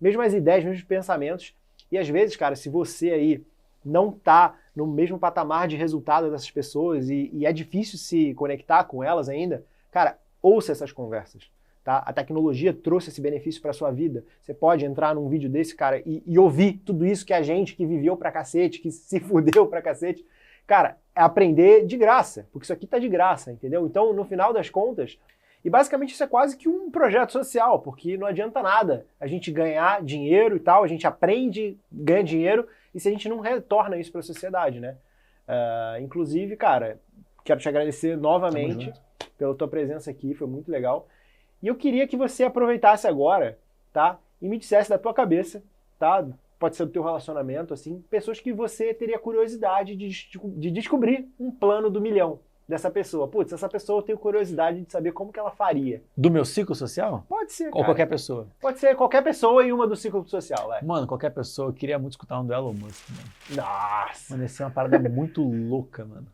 mesmas ideias, mesmos pensamentos. E às vezes, cara, se você aí não tá no mesmo patamar de resultado dessas pessoas e é difícil se conectar com elas ainda, cara, ouça essas conversas. Tá? A tecnologia trouxe esse benefício para sua vida. Você pode entrar num vídeo desse, cara, e ouvir tudo isso que a gente que viveu pra cacete, que se fudeu pra cacete, cara, é aprender de graça, porque isso aqui tá de graça, entendeu? Então, no final das contas, e basicamente isso é quase que um projeto social, porque não adianta nada a gente ganhar dinheiro e tal, a gente aprende, ganha dinheiro, e se a gente não retorna isso para a sociedade, né? Inclusive, cara, quero te agradecer novamente pela tua presença aqui, foi muito legal. E eu queria que você aproveitasse agora, tá? E me dissesse da tua cabeça, tá? Pode ser do teu relacionamento, assim, pessoas que você teria curiosidade de descobrir um plano do milhão dessa pessoa. Putz, essa pessoa eu tenho curiosidade de saber como que ela faria. Do meu ciclo social? Pode ser, cara. Ou qualquer pessoa? Pode ser qualquer pessoa e uma do ciclo social, vai. Mano, qualquer pessoa. Eu queria muito escutar um do Elon Musk, mano. Nossa! Mano, ia ser uma parada muito louca, mano.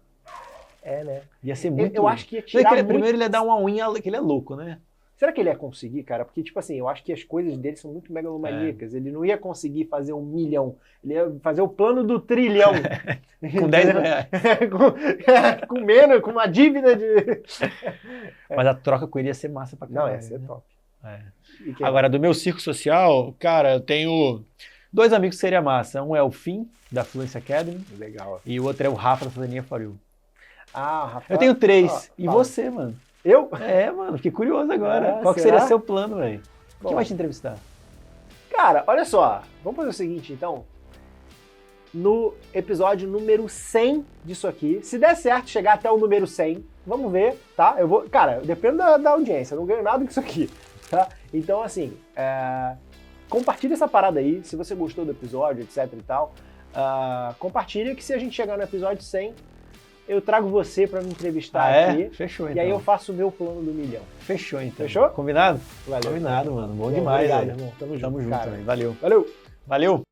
É, né? Ia ser muito Eu acho que ia tirar muito... Primeiro ele ia dar uma unha, que ele é louco, né? Será que ele ia conseguir, cara? Porque, tipo assim, eu acho que as coisas dele são muito megalomaníacas. Ele não ia conseguir fazer 1 milhão. Ele ia fazer o plano do trilhão. Com 10 reais. com menos, com uma dívida de... Mas a troca com ele ia ser massa pra caralho. Não, ia ser né? top. É. E quem- Agora, do meu círculo social, cara, eu tenho 2 amigos que seria massa. Um é o Fim, da Fluence Academy, Legal. e o outro é o Rafa, da Cidadania For You. Ah, Rafael. Eu tenho 3. E fala. você, mano? Eu? É, mano, fiquei curioso agora. Ah, Qual que será? seria seu plano, velho? Bom. Quem vai te entrevistar? Cara, olha só. Vamos fazer o seguinte, então. No episódio número 100 disso aqui, se der certo chegar até o número 100, vamos ver, tá? Eu vou... Cara, depende da audiência, eu não ganho nada com isso aqui, tá? Então, assim, compartilha essa parada aí, se você gostou do episódio, etc e tal. Compartilha que se a gente chegar no episódio 100, eu trago você pra me entrevistar aqui. Fechou, E então. aí eu faço o meu plano do milhão. Fechou, então. Fechou? Combinado? Valeu. Combinado, mano. Bom Bom, demais, obrigado, velho. irmão. Tamo junto, Tamo junto, cara. velho. Valeu. Valeu! Valeu!